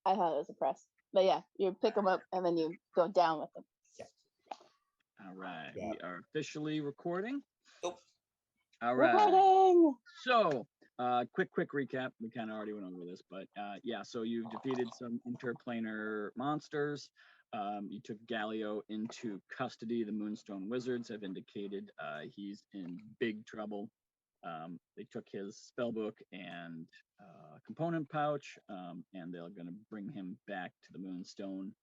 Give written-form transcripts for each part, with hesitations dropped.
I thought it was a press. But yeah, you pick them up and then you go down with them. All right. Yeah. We are officially recording. Oh. All right. Recording! So, quick recap. We kind of already went over this, but yeah, so you've defeated some interplanar monsters. You took Galio into custody. The Moonstone Wizards have indicated he's in big trouble. They took his spellbook and component pouch, and they're going to bring him back to the Moonstone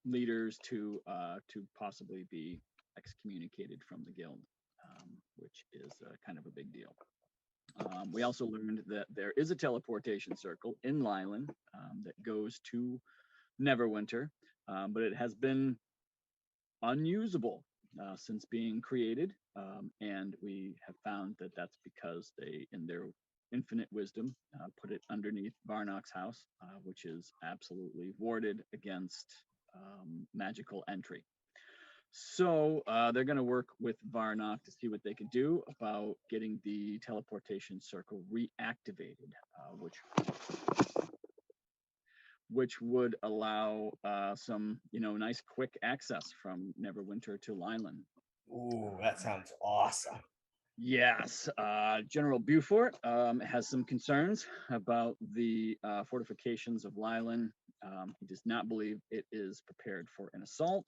leaders to possibly be excommunicated from the guild, which is kind of a big deal. We also learned that there is a teleportation circle in Leilon that goes to Neverwinter, but it has been unusable since being created, and we have found that that's because they, in their infinite wisdom, put it underneath Varnok's house, which is absolutely warded against magical entry. So they're going to work with Varnok to see what they can do about getting the teleportation circle reactivated, which would allow some, nice quick access from Neverwinter to Leilon. Ooh, that sounds awesome. Yes, General Beaufort has some concerns about the fortifications of Leilon. He does not believe it is prepared for an assault.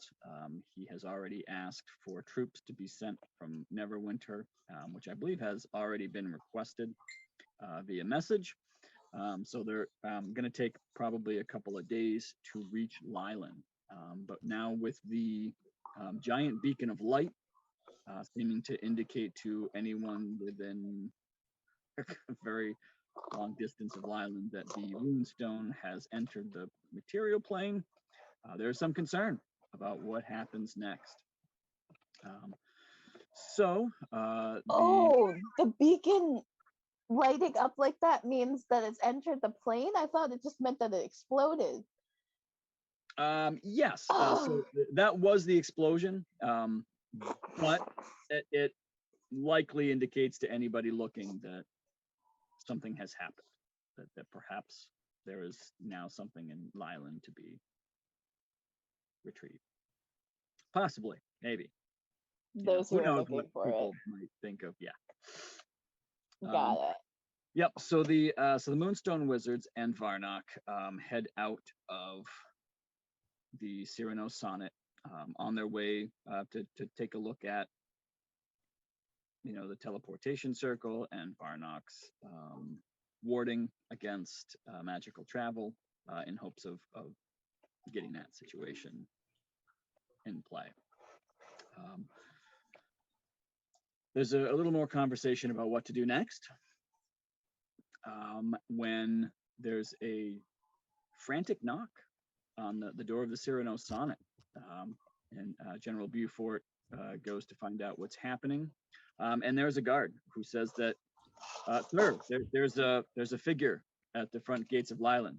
He has already asked for troops to be sent from Neverwinter, which I believe has already been requested via message. So they're going to take probably a couple of days to reach Leilon. But now with the giant beacon of light seeming to indicate to anyone within a very long distance of Leilon that the Ruinstone has entered the material plane, there's some concern about what happens next. The beacon lighting up like that means that it's entered the plane? I thought it just meant that it exploded. Yes, so that was the explosion, but it likely indicates to anybody looking that something has happened, that perhaps there is now something in Leilon to be retrieved. Possibly, maybe. Those who Who are knows looking what for it. people might think of, yeah. Got it. Yep. So the Moonstone Wizards and Varnok head out of the Cyrano Sonnett on their way to take a look at the teleportation circle and Varnok's warding against magical travel in hopes of getting that situation in play. There's a little more conversation about what to do next when there's a frantic knock on the door of the Cyrano Sonnett, and General Beaufort goes to find out what's happening, and there's a guard who says that, sir, there's a figure at the front gates of Leilon.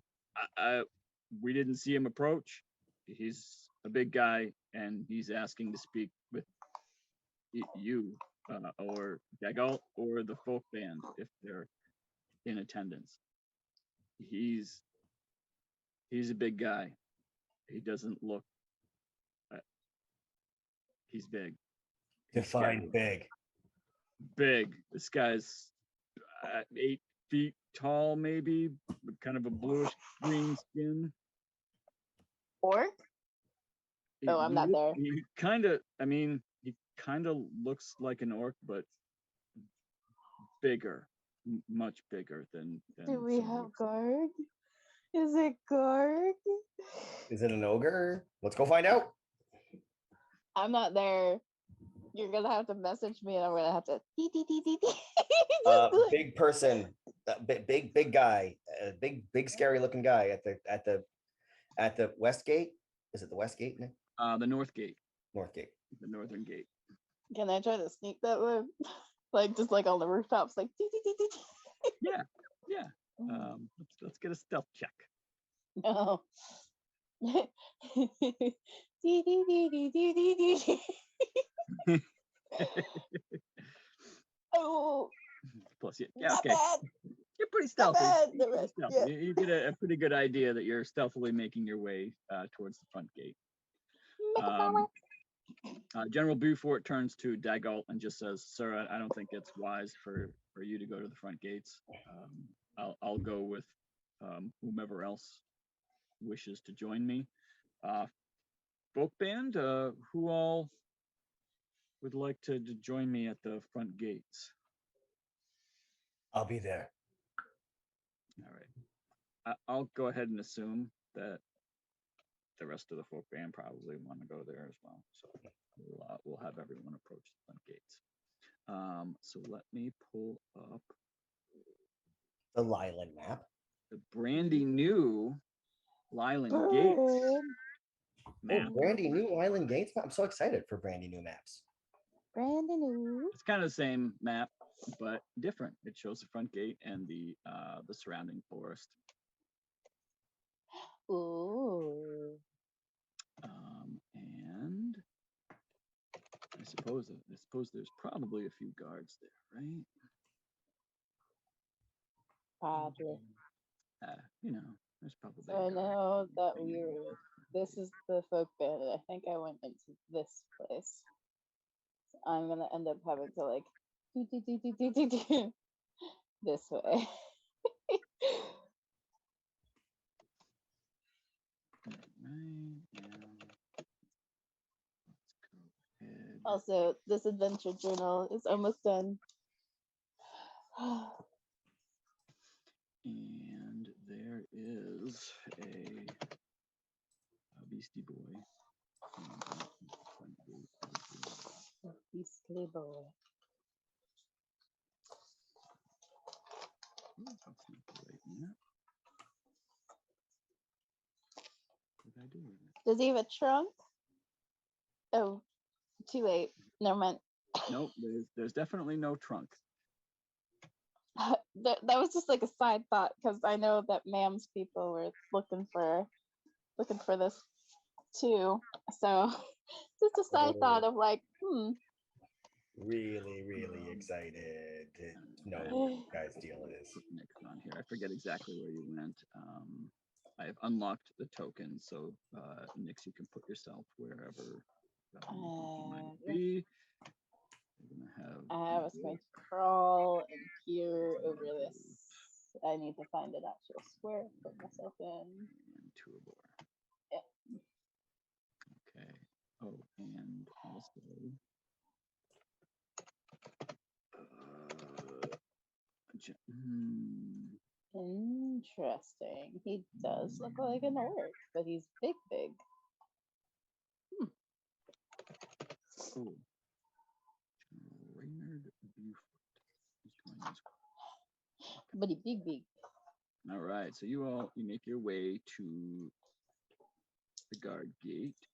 We didn't see him approach. He's a big guy, and he's asking to speak with you, or Dagal, or the folk band if they're in attendance. He's a big guy. He doesn't look. He's big. Define big. Big. This guy's 8 feet tall, maybe, with kind of a bluish green skin. Orc? Oh, I'm not there. He kind of looks like an orc, but bigger, much bigger than Do we some have orcs. guard? Is it guard? Is it an ogre? Let's go find out. I'm not there. You're gonna have to message me, and I'm gonna have to. Big person, big guy, big scary looking guy at the west gate. Is it the west gate, Nick? The north gate. North gate. The northern gate. Can I try to sneak that way? Just like on the rooftops, like. Yeah. Let's get a stealth check. No. Oh. Plus, yeah, Not okay. bad. You're pretty The stealthy. red, You're the pretty red, stealthy. yeah. You get a pretty good idea that you're stealthily making your way towards the front gate. Make a power. General Beaufort turns to Dagalt and just says, "Sir, I don't think it's wise for you to go to the front gates. I'll go with whomever else wishes to join me. Folk band, who all would like to join me at the front gates?" I'll be there. All right. I'll go ahead and assume that the rest of the folk band probably want to go there as well. So we'll have everyone approach the front gates. So let me pull up The Leilon map. the brandy new Leilon Gates map. Oh, brandy new Leilon Gates map. I'm so excited for brandy new maps. Brandon new. It's kind of the same map, but different. It shows the front gate and the surrounding forest. Ooh. And I suppose there's probably a few guards there, right? Probably. There's probably. So a I guard know that hanging around. this is the folk band, and I think I went into this place. So I'm gonna end up having to like do this way. Right now, let's go ahead. Also, this adventure journal is almost done. And there is a beastie boy. Beastly boy. That's not the right map. What did I do with it? Does he have a trunk? Oh, too late. Never mind. Nope, there's definitely no trunk. That was just like a side thought because I know that Ma'am's people were looking for this too. So just a side thought of like, Really, really excited to know what you guys deal is. Put Nick on here. I forget exactly where you went. I have unlocked the token, so Nix, you can put yourself wherever you might be. We're gonna have. I was going to crawl and peer over this. I need to find an actual square to put myself in. And Tuabor. Yeah. Okay. Oh, and also. Interesting. He does look like an orc, but he's big. Oh. Reynard Buford. But he big. All right, so you make your way to the guard gate.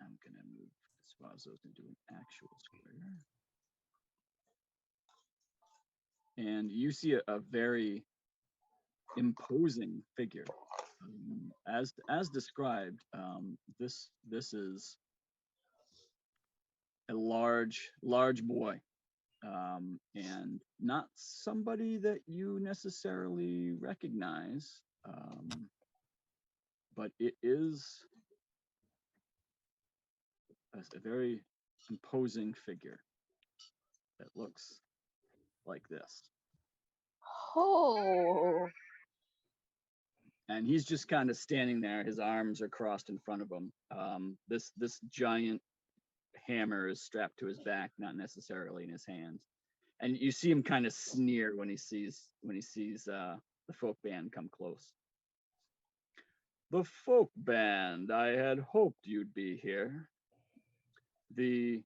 I'm gonna move Zwasos into an actual square. And you see a very imposing figure. As described, this is a large boy, and not somebody that you necessarily recognize, but it is a very imposing figure that looks like this. Oh. And he's just kind of standing there. His arms are crossed in front of him. This giant hammer is strapped to his back, not necessarily in his hands. And you see him kind of sneer when he sees the folk band come close. The folk band, I had hoped you'd be here. The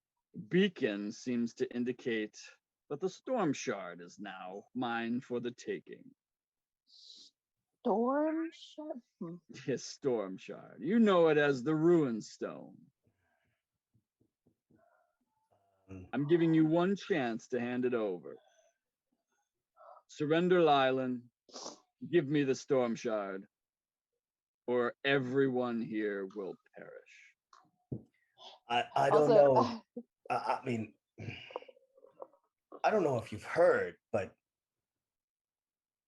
beacon seems to indicate that the storm shard is now mine for the taking. Storm shard? Yes, storm shard. You know it as the Ruinstone. I'm giving you one chance to hand it over. Surrender Leilon, give me the storm shard, or everyone here will perish. I don't know. I mean, I don't know if you've heard, but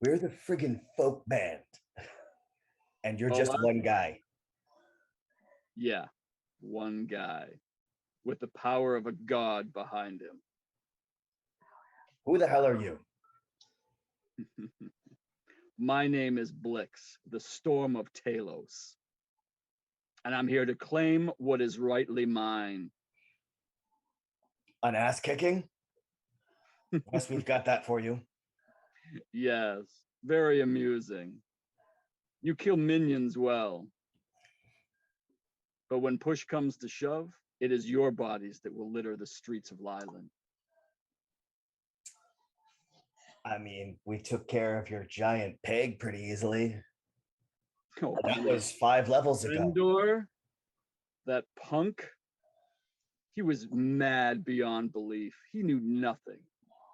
We're the friggin' folk band. And you're Oh, just one guy. Yeah, one guy with the power of a god behind him. Who the hell are you? My name is Blix, the Storm of Talos. And I'm here to claim what is rightly mine. An ass kicking? Yes, we've got that for you. Yes, very amusing. You kill minions well. But when push comes to shove, it is your bodies that will litter the streets of Leilon. I mean, we took care of your giant pig pretty easily. Oh, That was 5 levels ago. Endor, that punk, he was mad beyond belief. He knew nothing.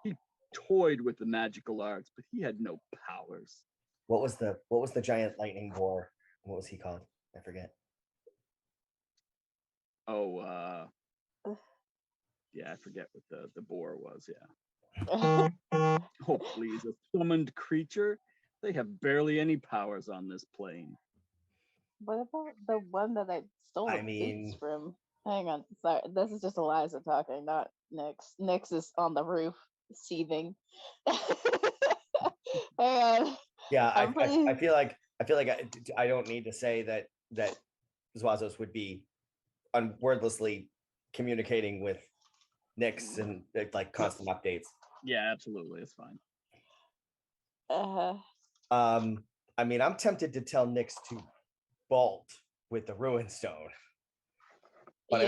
He toyed with the magical arts, but he had no powers. What was the giant lightning boar? What was he called? I forget. Oh, yeah, I forget what the boar was, yeah. Oh, please, a summoned creature? They have barely any powers on this plane. What about the one that I stole the boots from? Hang on, sorry, this is just Eliza talking, not Nyx. Nyx is on the roof, seething. Hang on. Yeah, I feel like I don't need to say that Zwasos would be unwordlessly communicating with Nyx and like constant updates. Yeah, absolutely, it's fine. I mean, I'm tempted to tell Nyx to bolt with the Ruinstone, but yeah,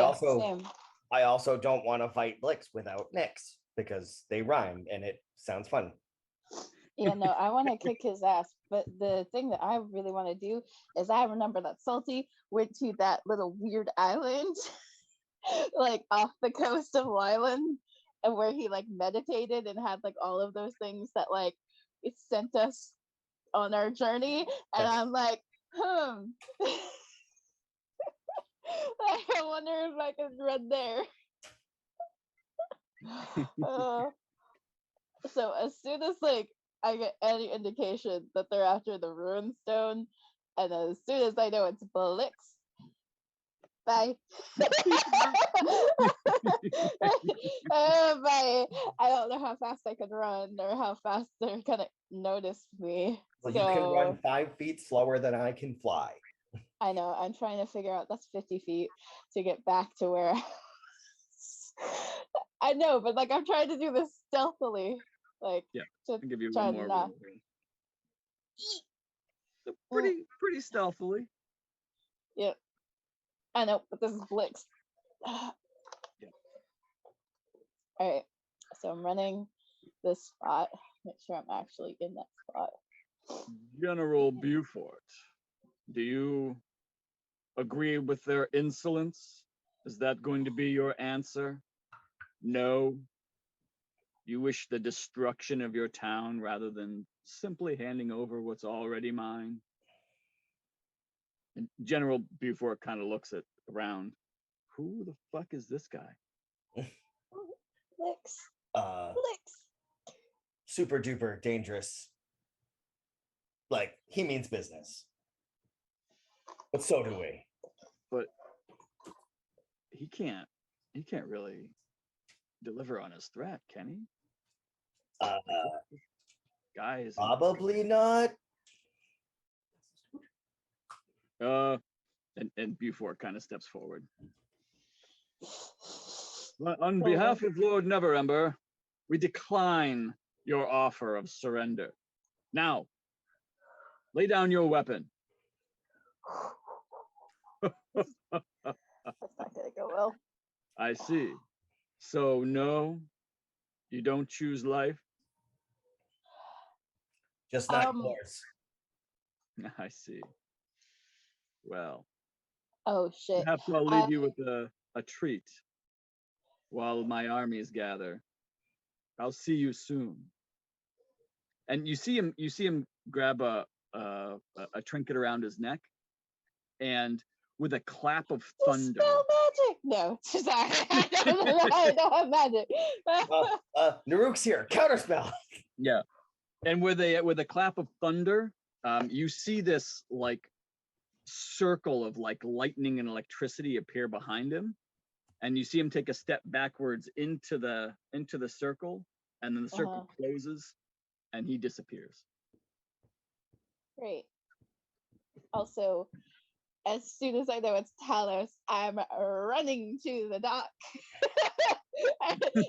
I also don't want to fight Blix without Nyx because they rhyme and it sounds fun. Yeah, no, I want to kick his ass, but the thing that I really want to do is I remember that Salty went to that little weird island, like off the coast of Leilon, and where he like meditated and had like all of those things that like it sent us on our journey, and I'm like, I wonder if I can run there. So as soon as like I get any indication that they're after the Ruinstone, and as soon as I know it's Blix, bye. Bye. I don't know how fast I can run or how fast they're gonna notice me. Well, you can run 5 feet slower than I can fly. I know. I'm trying to figure out that's 50 feet to get back to where I know, but like I'm trying to do this stealthily. Like, yeah, I'll give you try one more not. So pretty stealthily. Yep. I know, but this is Blix. Yeah. All right. So I'm running this spot. Make sure I'm actually in that spot. General Beaufort, do you agree with their insolence? Is that going to be your answer? No. You wish the destruction of your town rather than simply handing over what's already mine? And General Beaufort kind of looks around. Who the fuck is this guy? Blix. Super duper dangerous. Like, he means business. But so do we. But he can't really deliver on his threat, can he? Guys, probably not. And Beaufort kind of steps forward. On behalf of Lord Neverember, we decline your offer of surrender. Now, lay down your weapon. That's not gonna go well. I see. So no, you don't choose life? Just not yours. I see. Well. Oh shit. Perhaps I'll leave you with a treat while my armies gather. I'll see you soon. And you see him grab a trinket around his neck, and with a clap of thunder. Spell magic! No, sorry. I don't have magic. Knaruck's here. Counterspell. Yeah. And with a clap of thunder, you see this like circle of like lightning and electricity appear behind him, and you see him take a step backwards into the circle, and then the circle closes, and he disappears. Great. Also, as soon as I know it's Talos, I'm running to the dock.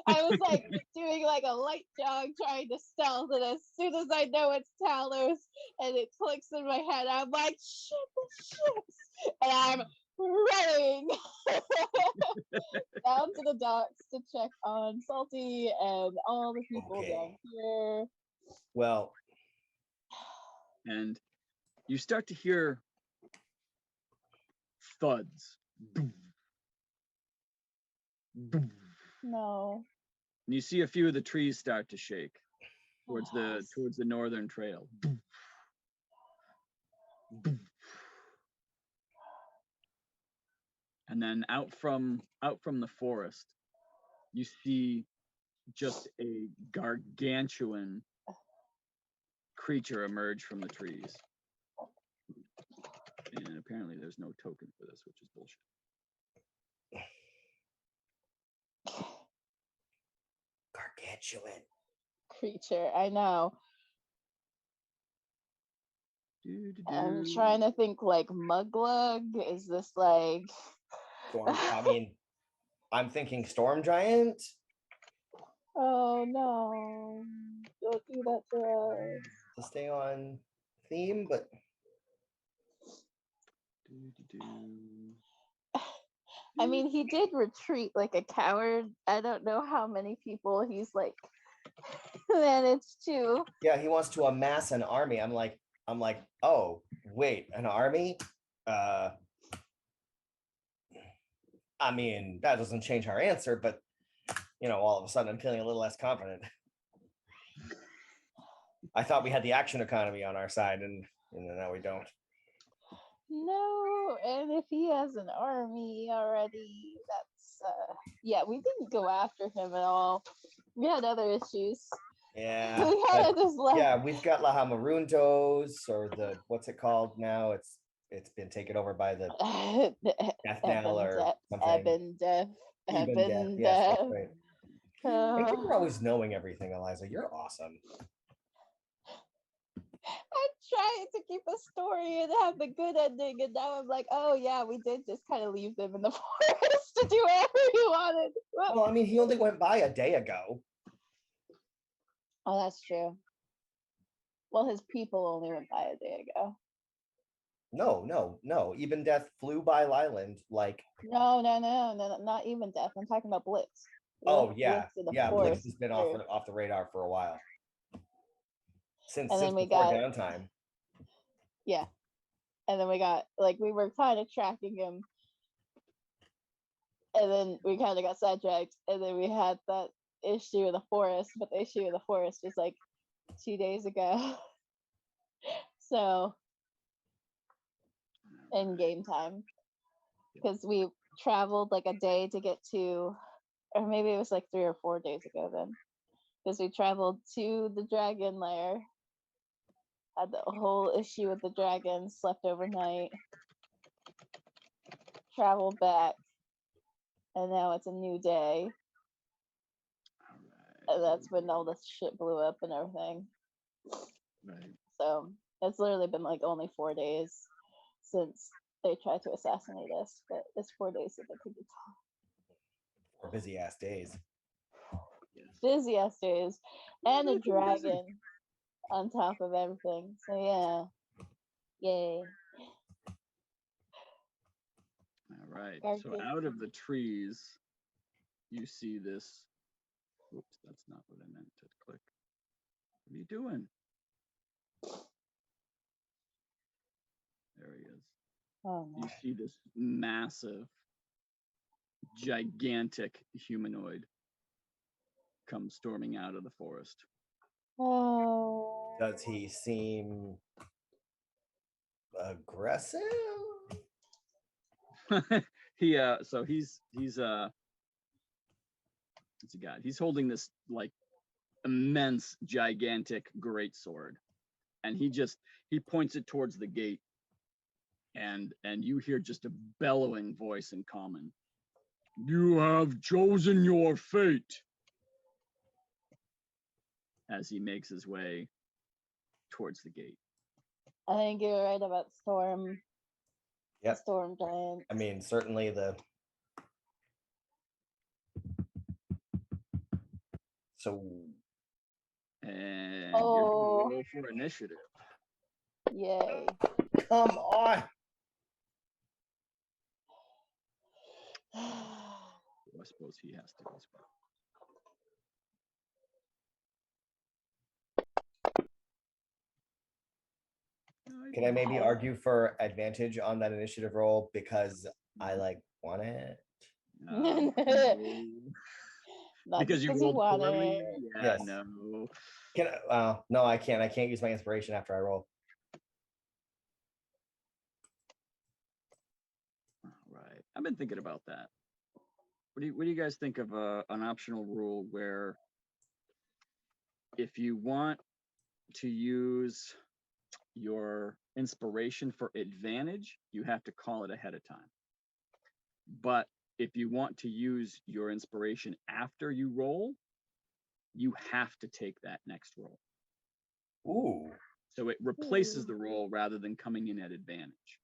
I was like doing like a light jog trying to stealth, and as soon as I know it's Talos and it clicks in my head, I'm like, shit, and I'm running down to the docks to check on Salty and all the people down here. Well, and you start to hear thuds. No. And you see a few of the trees start to shake towards the northern trail. And then out from the forest, you see just a gargantuan creature emerge from the trees. And apparently there's no token for this, which is bullshit. Gargantuan creature, I know. I'm trying to think like Muglug. Is this like storm? I mean, I'm thinking storm giant. Oh no! Don't do that to us. To stay on theme, but I mean, he did retreat like a coward. I don't know how many people he's like managed to. Yeah, he wants to amass an army. I'm like, oh wait, an army? I mean, that doesn't change our answer, but all of a sudden I'm feeling a little less confident. I thought we had the action economy on our side, and now we don't. No, and if he has an army already, that's yeah, we didn't go after him at all. We had other issues. Yeah. We kind of just left. Yeah, we've got Lahamarundos, or the what's it called now? It's been taken over by the Death Knell or something. Eben Yes, that's right. And you're always knowing everything, Eliza. You're awesome. I'm trying to keep a story and have the good ending, and now I'm like, oh yeah, we did just kind of leave them in the forest to do whatever he wanted. Well, I mean, he only went by a day ago. Oh, that's true. Well, his people only went by a day ago. No. Even Death flew by Leilon like. No, not Even Death. I'm talking about Blitz. Oh yeah, Blitz has been off the radar for a while. Since before downtime. Yeah. And then we got we were kind of tracking him. And then we kind of got sidetracked. And then we had that issue in the forest, but the issue in the forest was like 2 days ago. So in game time. Because we traveled like a day to get to, or maybe it was like 3 or 4 days ago then. Because we traveled to the dragon lair. Had the whole issue with the dragon, slept overnight, traveled back, and now it's a new day. And that's when all this shit blew up and everything. Right. So it's literally been like only 4 days since they tried to assassinate us, but it's 4 days that they could be taught. 4 busy ass days. Busy ass days. And a dragon. On top of everything. So yeah. Yay. All right. So out of the trees, you see this. Oops, that's not what I meant to click. What are you doing? There he is. Oh, no. You see this massive, gigantic humanoid come storming out of the forest. Oh. Does he seem aggressive? He's what's he got? He's holding this like immense, gigantic greatsword, and he points it towards the gate, and you hear just a bellowing voice in common. You have chosen your fate. As he makes his way towards the gate. I think you're right about Storm. Yep. Storm Giant. I mean, certainly the. So. And you're gonna roll for initiative. Yay. Come on. I suppose he has to as well. Can I maybe argue for advantage on that initiative roll because I want it? Because you rolled poorly? Yeah, yes. No. Can I, no, I can't. I can't use my inspiration after I roll. Right. I've been thinking about that. What do you guys think of an optional rule where if you want to use your inspiration for advantage, you have to call it ahead of time. But if you want to use your inspiration after you roll, you have to take that next roll. Ooh. So it replaces the roll rather than coming in at advantage.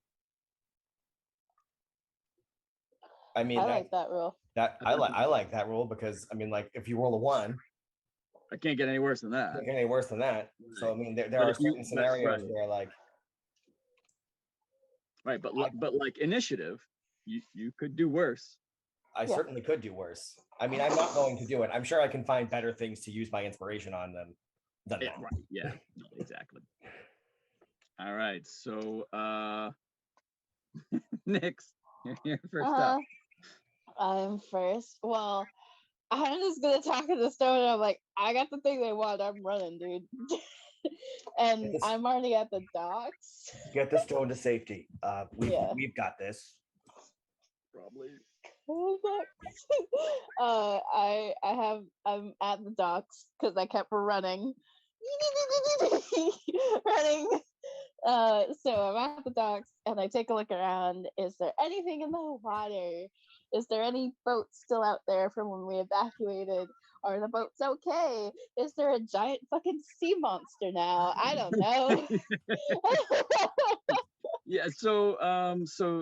I mean, I like that rule. I like that rule because I mean, like if you roll a 1, I can't get any worse than that. Can't get any worse than that. So I mean, there are certain scenarios where like. Right, but like initiative, you could do worse. I certainly could do worse. I mean, I'm not going to do it. I'm sure I can find better things to use my inspiration on than that. Right, yeah, no, exactly. All right, so Nyx, you're first up. I'm first. Well, I'm just gonna talk to the stone. And I'm like, I got the thing they want. I'm running, dude. And I'm already at the docks. Get the stone to safety. We've got this. Probably. I'm at the docks because I kept running. Running. So I'm at the docks and I take a look around. Is there anything in the water? Is there any boats still out there from when we evacuated? Are the boats okay? Is there a giant fucking sea monster now? I don't know. Yeah, so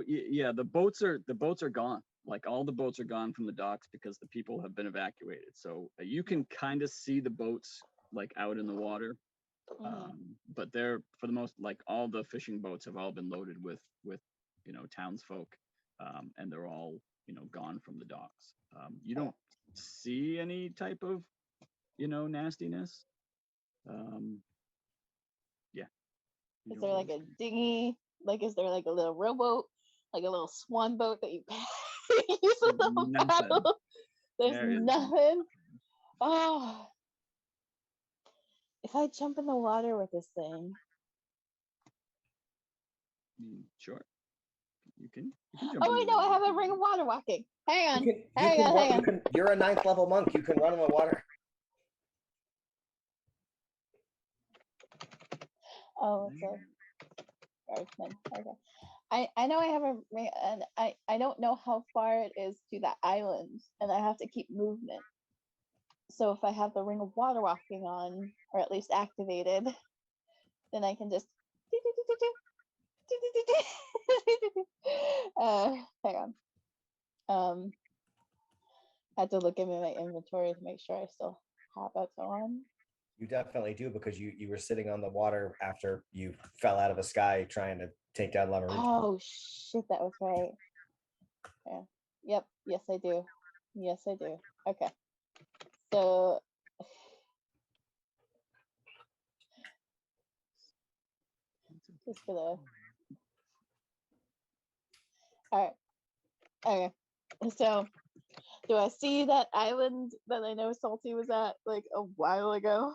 yeah, the boats are gone. Like all the boats are gone from the docks because the people have been evacuated. So you can kind of see the boats like out in the water. But they're for the most, like all the fishing boats have all been loaded with townsfolk, and they're all gone from the docks. You don't see any type of nastiness. Yeah. Is there like a dinghy? Like, is there like a little rowboat, like a little swan boat that you use a little paddle? There's nothing. Oh, if I jump in the water with this thing. Sure. You can jump oh wait, no, I have a ring of water walking. Hang on. Hang on. You're a 9th level monk. You can run in the water. Oh, it's a guardsman. Okay. I know I have a ring, and I don't know how far it is to that island, and I have to keep movement. So if I have the ring of water walking on, or at least activated, then I can just hang on. I had to look into my inventory to make sure I still have it on. You definitely do, because you were sitting on the water after you fell out of the sky trying to take down Lava Ridge. Oh shit, that was right. Yeah. Yep. Yes, I do. Yes, I do. Okay. So just for the. All right. Okay. So, do I see that island that I know Salty was at like a while ago?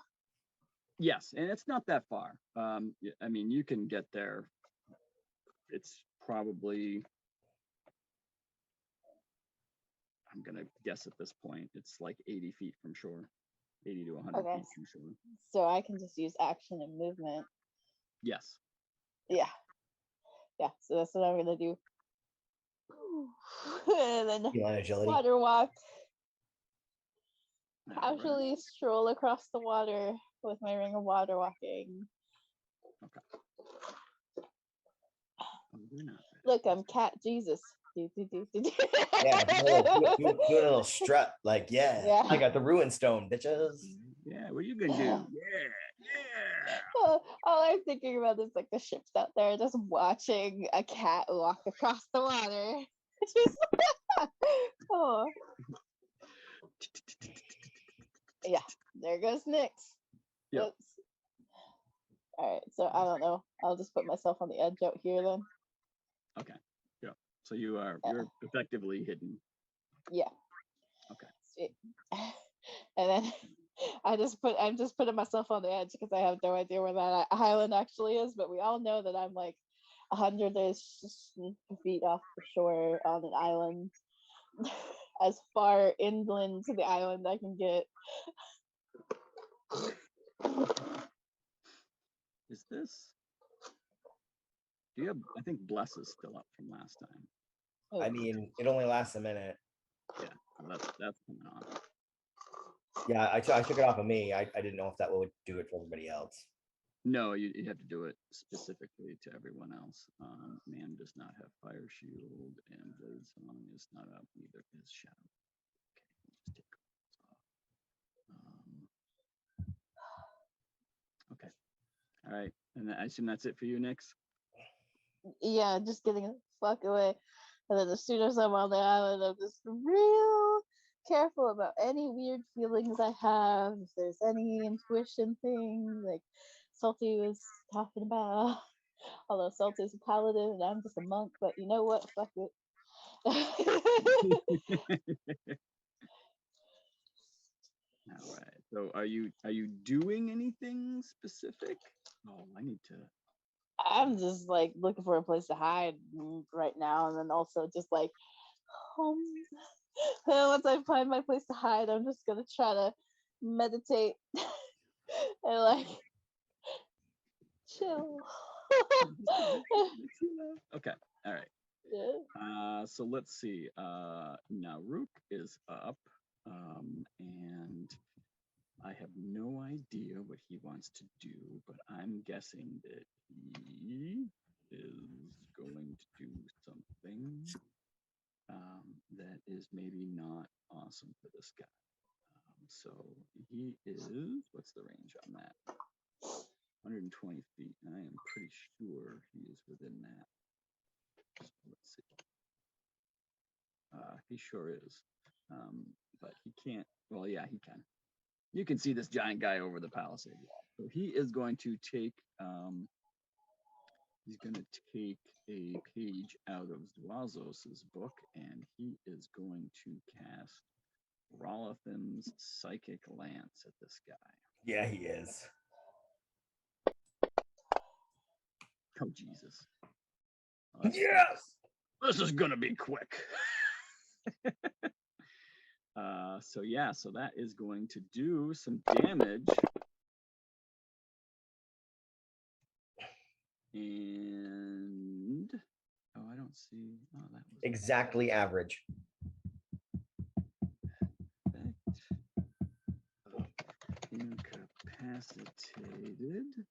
Yes, and it's not that far. I mean, you can get there. It's probably, I'm gonna guess at this point, it's like 80 feet from shore. 80 to 100 Okay. feet from shore. So I can just use action and movement. Yes. Yeah. So that's what I'm gonna do. And then Feline agility. water walk. All right. Casually stroll across the water with my ring of water walking. Okay. Oh, we're not bad. Look, I'm Cat Jesus. Yeah, do a little strut, like Yeah. I got the Ruinstone, bitches. Yeah, what are you gonna do? Yeah. All I'm thinking about is like the ships out there, just watching a cat walk across the water. Just, oh. Yeah, there goes Nyx. Yep. Oops. All right, so I don't know. I'll just put myself on the edge out here then. Okay. Yeah. So you're effectively hidden. Yeah. Okay. Sweet. And then I'm just putting myself on the edge because I have no idea where that island actually is, but we all know that I'm like 100-ish feet off the shore on an island, as far inland to the island I can get. Is this? Do you have? I think Bless is still up from last time. I mean, it only lasts a minute. Yeah, well, that's coming on. Yeah, I took it off of me. I didn't know if that would do it for everybody else. No, you have to do it specifically to everyone else. Man does not have Fire Shield, and Leilon is not up, neither is Shadow. Okay, we'll just take okay. All right, and I assume that's it for you, Nyx? Yeah, just getting the fuck away. And then as soon as I'm on the island, I'm just real careful about any weird feelings I have. If there's any intuition thing, like Salty was talking about. Although Salty's a paladin and I'm just a monk, but you know what? Fuck it. All right. So are you doing anything specific? Oh, I need to. I'm just like looking for a place to hide right now, and then also just like and once I find my place to hide, I'm just gonna try to meditate and like chill. Okay. All right. Yeah. So let's see. Knaruck is up, and I have no idea what he wants to do, but I'm guessing that he is going to do something that is maybe not awesome for this guy. So he is, what's the range on that? 120 feet. I am pretty sure he is within that. So let's see. He sure is. But he can't, well, yeah, he can. You can see this giant guy over the palisade wall. So he is going to take a page out of Zwasos' book, and he is going to cast Rolitham's Psychic Lance at this guy. Yeah, he is. Oh, Jesus. Yes! This is going to be quick. So that is going to do some damage. And I don't see. Oh, that was Exactly average. Incapacitated.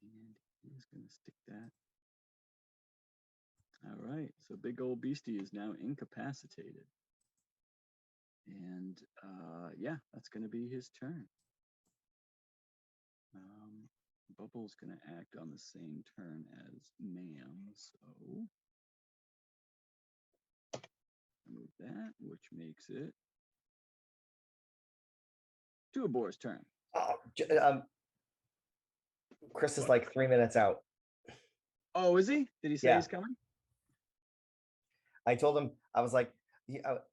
And he's going to stick that. All right. So big old beastie is now incapacitated. And that's going to be his turn. Bubble's going to act on the same turn as Ma'am, so move that, which makes it Tuabor's turn. Chris is like 3 minutes out. Oh, is he? Did he say he's coming? I told him, I was like,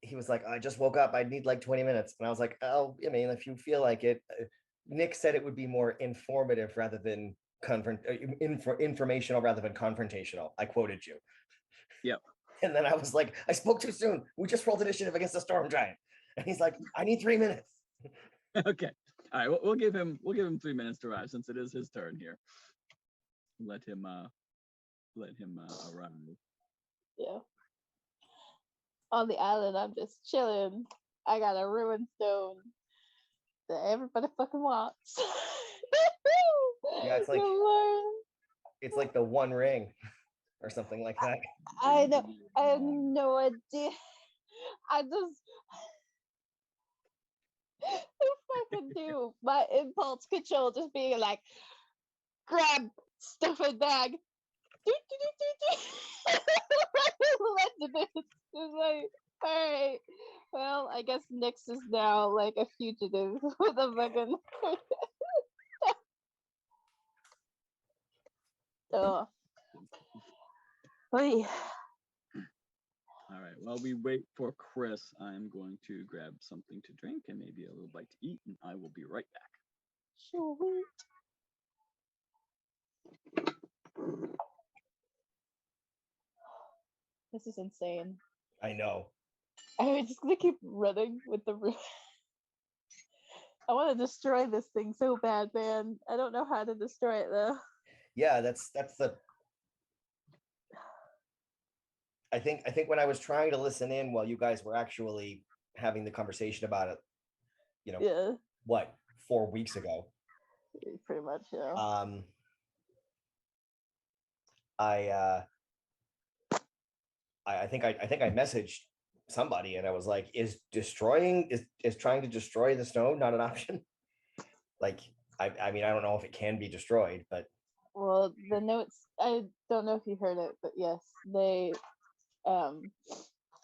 he was like, I just woke up. I need like 20 minutes. And I was like, oh, I mean, if you feel like it. Nick said it would be more informative rather than informational rather than confrontational. I quoted you. Yep. And then I was like, I spoke too soon. We just rolled initiative against the storm giant. And he's like, I need 3 minutes. Okay. All right. We'll give him 3 minutes to arrive since it is his turn here. Let him arrive. Yeah. On the island, I'm just chilling. I got a Ruinstone that everybody fucking wants. Yeah, it's like Good Lord. it's like the One Ring or something like that. I know. I have no idea. I just fucking do. My impulse control just being like, grab stuff in bag. It's like, all right. Well, I guess Nyx is now like a fugitive with a fucking. Oh. Oy. All right. While we wait for Chris, I'm going to grab something to drink and maybe a little bite to eat, and I will be right back. Sweet. This is insane. I know. I'm just gonna keep running with the room. I want to destroy this thing so bad, man. I don't know how to destroy it though. Yeah, that's the. I think when I was trying to listen in while you guys were actually having the conversation about it, Yeah, what, 4 weeks ago. pretty much. Yeah. I think I messaged somebody and I was like, is trying to destroy the stone not an option? Like, I mean, I don't know if it can be destroyed, but Well, the notes. I don't know if you heard it, but yes, they. Hang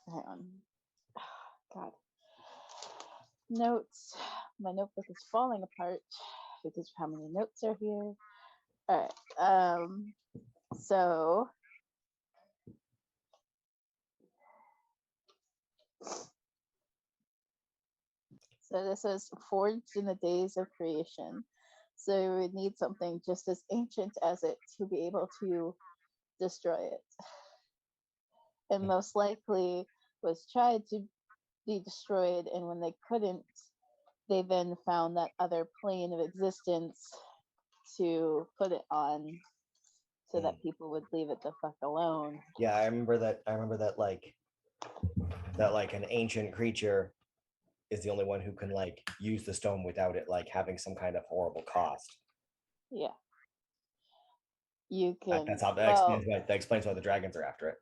on. God. Notes. My notebook is falling apart because of how many notes are here. All right. So. So this is forged in the days of creation. So you would need something just as ancient as it to be able to destroy it. And most likely was tried to be destroyed, and when they couldn't, they then found that other plane of existence to put it on so that people would leave it the fuck alone. yeah, I remember that like an ancient creature is the only one who can like use the stone without it like having some kind of horrible cost. Yeah. You can. That's how that explains why the dragons are after it.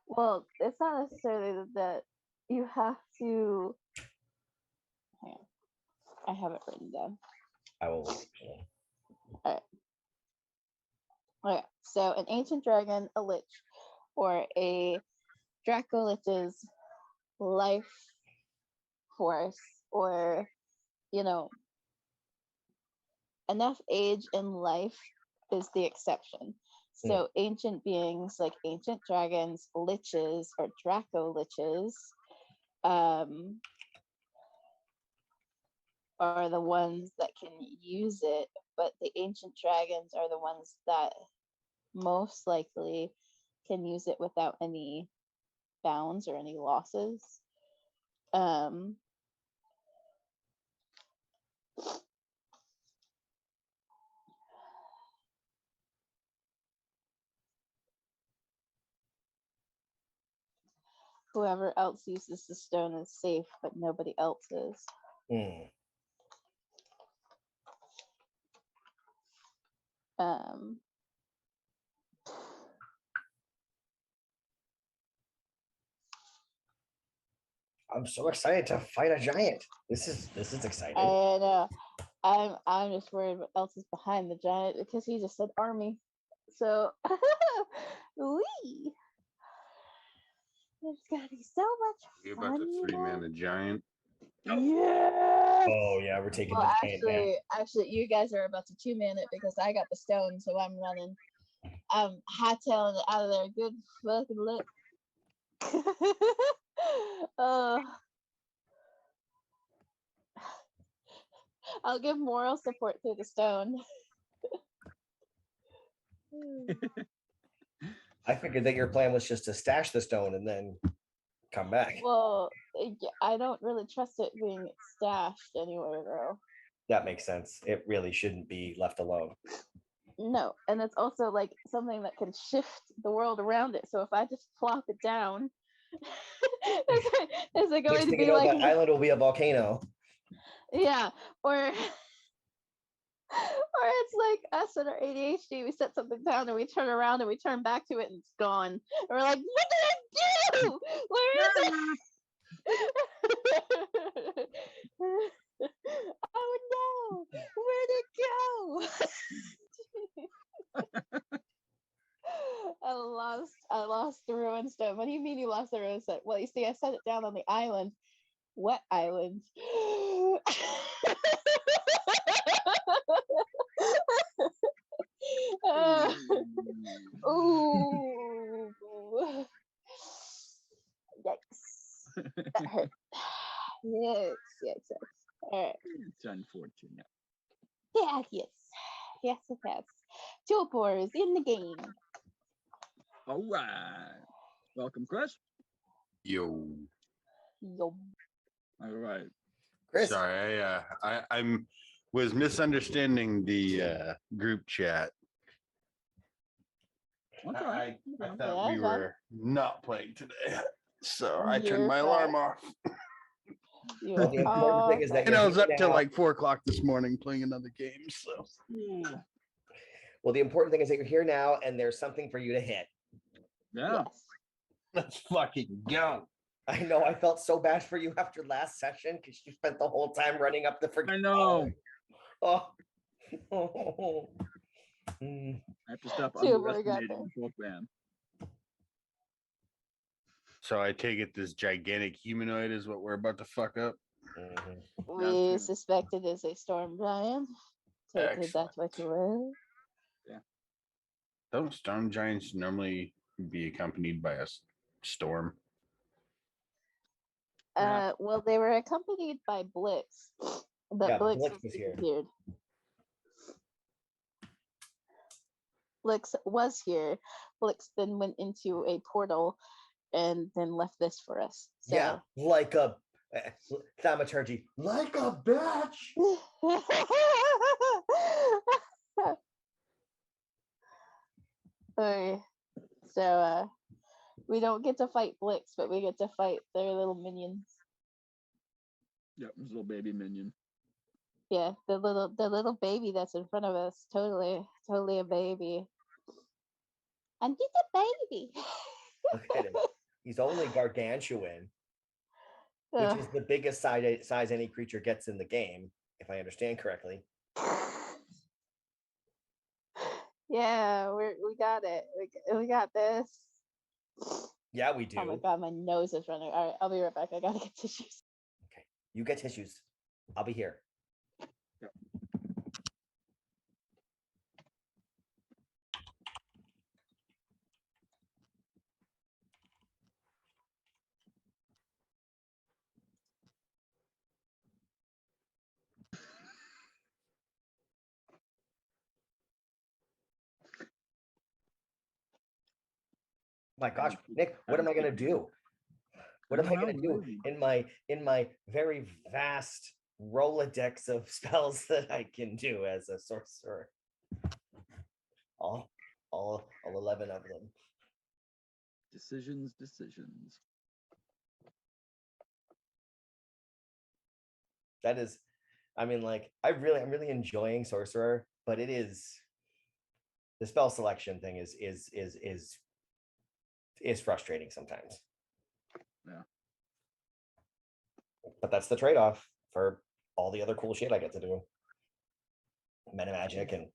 Well, it's not necessarily that you have to. Hang on. I have it written down. I will wait. All right. Okay. So an ancient dragon, a lich, or a Dracolich's life force, or enough age in life is the exception. So ancient beings like ancient dragons, liches, or Dracoliches, are the ones that can use it, but the ancient dragons are the ones that most likely can use it without any bounds or any losses. Whoever else uses the stone is safe, but nobody else is. I'm so excited to fight a giant. This is exciting. And I'm just worried what else is behind the giant because he just said army. So wee. There's gotta be so much You're fun. about to 3-man the giant. Yeah. Oh yeah, we're taking Well, the giant down. actually, you guys are about to 2-man it because I got the stone, so I'm running. I'm hightailing it out of there. Good fucking luck. I'll give moral support through the stone. I figured that your plan was just to stash the stone and then come back. Well, I don't really trust it being stashed anywhere, though. That makes sense. It really shouldn't be left alone. No, and it's also like something that can shift the world around it. So if I just plop it down, is it going to be like the island will be a volcano? Yeah, or it's like us and our ADHD. We set something down and we turn around and we turn back to it and it's gone. And we're like, what did I do? Where is it? Oh no! Where'd it go? I lost the Ruinstone. What do you mean you lost the Ruinstone? Well, you see, I set it down on the island. What island? Ooh. Yikes. That hurt. Yes. All right. It's unfortunate. Yeah, yes. Yes, it has. Tuabor is in the game. All right. Welcome, Chris. Yo. Yo. All right. Chris, Sorry, I'm was misunderstanding the group chat. Okay. I Yeah, thought we fine. were not playing today, so I You're turned my alarm fine. off. well, the important thing is that And I you're was here up till now. like 4 o'clock this morning playing another game. So Well, the important thing is that you're here now, and there's something for you to hit. Yeah. Yes. let's fucking go. I know. I felt so bad for you after last session because you spent the whole time running up the I know. Oh. Mm. I have to stop Tuabor got underestimating the folk man. So I take it this gigantic humanoid is what we're about to fuck up. Mhm. We too. suspect it is a storm giant. Take it that what you will. Don't storm giants normally be accompanied by a storm? Yeah. Well, they were accompanied by Blix, but Yeah, Blix Blix was here. disappeared. Blix was here. Blix then went into a portal and then left this for us. So. Yeah, like a thaumaturgy, like a bitch. Okay. So we don't get to fight Blix, but we get to fight their little minions. Yep, his little baby minion. Yeah, the little baby that's in front of us. Totally a baby. And he's a baby. Look at him. He's only gargantuan, which Ugh. is the biggest size any creature gets in the game, if I understand correctly. Yeah, we got it. We got this. Yeah, we do. Oh my god, my nose is running. All right, I'll be right back. I gotta get tissues. Okay, you get tissues. I'll be here. My gosh, Nick, what am I gonna do? What am I gonna do in my very vast Rolodex of spells that I can do as a sorcerer? All 11 of them. Decisions. That is, I mean, like, I'm really enjoying sorcerer, but it is the spell selection thing is frustrating sometimes. Yeah. But that's the trade-off for all the other cool shit I get to do. Meta magic, and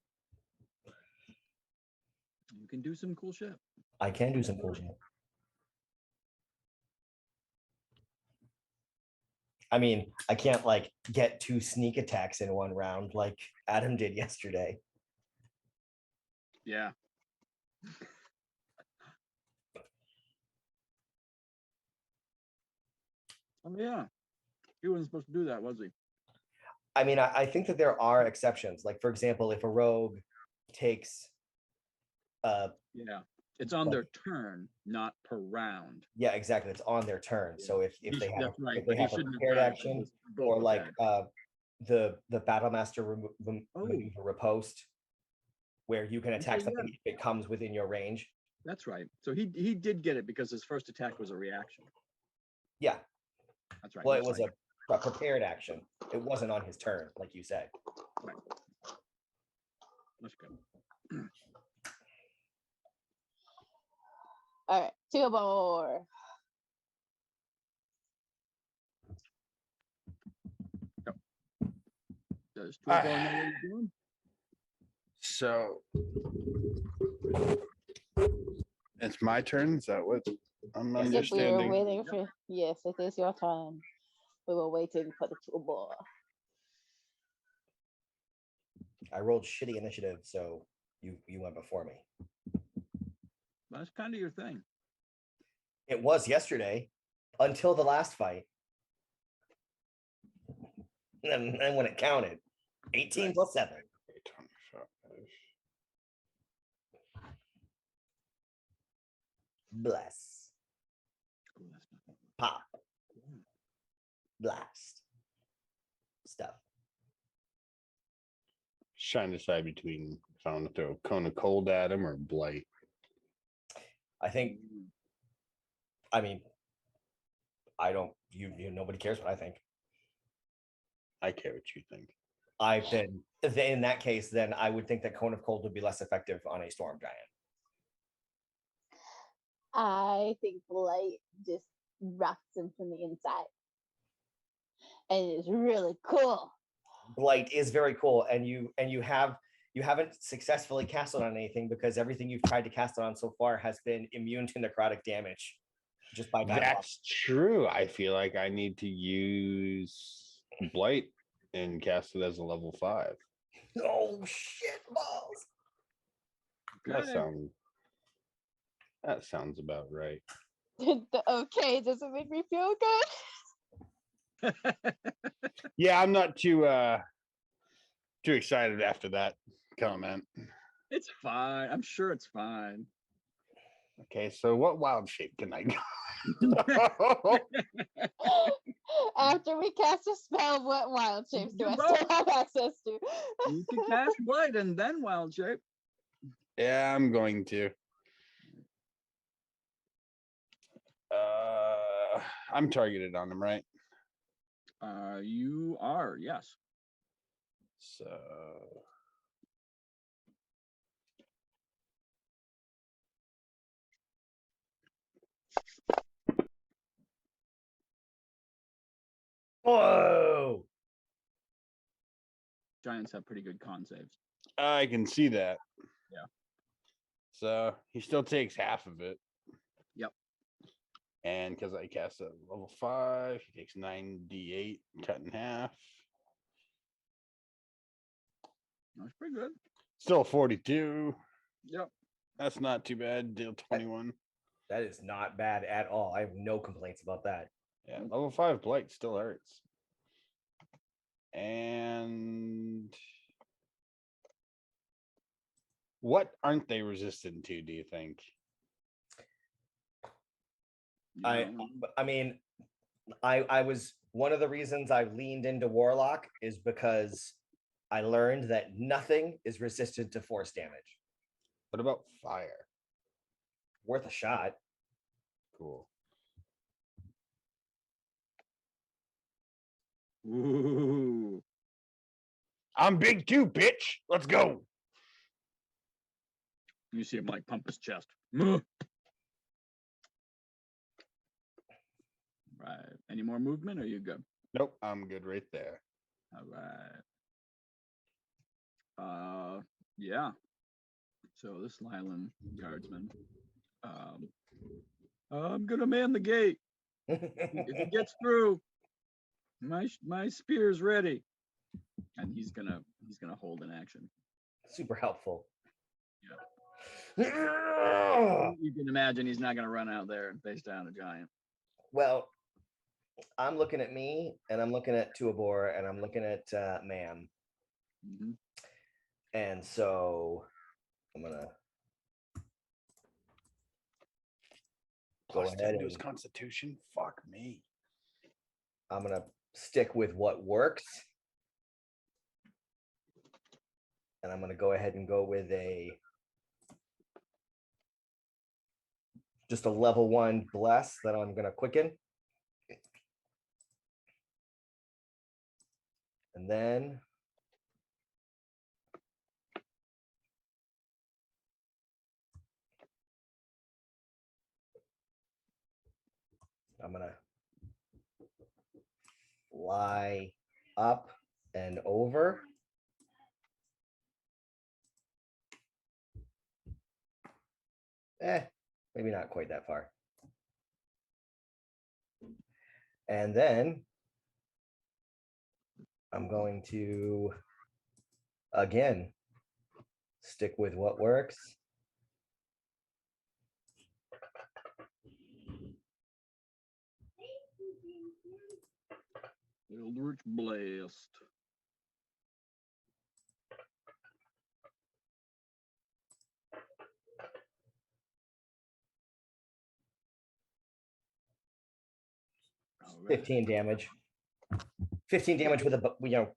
You can do some cool shit. I can do some cool shit. I mean, I can't like get 2 sneak attacks in one round like Adam did yesterday. Yeah. Oh yeah. He wasn't supposed to do that, was he? I mean, I think that there are exceptions. Like, for example, if a rogue takes Yeah. It's on Like- their turn, not per round. Yeah, exactly. It's on their turn. So if they have That's right. if they But he have a shouldn't have prepared done it, action, because both or were like bad. the battle master maneuver riposte, where you can attack Okay, something if it comes within your range. That's right. So he did get it because his first attack was a reaction. Yeah. That's right. Well, it that's was right. a prepared action. It wasn't on his turn, like you said. Right. That's good. All right, Tuabor. Does Tuabor know what he's doing? So it's my turn. Is that what I'm Yes, If we were understanding? waiting for, yes, it is your turn. We were waiting for the Tuabor. I rolled shitty initiative, so you went before me. That's kind of your thing. It was yesterday until the last fight. And then when it counted, 18 plus 7. 25. Bless. Oh, that's not Pop. Blast. Stuff. Just trying to decide between if I want to throw a cone of cold at him or blight. I think, I mean, I don't, nobody cares what I think. I care what you think. In that case, then I would think that Cone of Cold would be less effective on a Storm Giant. I think Blight just rocks him from the inside. And it's really cool. Blight is very cool, and you haven't successfully cast it on anything because everything you've tried to cast it on so far has been immune to necrotic damage just by battle. That's true. I feel like I need to use blight and cast it as a level 5. Oh shit balls. That sounds about right. Okay, does it make me feel good? Yeah, I'm not too excited after that comment. It's fine. I'm sure it's fine. Okay, so what wild shape can I go? After we cast a spell, what wild shapes do I still have access to? You can cast Blight and then Wild Shape. Yeah, I'm going to. I'm targeted on him, right? You are, yes. So Whoa. Giants have pretty good con saves. I can see that. Yeah. So he still takes half of it. Yep. And because I cast at level 5, he takes 9d8, cut in half. That's pretty good. Still 42. Yep. That's not too bad. Deal 21. That is not bad at all. I have no complaints about that. Yeah, level 5 blight still hurts. And what aren't they resistant to, do you think? You know, I mean, I was one of the reasons I leaned into Warlock is because I learned that nothing is resistant to force damage. What about fire? Worth a shot. Cool. Ooh. I'm big too, bitch. Let's go. You see him like pump his chest. Right. Any more movement? Or are you good? Nope, I'm good right there. All right. Yeah. So this Leilon guardsman. I'm gonna man the gate. If it gets through, my spear's ready. And he's gonna hold an action. Super helpful. Yeah. You can imagine he's not gonna run out there and face down a giant. Well, I'm looking at me, and I'm looking at Tuabor, and I'm looking at Ma'am. Mm-hmm. And so I'm gonna go Plus ahead 10 to his and constitution. Fuck me. I'm gonna stick with what works. And I'm gonna go ahead and go with just a level 1 bless that I'm gonna quicken. And then I'm gonna fly up and over. Maybe not quite that far. And then I'm going to, again, stick with what works. Eldritch Blast. All right. 15 damage. 15 damage with a,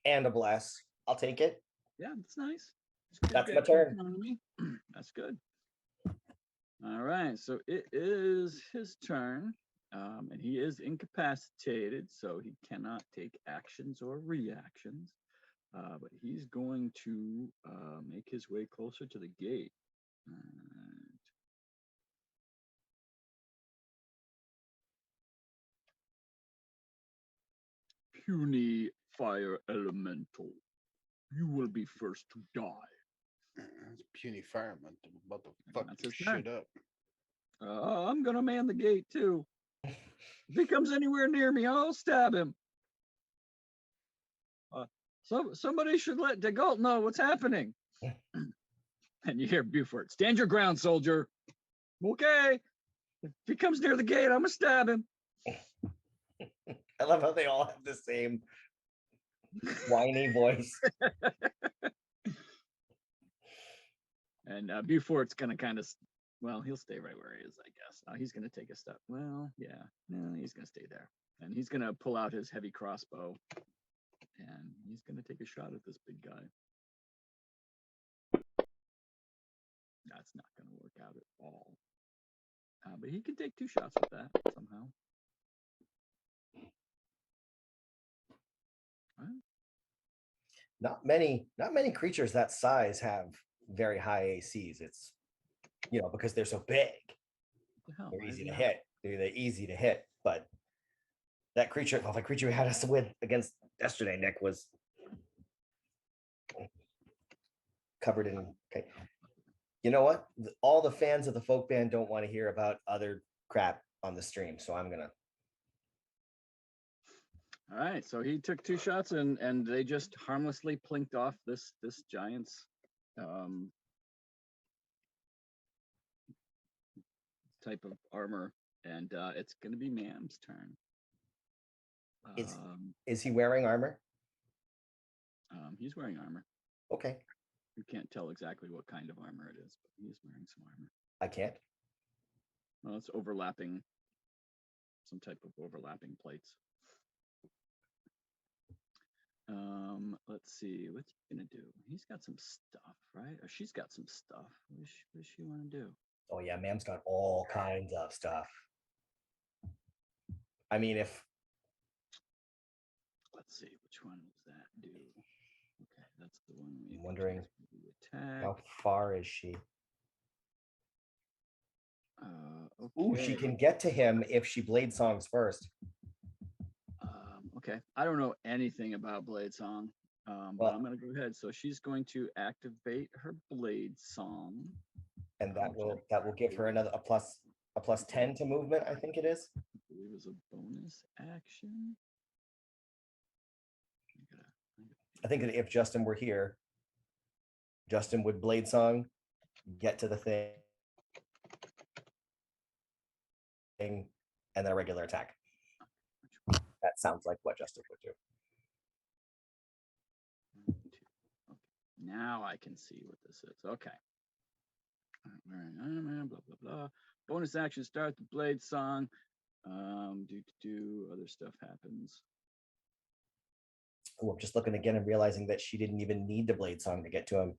and a bless. I'll take it. Yeah, that's nice. That's my turn. That's good. All right, so it is his turn, and he is incapacitated, so he cannot take actions or reactions. But he's going to make his way closer to the gate. And puny fire elemental, you will be first to die. It's puny fireman about to fuck That's this his turn. shit up. I'm gonna man the gate too. If he comes anywhere near me, I'll stab him. Somebody should let DeGault know what's happening. And you hear Buford, stand your ground, soldier. Okay. If he comes near the gate, I'm gonna stab him. I love how they all have the same whiny voice. And Buford's gonna kind of, well, he'll stay right where he is, I guess. He's gonna take a step. Well, yeah, no, he's gonna stay there. And he's gonna pull out his heavy crossbow. And he's gonna take a shot at this big guy. That's not gonna work out at all. But he can take 2 shots with that somehow. Right. Not many creatures that size have very high ACs. It's because they're so big. What the hell? They're easy to hit. They're easy to hit. But that creature, the creature we had us with against yesterday, Nick, was covered in. Okay. You know what? All the fans of the folk band don't want to hear about other crap on the stream, so I'm gonna. All right, so he took 2 shots and they just harmlessly plinked off this giant's type of armor, and it's going to be Mam's turn. Is he wearing armor? He's wearing armor. Okay. You can't tell exactly what kind of armor it is, but he's wearing some armor. I can't. Well, it's overlapping, some type of overlapping plates. Let's see, what's he gonna do? He's got some stuff, right? Or she's got some stuff. What does she want to do? Oh yeah, Mam's got all kinds of stuff. I mean, if let's see, which one does that do? Okay, that's the one. I'm wondering attack. how far is she? Okay. Ooh, she can get to him if she blade songs first. Okay, I don't know anything about Blade Song, but I'm going to go ahead. So she's going to activate her Blade Song, and that will give her a plus 10 to movement. I think it is. I believe it was a bonus action. I think that if Justin were here, Justin would Blade Song, get to the thing, and then a regular attack. That sounds like what Justin would do. Okay. Now I can see what this is. Okay. Blah, blah, blah. bonus action, start the blade song. Other stuff happens. Oh, I'm just looking again and realizing that she didn't even need the blade song to get to him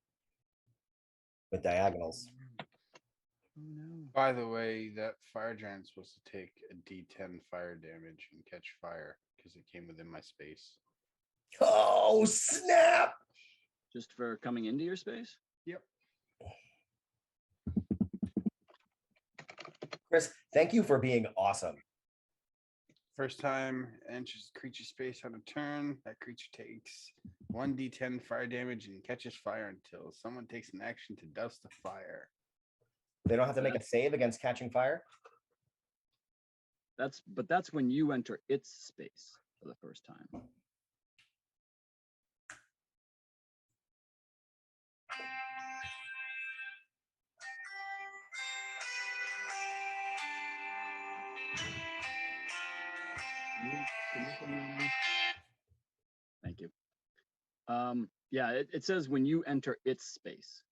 with diagonals. Oh no. By the way, that fire giant's supposed to take a D10 fire damage and catch fire because it came within my space. Oh, snap! Just for coming into your space? Yep. Chris, thank you for being awesome. First time enters creature space on a turn. That creature takes 1d10 fire damage and catches fire until someone takes an action to douse the fire. They don't have to make a save against catching fire. That's when you enter its space for the first time. Thank you. Yeah, it says when you enter its space.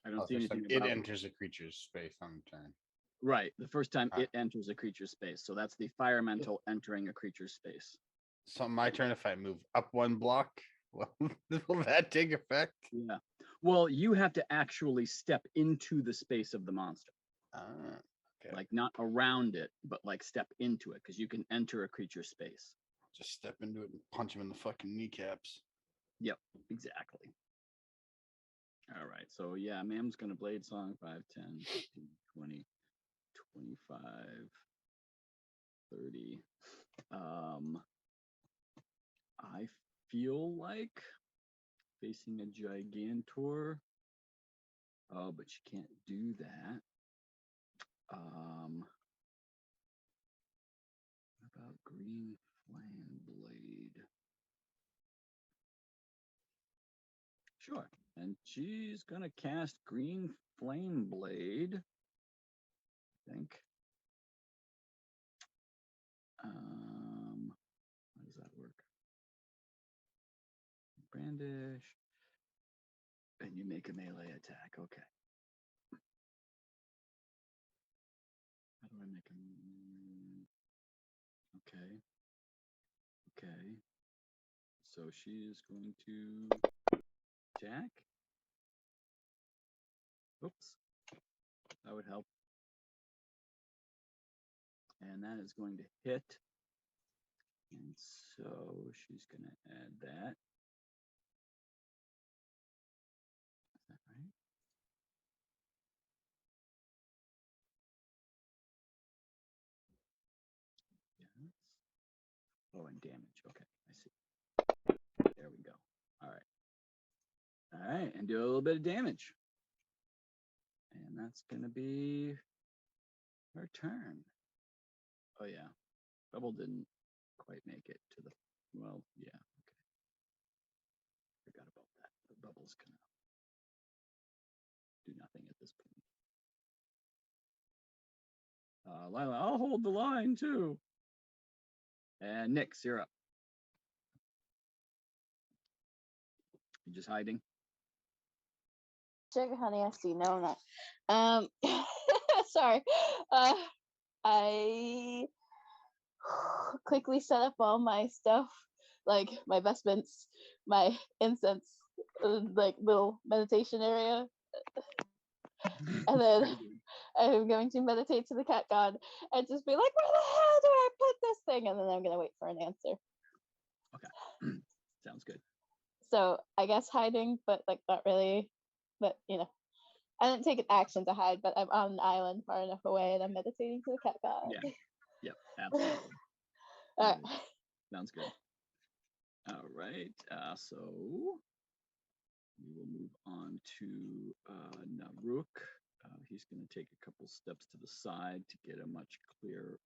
I don't see anything It about enters a creature's space on the turn. Right, the first time Ah. it enters a creature's space. So that's the fire elemental entering a creature's space. So my turn, if I move up one block, will that take effect? Yeah. Well, you have to actually step into the space of the monster. Okay. Like not around it, but like step into it, because you can enter a creature's space. Just step into it and punch him in the fucking kneecaps. Yep, exactly. All right, so yeah, Mam's gonna blade song 5, 10, 15, 20, 25, 30. I feel like facing a Gigantor. Oh, but she can't do that. What about Green Flame Blade? Sure. And she's gonna cast Green Flame Blade. I think. How does that work? Brandish. And you make a melee attack. Okay. How do I make a... Okay. Okay. So she's going to attack. Oops. That would help. And that is going to hit. And so she's going to add that. Is that right? Yes. Oh, and damage. Okay, I see. There we go. All right. All right, and do a little bit of damage. And that's going to be her turn. Oh, yeah. Bubble didn't quite make it to the... Well, yeah. Okay. Forgot about that. The bubble's going to do nothing at this point. Leilon, I'll hold the line, too. And Nyx, you're up. You just hiding? Sugar honey, I see. No, I'm not. Sorry. I quickly set up all my stuff, like my vestments, my incense, like little meditation area. And then I'm going to meditate to the cat god and just be like, where the hell do I put this thing? And then I'm going to wait for an answer. Okay. Sounds good. So I guess hiding, but like not really. But you know, I didn't take an action to hide, but I'm on an island far enough away and I'm meditating to the cat god. Yeah. Yep. Absolutely. All right. Sounds good. All right. So we will move on to Knaruck. He's going to take a couple steps to the side to get a much clearer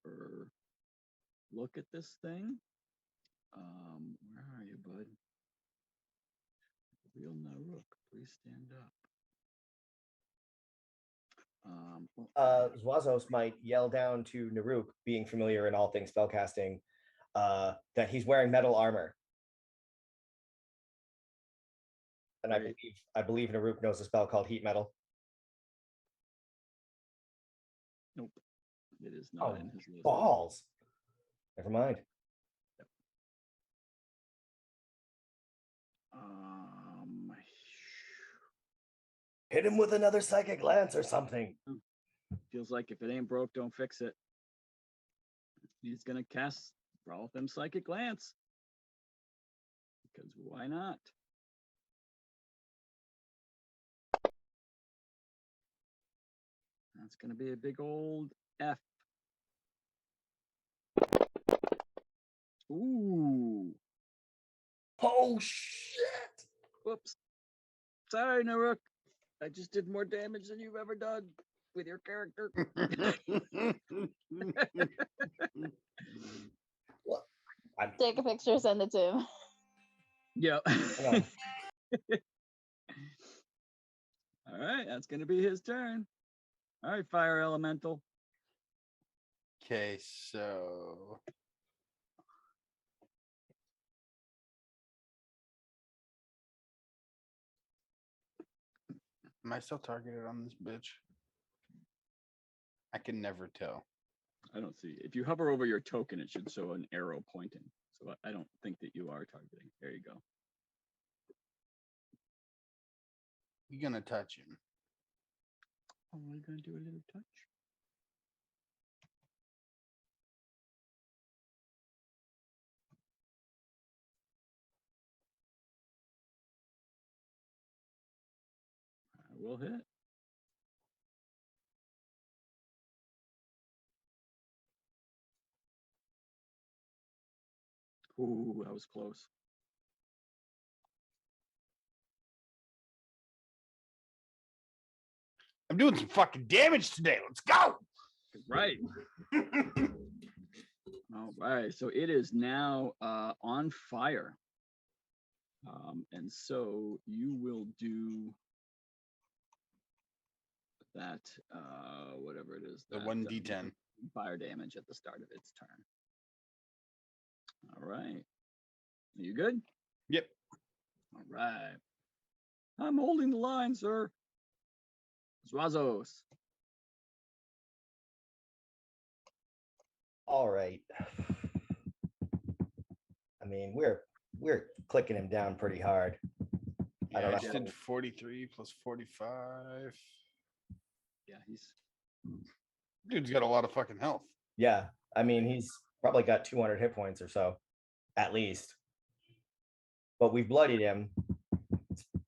look at this thing. Where are you, bud? Real Knaruck, please stand up. Zwasos might yell down to Knaruck, being familiar in all things spellcasting, that he's wearing metal armor. And I believe Knaruck knows a spell called heat metal. Nope. It is not Oh, in his list. balls. Never mind. Hit him with another psychic lance or something. Feels like if it ain't broke, don't fix it. He's gonna cast Brawl with them Psychic Lance. Because why not? That's gonna be a big old F. Ooh. Oh shit! Whoops. Sorry, Knaruck. I just did more damage than you've ever done with your character. What? Take a picture, send it to him. Yep. Hang on. All right, that's gonna be his turn. All right, Fire Elemental. Okay, so am I still targeted on this bitch? I can never tell. I don't see. If you hover over your token, it should show an arrow pointing. So I don't think that you are targeting. There you go. You gonna touch him? Oh, we're gonna do a little touch. I will hit. Ooh, that was close. I'm doing some fucking damage today. Let's go. Right. All right. So it is now on fire. And so you will do that, whatever it is. The that, 1d10 fire damage at the start of its turn. All right. You good? Yep. All right. I'm holding the line, sir. Zwasos. All right. I mean, we're clicking him down pretty hard. I Yeah, don't I know. just did 43 plus 45. Yeah, he's Dude's got a lot of fucking health. Yeah, I mean, he's probably got 200 hit points or so, at least. But we bloodied him,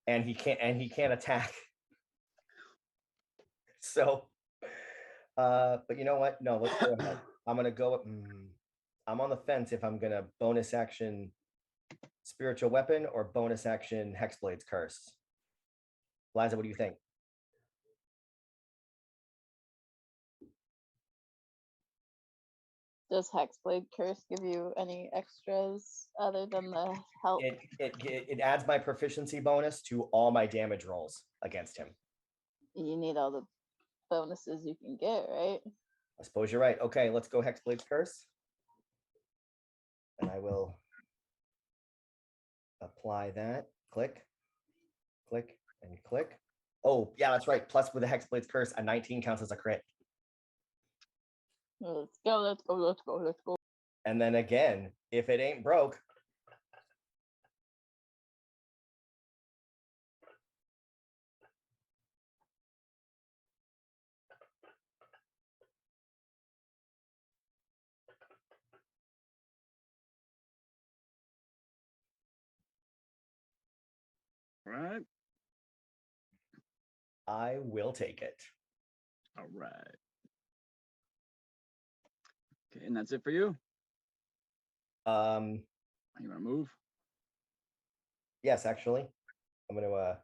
and he can't attack. So, but you know what? No, let's go ahead. I'm gonna go. I'm on the fence if I'm gonna bonus action spiritual weapon or bonus action Hexblade's Curse. Eliza, what do you think? Does Hexblade Curse give you any extras other than the help? It adds my proficiency bonus to all my damage rolls against him. You need all the bonuses you can get, right? I suppose you're right. Okay, let's go Hexblade's Curse. And I will apply that. Click, click, and click. Oh, yeah, that's right. Plus with the Hexblade's Curse, a 19 counts as a crit. Let's go, let's go, let's go, let's go. And then again, if it ain't broke, all right. I will take it. All right. Okay, and that's it for you. You want to move? Yes, actually. I'm gonna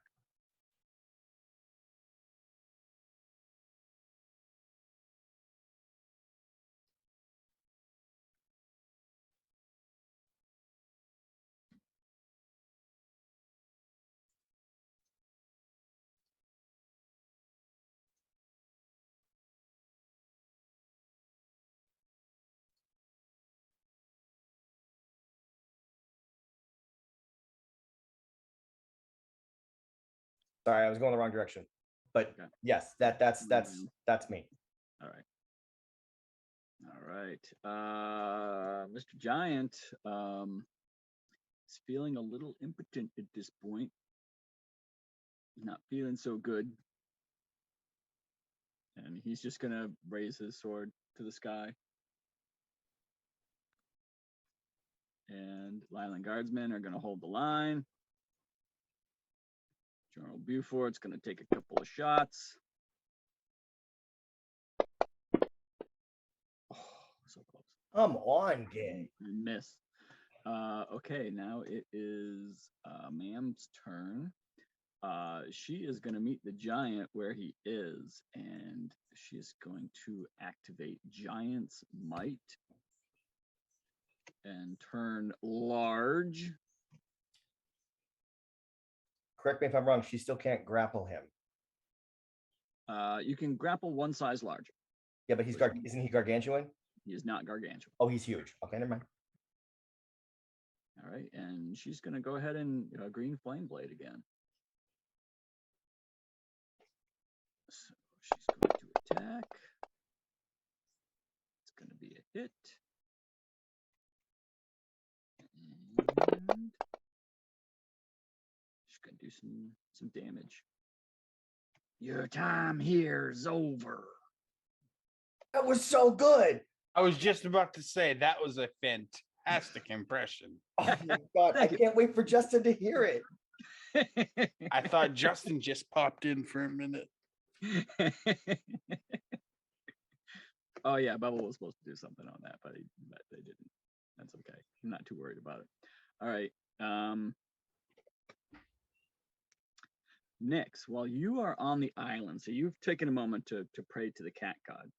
sorry, I was going the wrong direction. But Okay. yes, that's me. All right. All right. Mr. Giant is feeling a little impotent at this point. Not feeling so good. And he's just going to raise his sword to the sky. And Leilon Guardsmen are going to hold the line. General Beaufort's going to take a couple of shots. Oh, so close. Come on, Gay. Miss. Okay, now it is Ma'am's turn. She is going to meet the giant where he is, and she is going to activate Giant's Might and turn large. Correct me if I'm wrong. She still can't grapple him. You can grapple one size larger. Yeah, but isn't he gargantuan? He is not gargantuan. Oh, he's huge. Okay, never mind. All right, and she's going to go ahead and green flame blade again. So she's going to attack. It's going to be a hit. And she's going to do some damage. Your time here's over. That was so good. I was just about to say that was a fantastic impression. Oh my god, I can't wait for Justin to hear it. I thought Justin just popped in for a minute. Oh yeah, Bubble was supposed to do something on that, but they didn't. That's okay. I'm not too worried about it. All right. Nyx, while you are on the island, so you've taken a moment to pray to the cat god.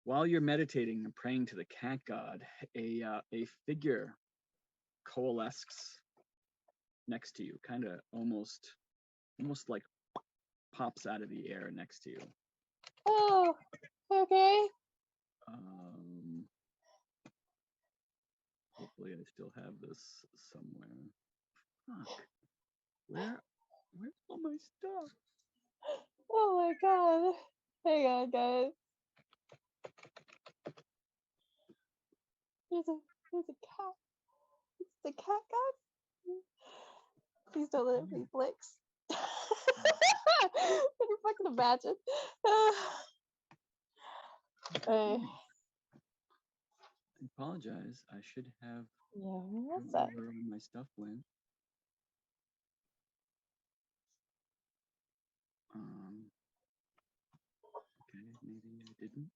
While you're meditating and praying to the cat god, a figure coalesces next to you, kind of almost like pops out of the air next to you. Oh, okay. Hopefully I still have this somewhere. Fuck. Where's all my stuff? Oh my god. Hang on, guys. There's a cat. It's the cat god. Please don't let it be Blix. Can you fucking imagine? I apologize. I should have Yeah, what's known that? where all my stuff went. Okay, maybe I didn't.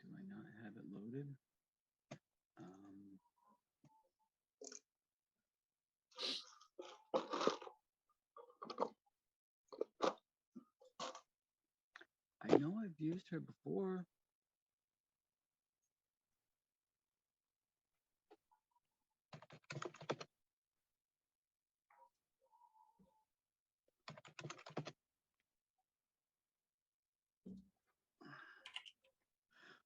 Do I not have it loaded? I know I've used her before.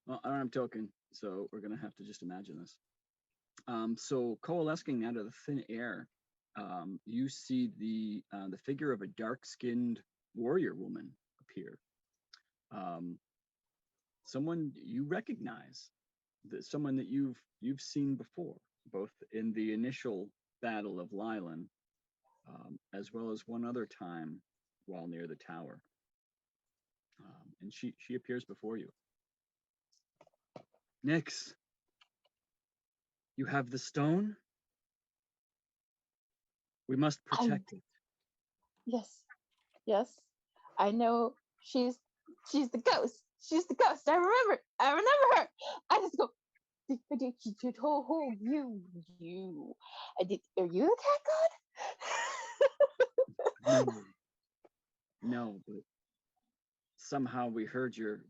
Well, I don't have a token, so we're gonna have to just imagine this. So coalescing out of the thin air, you see the figure of a dark-skinned warrior woman appear. Someone you recognize, someone that you've seen before, both in the initial battle of Leilon, as well as one other time while near the tower. And she appears before you. Nyx, you have the stone? We must protect it. Yes. I know she's the ghost. She's the ghost. I remember her. I just go. You. Are you the cat god? No, but somehow we heard your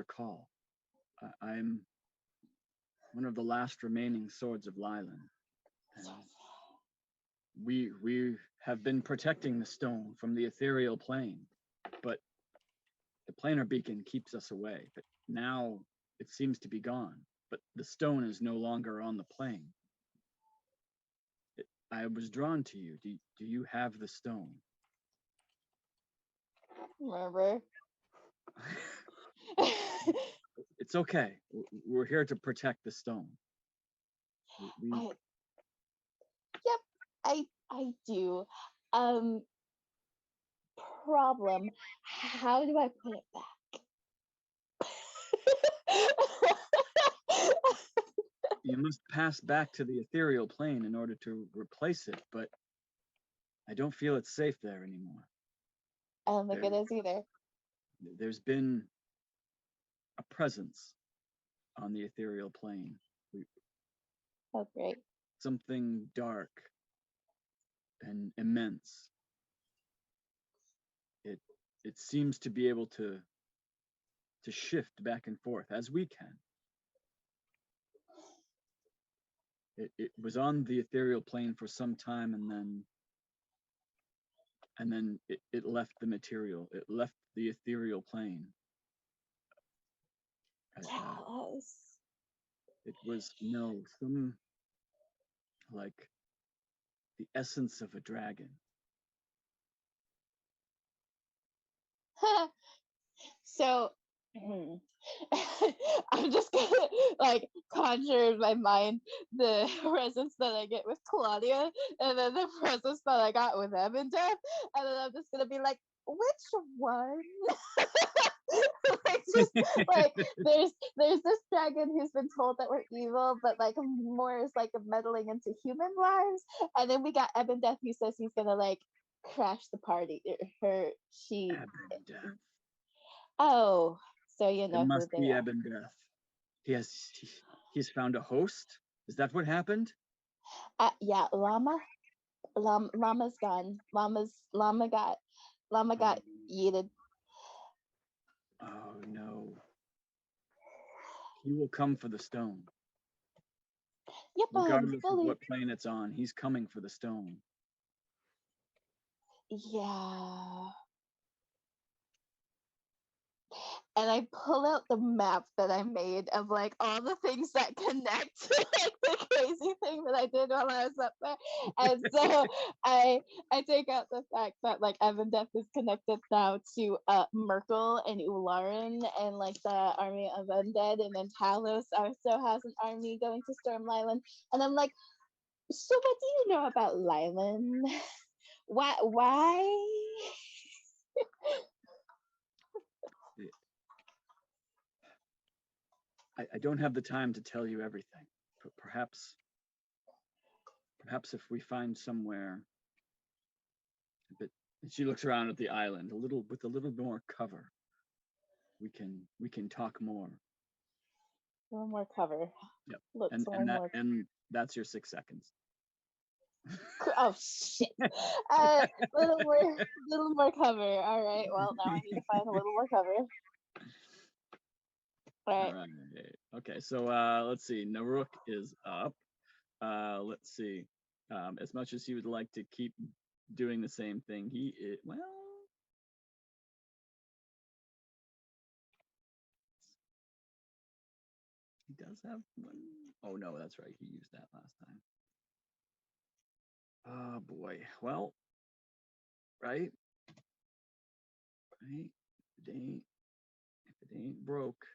call. I'm one of the last remaining swords of Leilon. We have been protecting the stone from the ethereal plane, but The planar beacon keeps us away, but now it seems to be gone. But the stone is no longer on the plane. I was drawn to you. Do you have the stone? Remember? It's okay. We're here to protect the stone. Yep, I do. Problem. How do I put it back? You must pass back to the ethereal plane in order to replace it, but I don't feel it's safe there anymore. I don't think it is either. There's been a presence on the ethereal plane. Oh, great. Something dark and immense. It seems to be able to shift back and forth as we can. It was on the ethereal plane for some time, and then it left the material. It left the ethereal plane. Tell us. It was some like the essence of a dragon. So I'm just gonna like conjure in my mind the presence that I get with Claudia and then the presence that I got with Ebendeth, and then I'm just gonna be like, which one? Like, just like there's this dragon who's been told that we're evil, but like more is like meddling into human lives, and then we got Ebendeth who says he's gonna like crash the party. Ebendeth. Oh, so you know It must who be they are. Ebendeth. He's found a host. Is that what happened? Yeah, Llama's gone. Llama got yeeted. Oh no. He will come for the stone. Yep, Regardless of fully. what plane it's on, he's coming for the stone. Yeah. And I pull out the map that I made of like all the things that connect to like the crazy thing that I did while I was up there. And so I take out the fact that like Ebendeth is connected now to Merkel and Ularin and like the army of undead, and then Talos also has an army going to storm Leilon. And I'm like, so what do you know about Leilon? Why? I don't have the time to tell you everything, but perhaps if we find somewhere, but she looks around at the island with a little more cover, we can talk more. A little more cover. Yep. Look, And that's your 6 seconds. Oh shit! Little more cover. All right. Well, now I need to find a little more cover. All right. Okay. So let's see. Knaruck is up. Let's see. As much as he would like to keep doing the same thing, he does have one. Oh no, that's right. He used that last time. Oh boy. Well, right. If it ain't broke.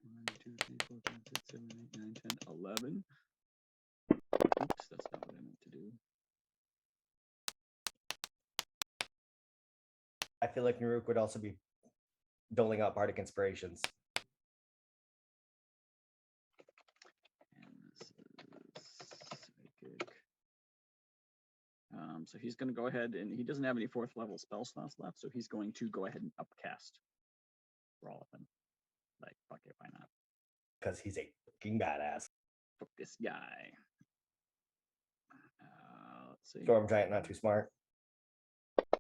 1, 2, 3, 4, 5, 6, 7, 8, 9, 10, 11. Oops, that's not what I meant to do. I feel like Knaruck would also be doling out bardic inspirations. And this is psychic. So he's going to go ahead, and he doesn't have any 4th level spell slots left, so he's going to go ahead and upcast for all of them. Like, fuck it, why not? Because he's a fucking badass. Fuck this guy. Let's see. Storm Giant, not too smart.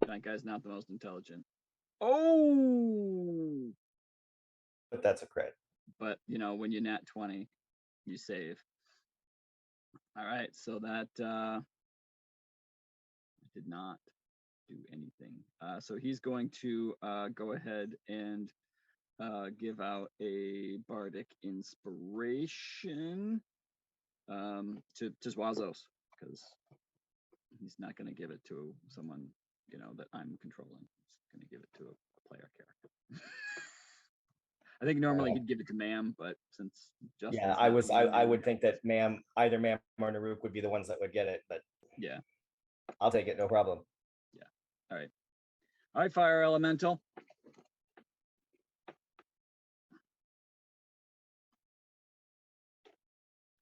That guy's not the most intelligent. Oh! But that's a crit. But, you know, when you nat 20, you save. All right, so that... I did not. do anything. So he's going to go ahead and give out a bardic inspiration to Zwasos, because he's not going to give it to someone that I'm controlling. He's going to give it to a player character. I think normally he'd give it to Ma'am, but since Justin's Yeah, I would think that either Ma'am or Naruc would be the ones that would get it, but yeah, I'll take it, no problem. all right, Fire Elemental.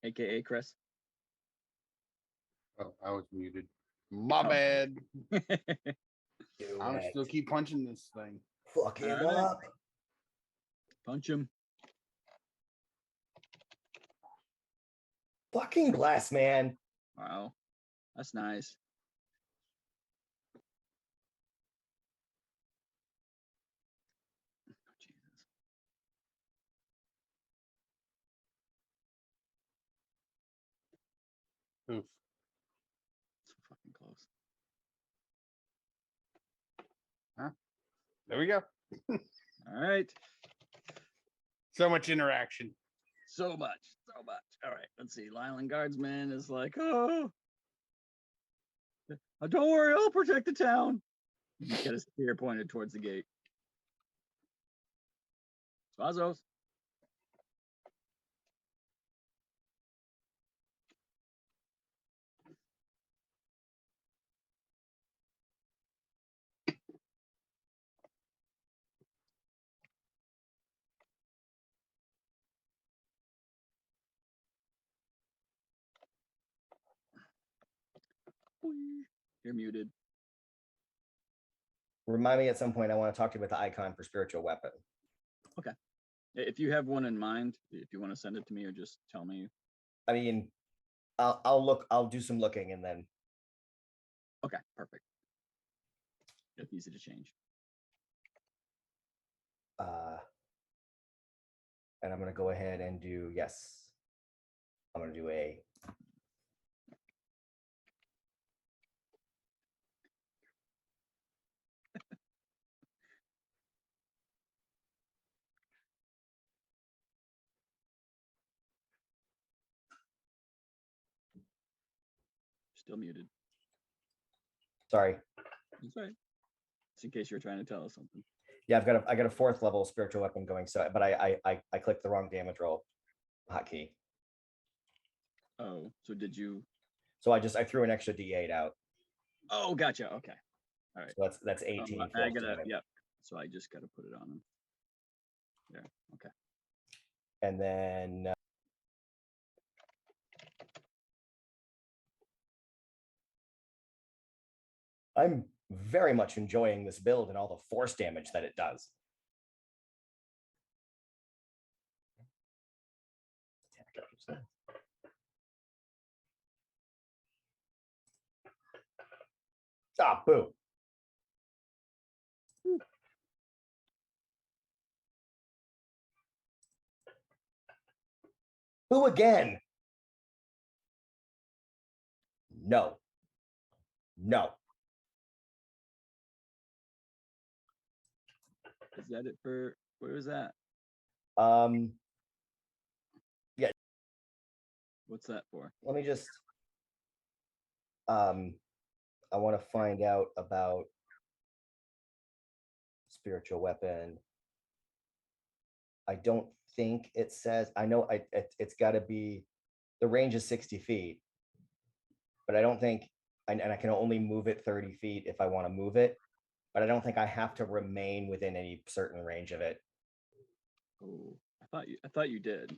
AKA Chris. Oh, I was muted. My Oh. bad. Do I'm it. still keep punching this thing. Fuck him All right. up. Punch him. Fucking blast, man. Wow, that's nice. Oh, Jesus. Oof. So fucking close. There we go. All right. So much interaction. So much. All right, let's see. Leilon Guardsman is like, oh, don't worry, I'll protect the town. He's got his spear pointed towards the gate. Zwasos. You're muted. Remind me at some point, I want to talk to you about the icon for spiritual weapon. If you have one in mind, if you want to send it to me or just tell me. I mean, I'll do some looking and then. Okay, perfect. It's easy to change. And I'm going to go ahead and do, yes. I'm going to do a. Still muted. Sorry. That's right. Just in case you're trying to tell us something. Yeah, I got a 4th level spiritual weapon going. So, but I clicked the wrong damage roll hotkey. Oh, so did you? So I threw an extra D8 out. Oh, gotcha. Okay. All right. So that's 18. I gotta. Yep. So I just gotta put it on him. There. Okay. And then. I'm very much enjoying this build and all the force damage that it does. Ah, boo. Boo again. No. No. Is that it for? Where is that? Yeah. What's that for? Let me just. I want to find out about spiritual weapon. I don't think it says. I know it's got to be. The range is 60 feet, but I don't think. And I can only move it 30 feet if I want to move it, but I don't think I have to remain within any certain range of it. Oh, I thought you did.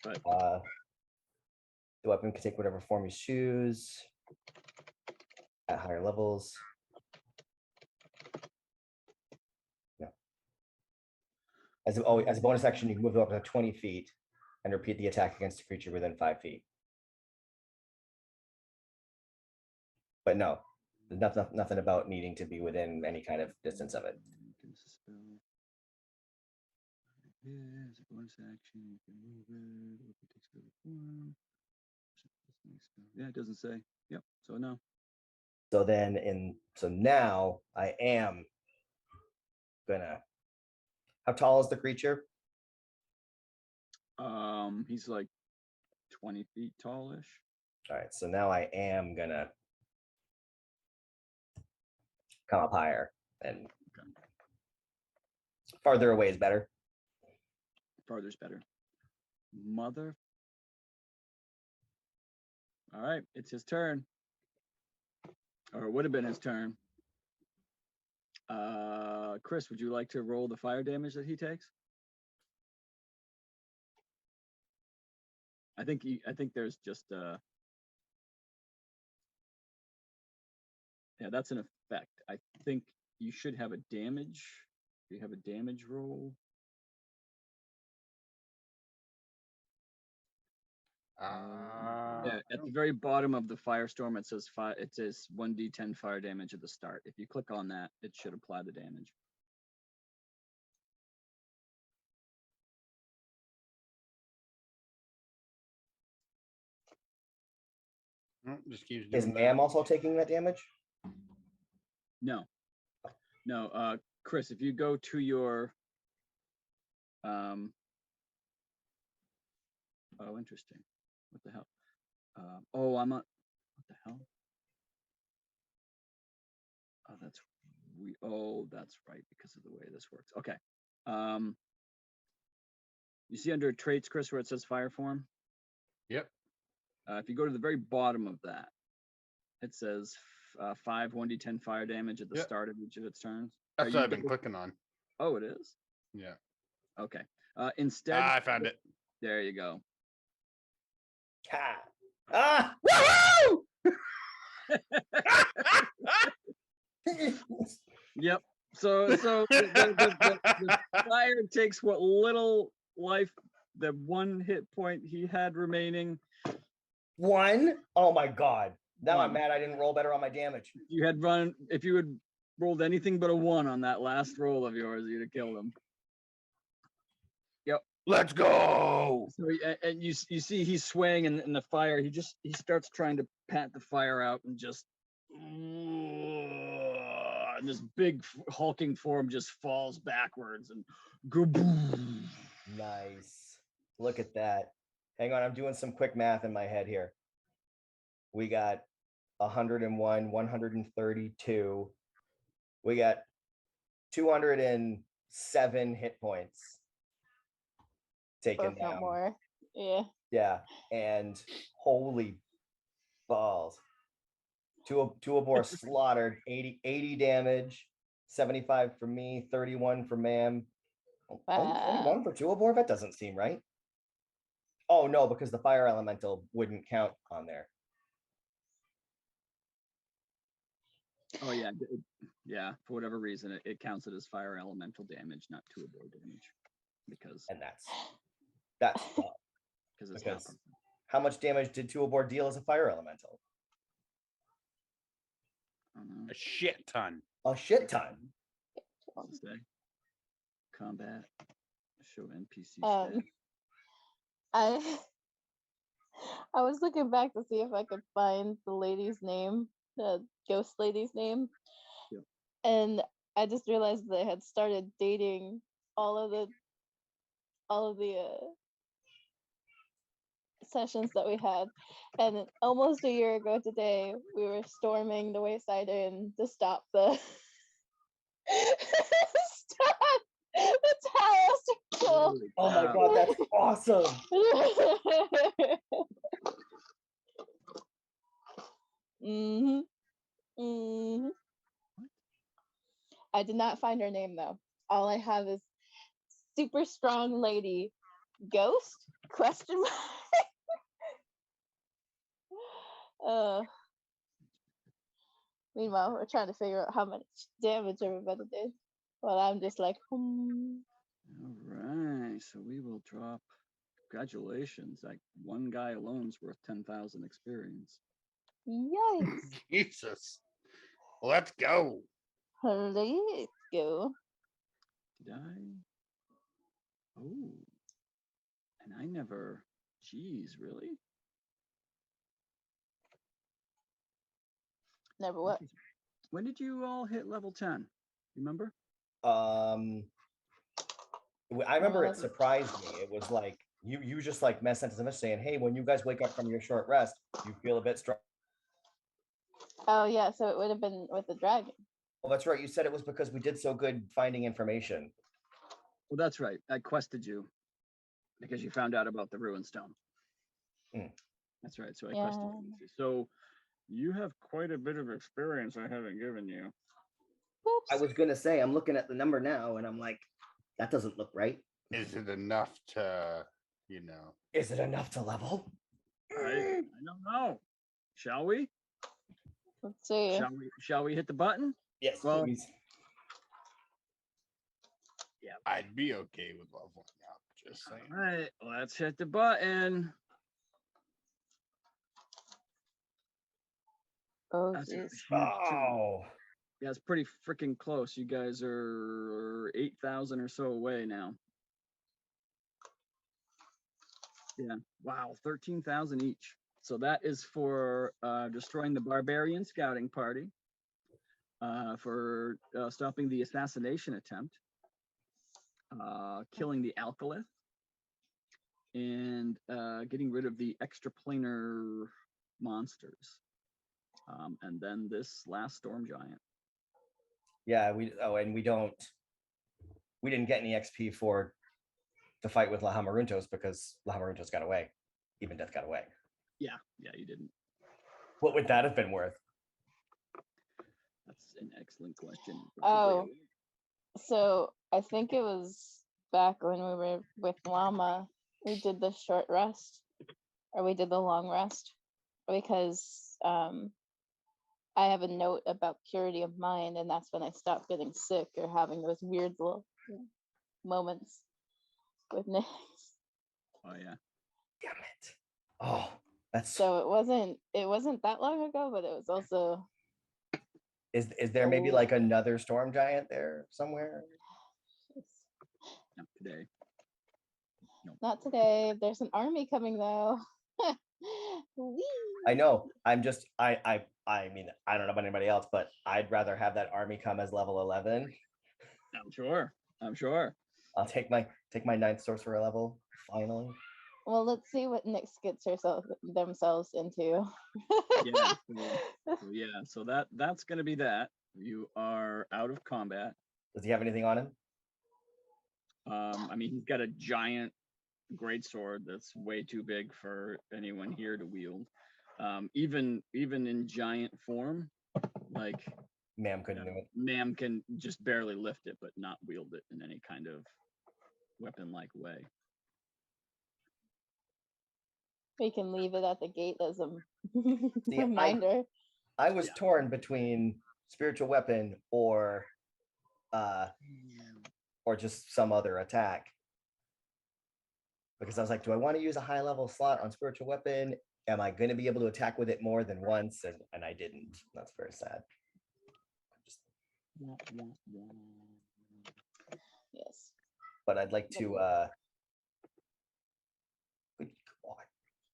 But the weapon can take whatever form you choose at higher levels. No. As a bonus action, you can move it up to 20 feet and repeat the attack against a creature within 5 feet. But no, nothing about needing to be within any kind of distance of it. Yeah, as a bonus action, you can move it. If it takes another form. Yeah, it doesn't say. Yep. So no. So now I am gonna. How tall is the creature? He's like 20 feet tallish. All right, so now I am gonna come up higher, and farther away is better. Farther's better. Mother. All right, it's his turn. Or it would have been his turn. Chris, would you like to roll the fire damage that he takes? I think there's just yeah, that's an effect. I think you should have a damage. Do you have a damage roll? Yeah, at the very bottom of the firestorm, it says 1d10 fire damage at the start. If you click on that, it should apply the damage. Just keeps Is doing Ma'am that. also taking that damage? No. Chris, if you go to your oh, interesting. What the hell? I'm not. What the hell? That's right, because of the way this works. Okay. You see under traits, Chris, where it says fire form? Yep. If you go to the very bottom of that, it says 5 1d10 fire damage at the start of each of its turns. That's what I've been clicking on. Oh, it is? Yeah. Okay. Instead, I found it. There you go. Ha! Woohoo! Yep. So the fire takes what little life, the 1 hit point he had remaining. 1? Oh my god. Now 1. I'm mad I didn't roll better on my damage. If you had rolled anything but a 1 on that last roll of yours, you'd have killed him. Yep. Let's go. So you see he's swaying in the fire. He starts trying to pat the fire out and just and this big hulking form just falls backwards and go boom. Nice. Look at that. Hang on, I'm doing some quick math in my head here. We got 101, 132. We got 207 hit points taken down. More. Yeah. Yeah, and holy balls. Tuabor slaughtered 80 damage, 75 for me, 31 for Ma'am. Only 21 for Tuabor? That doesn't seem right. Oh no, because the fire elemental wouldn't count on there. Oh yeah, yeah. For whatever reason, it counts it as fire elemental damage, not Tuabor damage, because that's because it's because not. How much damage did Tuabor deal as a fire elemental? A shit ton. A shit ton. Combat. Show NPC stats. I was looking back to see if I could find the lady's name, the ghost lady's name, and I just realized that I had started dating all of the sessions that we had, and almost a year ago today we were storming the Wayside Inn to stop the the towers to kill. Oh my god, that's awesome. I did not find her name though. All I have is super strong lady ghost question mark. Meanwhile, we're trying to figure out how much damage everybody did. Well, I'm just like, All right, so we will drop. Congratulations! Like one guy alone's worth 10,000 experience. Yikes! Jesus, let's go. Let's go. Did I? Oh, and I never. Geez, really? Never what? When did you all hit level 10? Remember? I remember it that's- surprised me. It was like you just like sent us a message saying, "Hey, when you guys wake up from your short rest, you feel a bit strong." Oh yeah, so it would have been with the dragon. Well, that's right. You said it was because we did so good finding information. Well, that's right. I quested you because you found out about the Ruinstone. Hmm. That's right. So I Yeah. quested you. So you have quite a bit of experience I haven't given you. Whoops. I was gonna say, I'm looking at the number now, and I'm like, that doesn't look right. Is it enough to, Is it enough to level? I don't know. Shall we? Let's see. Shall we hit the button? Yes, Well- please. I'd be okay with leveling up. Just saying. All right, let's hit the button. Oh That's a jeez. huge chunk. Oh, Yeah, it's pretty freaking close. You guys are 8,000 or so away now. Yeah, wow, 13,000 each. So that is for destroying the barbarian scouting party, for stopping the assassination attempt, killing the alkalith, and getting rid of the extraplanar monsters. And then this last storm giant. yeah. And we didn't get any XP for the fight with Lahamaruntos because Lahamaruntos got away. Even Death got away. Yeah, you didn't. What would that have been worth? That's an excellent question. Oh. So I think it was back when we were with Llama, we did the short rest, or we did the long rest, because I have a note about purity of mind, and that's when I stopped getting sick or having those weird little moments with Nick. Oh yeah. Damn it! Oh, that's So it wasn't that long ago, but it was also Is there maybe like another storm giant there somewhere? Not today. not today. There's an army coming though. Whee! I know. I mean, I don't know about anybody else, but I'd rather have that army come as level 11. I'm sure. I'll take my 9th sorcerer level finally. Well, let's see what Nyx gets themselves into. Yeah. So that's gonna be that. You are out of combat. Does he have anything on him? I mean, he's got a giant greatsword that's way too big for anyone here to wield. Even in giant form, like Ma'am couldn't do it. Ma'am can just barely lift it, but not wield it in any kind of weapon-like way. We can leave it at the gate as a See, reminder. I was torn between spiritual weapon or just some other attack. Because I was like, do I want to use a high level slot on spiritual weapon? Am I going to be able to attack with it more than once? And I didn't. That's very sad. Yes. But I'd like to good God.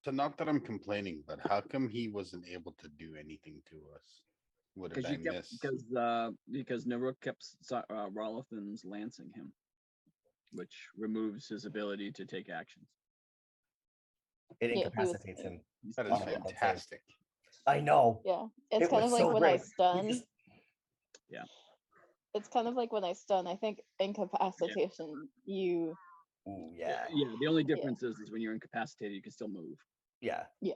So not that I'm complaining, but how come he wasn't able to do anything to us? What did I miss? Because Knaruck kept Rolothan's lancing him, which removes his ability to take actions. It Yeah, he was- incapacitates him. That is Oh, that's it. fantastic. I know. Yeah. It's It kind was of like so when I great. stun. We just- It's kind of like when I stun. I think incapacitation, you Ooh, yeah. Yeah. The only difference is when you're incapacitated, you can still move. Yeah. Yeah.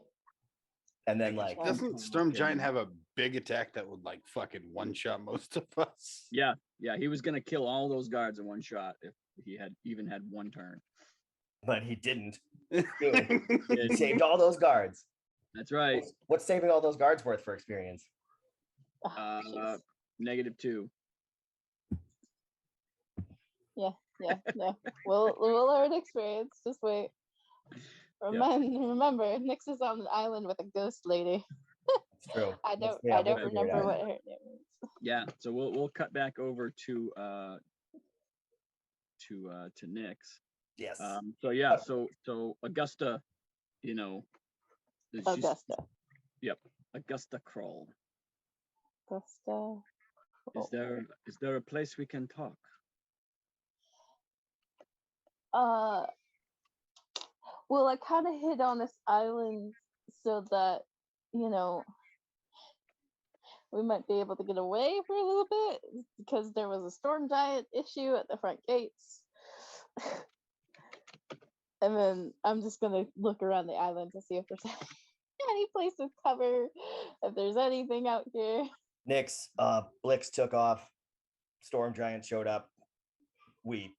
And then like Doesn't Storm Giant have a big attack that would like fucking one-shot most of us? Yeah. He was gonna kill all those guards in one shot if he had even had one turn. but he didn't. Yeah. He saved all those guards. That's right. What's saving all those guards worth for experience? oh, jeez. -2. Yeah, no. We'll learn experience. Just wait. Remember, Nyx is on an island with a ghost lady. It's true. I don't We'll figure it remember out. what her name is. Yeah. So we'll cut back over to Nyx. Yes. So yeah. So Augusta, she's- Augusta. Yep. Augusta Kroll. Augusta. Is there a place we can talk? Well, I kind of hid on this island so that, we might be able to get away for a little bit because there was a storm giant issue at the front gates. And then I'm just gonna look around the island to see if there's any places cover, if there's anything out here. Nyx, Blix took off. Storm Giant showed up. We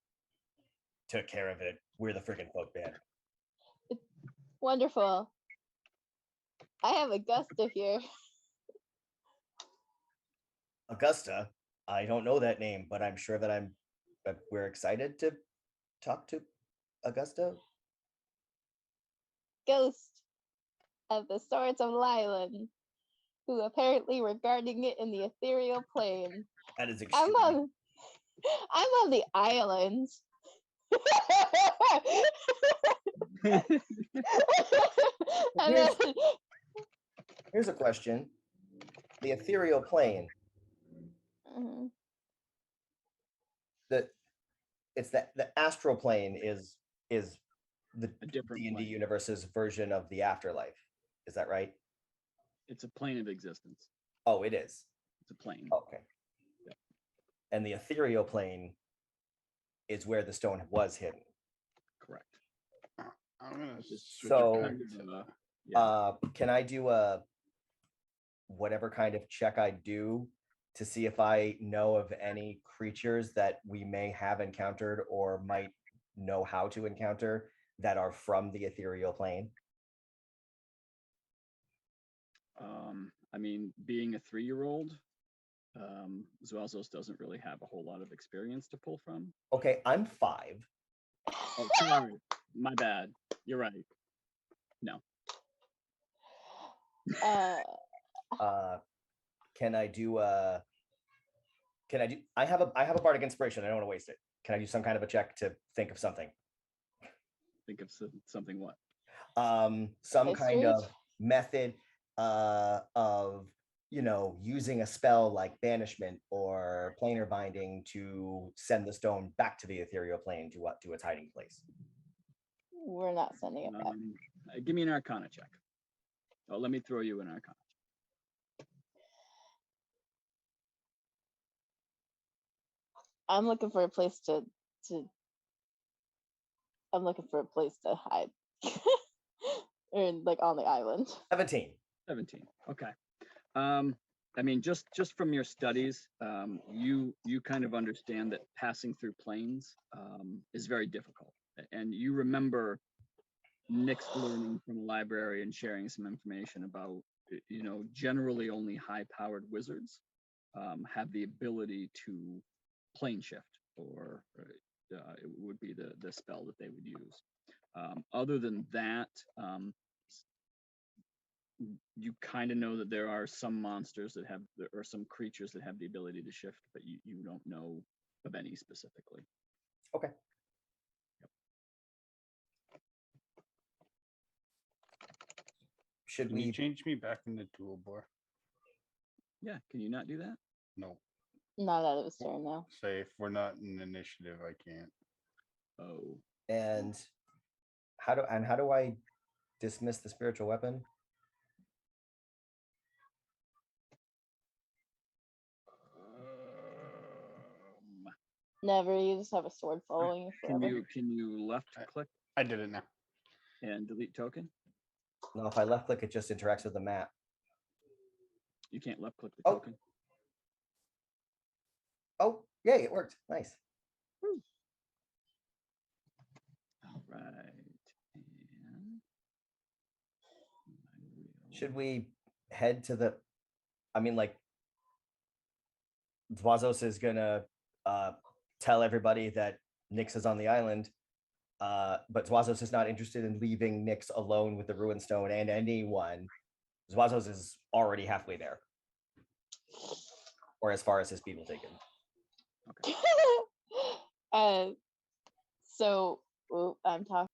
took care of it. We're the freaking folk band. Wonderful. I have Augusta here. Augusta, I don't know that name, but I'm sure that we're excited to talk to Augusta. Ghost of the Swords of Leilon, who apparently were guarding it in the ethereal plane. That is I'm extreme. on the island. And then, Here's a question. The ethereal plane, Mhm. the astral plane is the A different D&D plane. universe's version of the afterlife. Is that right? It's a plane of existence. Oh, it is. It's a plane. Okay. Yep. And the ethereal plane is where the stone was hidden. Correct. I'm gonna Just switch So- it back to Can I do a whatever kind of check I do to see if I know of any creatures that we may have encountered or might know how to encounter that are from the ethereal plane? I mean, being a 3-year-old, Zwasos doesn't really have a whole lot of experience to pull from. Okay, I'm 5. Oh, sorry. My bad. You're right. No. Can I do I have a bardic inspiration. I don't want to waste it. Can I do some kind of a check to think of something? Think of something what? Some kind History? of method of using a spell like banishment or planar binding to send the stone back to the ethereal plane to its hiding place. We're not sending it back. Give me an Arcana check. Oh, let me throw you an Arcana. I'm looking for a place to hide. Or like on the island. 17. 17. Okay. I mean, just from your studies, you kind of understand that passing through planes is very difficult, and you remember Nyx learning from the library and sharing some information about, generally only high-powered wizards have the ability to plane shift, or it would be the spell that they would use. Other than that, you kind of know that there are some monsters that have, or some creatures that have the ability to shift, but you don't know of any specifically. Okay. Should Can you we change me back into Tuabor? Yeah, can you not do that? No. Not out of his turn now. Say if we're not in initiative, I can't. Oh, and how do I dismiss the spiritual weapon? Never. You just have a sword following you forever. can you left click I did it now. and delete token? No, if I left click, it just interacts with the map. You can't left click the Oh. token. Oh, yay, it worked. Nice. All right. And Should we head to the, I mean, like, Zwasos is gonna tell everybody that Nyx is on the island, but Zwasos is not interested in leaving Nyx alone with the Ruinstone and anyone. Zwasos is already halfway there, or as far as his people take him. So I'm talking.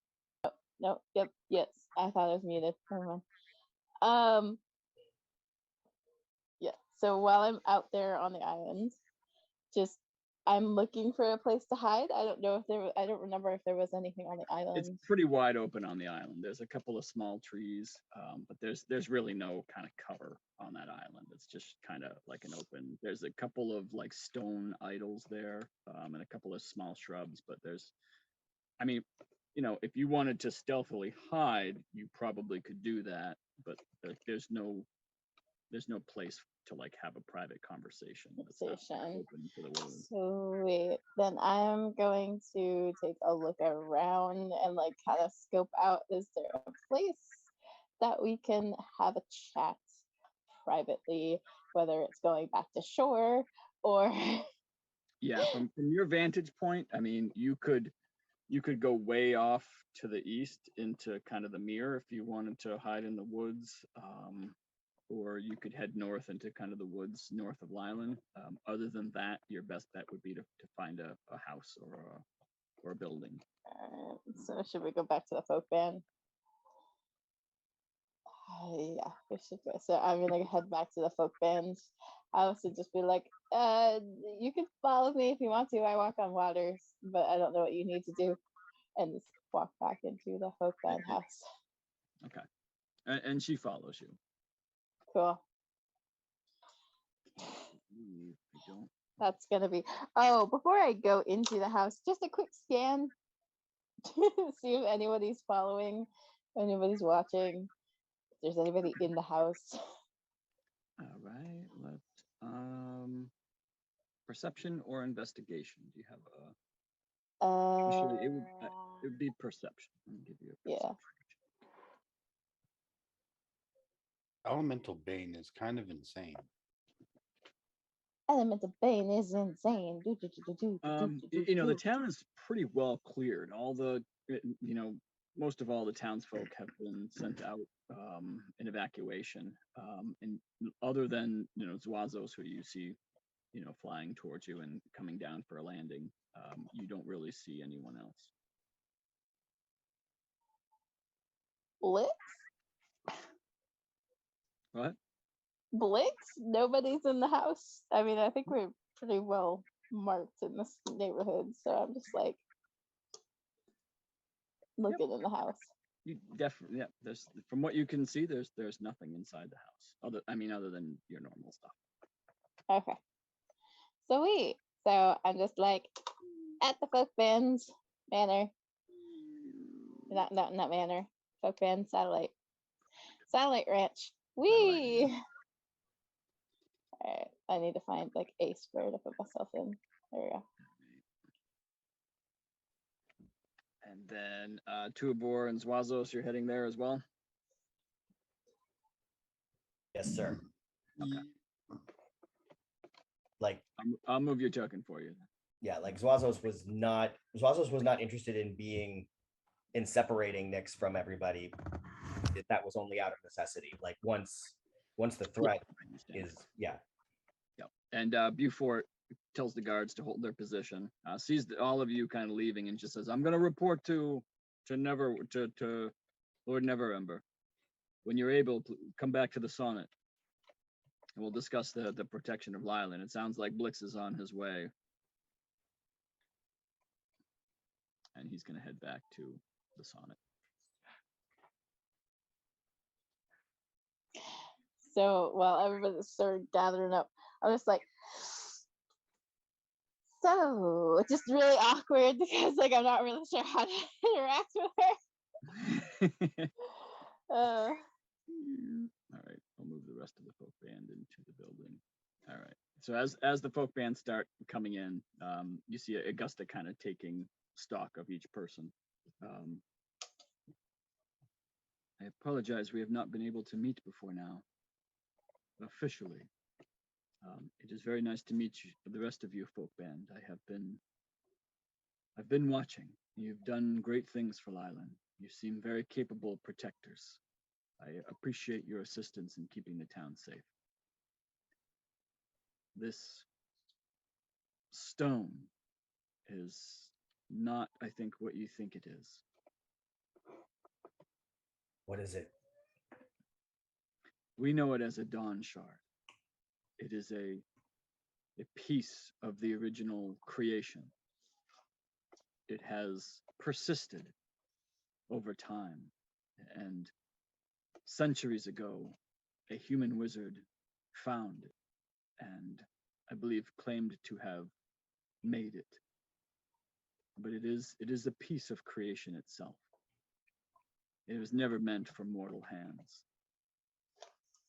No, yep, yes. I thought I was muted. Never mind. Yeah. So while I'm out there on the island, just I'm looking for a place to hide. I don't know if I don't remember if there was anything on the It's island. pretty wide open on the island. There's a couple of small trees, but there's really no kind of cover on that island. It's just kind of like an open. There's a couple of like stone idols there, and a couple of small shrubs. But I mean, if you wanted to stealthily hide, you probably could do that. But like, there's no place to like have a private conversation. That's not Conversation. open to the world. Sweet. Then I'm going to take a look around and like kind of scope out, is there a place that we can have a chat privately, whether it's going back to shore or Yeah, from your vantage point, I mean, you could go way off to the east into kind of the mirror if you wanted to hide in the woods, or you could head north into kind of the woods north of Leilon. Other than that, your best bet would be to find a house or a building. so should we go back to the folk band? Yeah, we should go. So I'm gonna head back to the folk band house and just be like, you can follow me if you want to. I walk on waters, but I don't know what you need to do. And just walk back into the folk band house. Okay, and she follows you. Cool. I don't. That's gonna be. Oh, before I go into the house, just a quick scan to see if anybody's following, if anybody's watching, if there's anybody in the house. All right, let's perception or investigation. Do you have a? Actually, it would be perception. Let me give you a perception. Elemental Bane is kind of insane. Elemental Bane is insane. The town is pretty well cleared. All the, most of all the townsfolk have been sent out in evacuation. And other than, Zwasos, who you see, flying towards you and coming down for a landing, you don't really see anyone else. Blix? What? Blix? Nobody's in the house. I mean, I think we're pretty well marked in this neighborhood, so I'm just like looking in the house. You definitely, yeah. There's, from what you can see, there's nothing inside the house. Other than your normal stuff. Okay. Sweet. So I'm just like at the folk band's manor. Not manor. Folk band satellite ranch. Wee. Alright. I need to find like a square to put myself in. There we go. And then Tuabor and Zwasos, you're heading there as well? Yes, sir. Okay. Like, I'll move your token for you. yeah, like Zwasos was not interested in separating Nyx from everybody. That was only out of necessity. Like once the threat is, yeah. Yep. And Beaufort tells the guards to hold their position, sees all of you kind of leaving, and just says, I'm going to report to Lord Neverember. When you're able, come back to the Sonnett, and we'll discuss the protection of Leilon. It sounds like Blix is on his way. And he's going to head back to the Sonnett. So while everybody's sort of gathering up, I'm just like, so it's just really awkward because like I'm not really sure how to interact with her. All right, I'll move the rest of the folk band into the building. All right. So as the folk bands start coming in, you see Augusta kind of taking stock of each person. I apologize, we have not been able to meet before now, officially. It is very nice to meet you, the rest of you folk band. I've been watching. You've done great things for Leilon. You seem very capable protectors. I appreciate your assistance in keeping the town safe. This stone is not, I think, what you think it is. What is it? We know it as a dawn shard. It is a piece of the original creation. It has persisted over time, and centuries ago, a human wizard found it, and I believe claimed to have made it. But it is a piece of creation itself. It was never meant for mortal hands.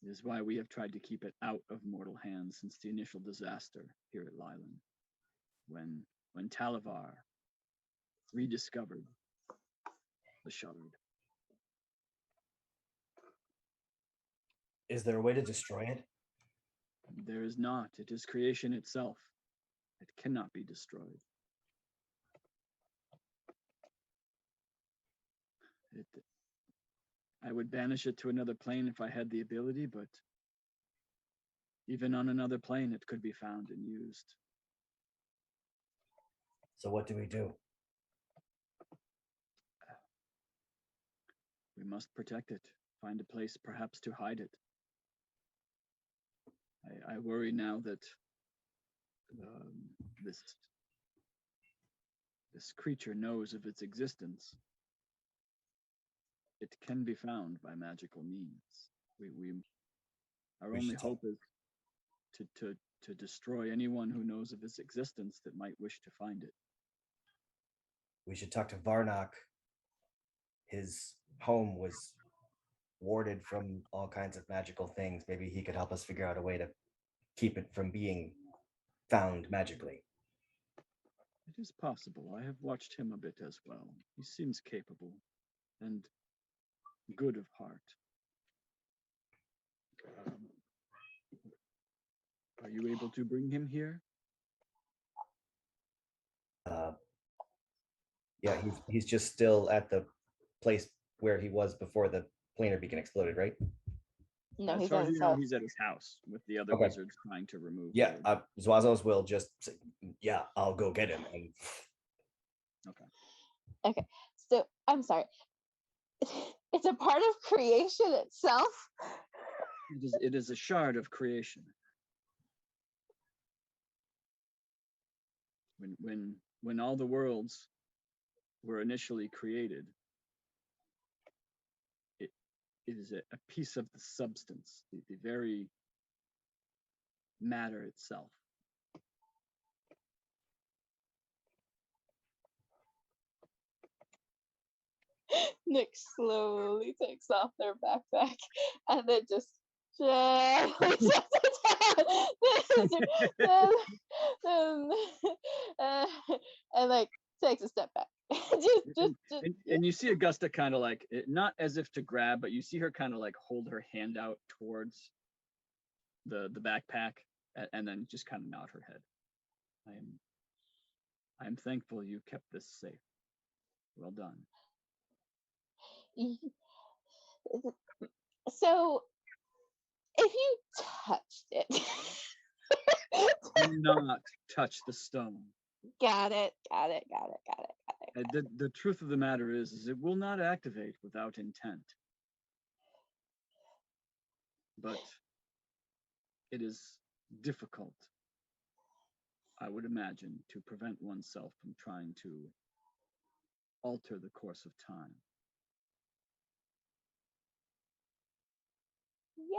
It is why we have tried to keep it out of mortal hands since the initial disaster here at Leilon, when Talavar rediscovered the Shuttered. Is there a way to destroy it? There is not. It is creation itself. It cannot be destroyed. I would banish it to another plane if I had the ability, but even on another plane, it could be found and used. So what do we do? We must protect it. Find a place perhaps to hide it. I worry now that this creature knows of its existence. It can be found by magical means. Our only hope is to destroy anyone who knows of its existence that might wish to find it. We should talk to Varnock. His home was warded from all kinds of magical things. Maybe he could help us figure out a way to keep it from being found magically. It is possible. I have watched him a bit as well. He seems capable and good of heart. Are you able to bring him here? Yeah, he's just still at the place where he was before the planar beacon exploded, right? No, As he's far at as his you know, house. he's at his house with the other Okay. wizards trying to remove. Yeah, Zwasos will just say, yeah, I'll go get him. And Okay, so I'm sorry. It's a part of creation itself. It is a shard of creation. When all the worlds were initially created, it is a piece of the substance, the very matter itself. Nick slowly takes off their backpack and then just gently sets it down. And like takes a step back. And you see Augusta kind of like, not as if to grab, but you see her kind of like hold her hand out towards the backpack and then just kind of nod her head. I'm thankful you kept this safe. Well done. So, if you touched it, Do not touch the stone. Got it. The truth of the matter is it will not activate without intent. But it is difficult, I would imagine, to prevent oneself from trying to alter the course of time. Yeah.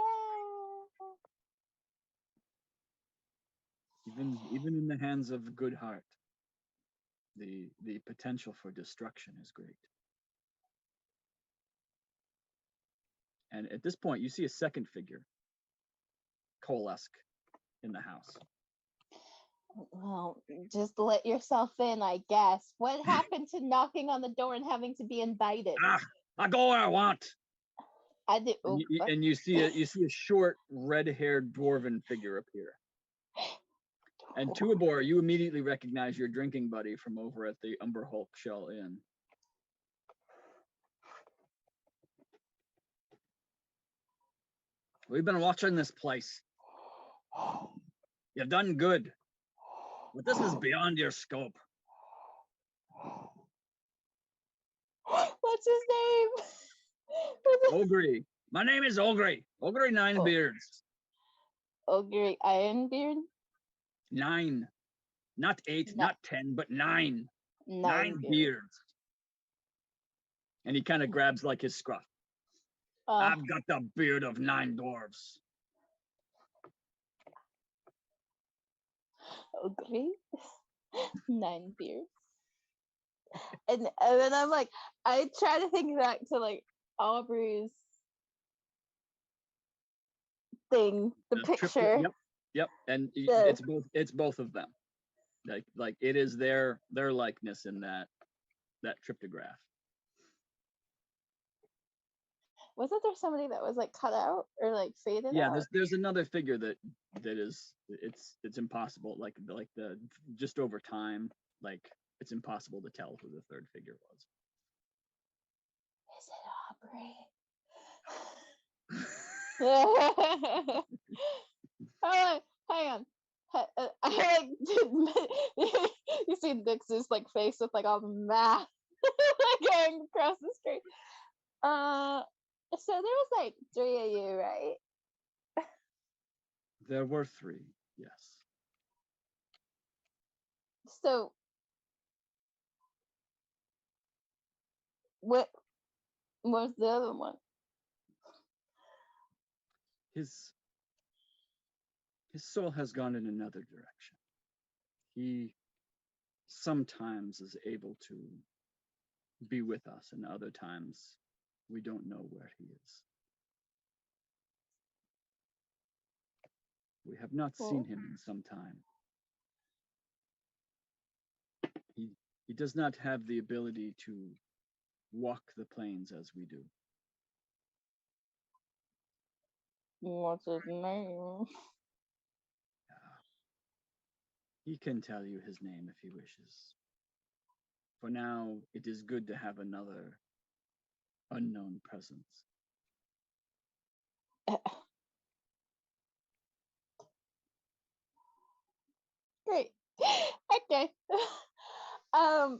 Even in the hands of a good heart, the potential for destruction is great. And at this point, you see a second figure coalesce in the house. Well, just let yourself in, I guess. What happened to knocking on the door and having to be invited? I go where I want. I do. And you see a short, red-haired dwarven figure appear. And Tuabor, you immediately recognize your drinking buddy from over at the Umber Hulk Shell Inn. We've been watching this place. You've done good. But this is beyond your scope. What's his name? Ogre. My name is Ogre. Ogre Ninebeards. Ogre Ironbeard? 9. Not 8, No. not 10, but 9. 9 9 beards. beards. And he kind of grabs like his scruff. I've got the beard of 9 dwarves. Ogre? 9 beards. And then I'm like, I try to think back to like Aubrey's thing, the picture. Yep. And it's both of them. Like it is their likeness in that triptograph. Wasn't there somebody that was like cut out or like faded out? Yeah, there's another figure that is it's impossible. Like the just over time, like it's impossible to tell who the third figure was. Is it Aubrey? Hang on. I like you see Dix's like face with like all the math going across the screen. So there was like 3 of you, right? There were 3, yes. So what was the other one? His soul has gone in another direction. He sometimes is able to be with us, and other times we don't know where he is. We have not seen him in some time. He does not have the ability to walk the plains as we do. What's his name? He can tell you his name if he wishes. For now, it is good to have another unknown presence. Great. Okay. Huh.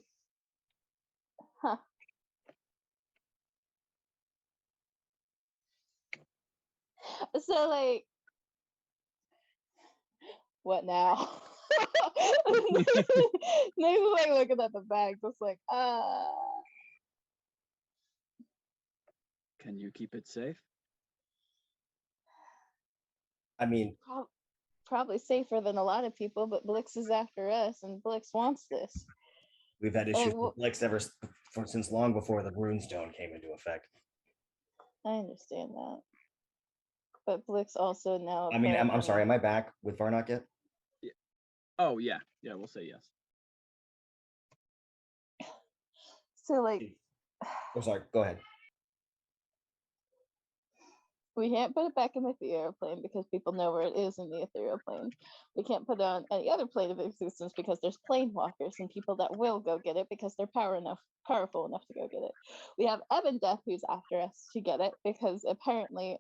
So like, what now? Maybe like looking at the bag, just like, Can you keep it safe? I mean, probably safer than a lot of people, but Blix is after us, and Blix wants this. we've had issues with Blix since long before the Ruinstone came into effect. I understand that, but Blix also now. I mean, I'm sorry. Am I back with Varnock yet? Yeah. Oh yeah, we'll say yes. So like, Oh, sorry. Go ahead. we can't put it back in the ethereal plane because people know where it is in the ethereal plane. We can't put it on any other plane of existence because there's planewalkers and people that will go get it because they're powerful enough to go get it. We have Evan Death who's after us to get it because apparently,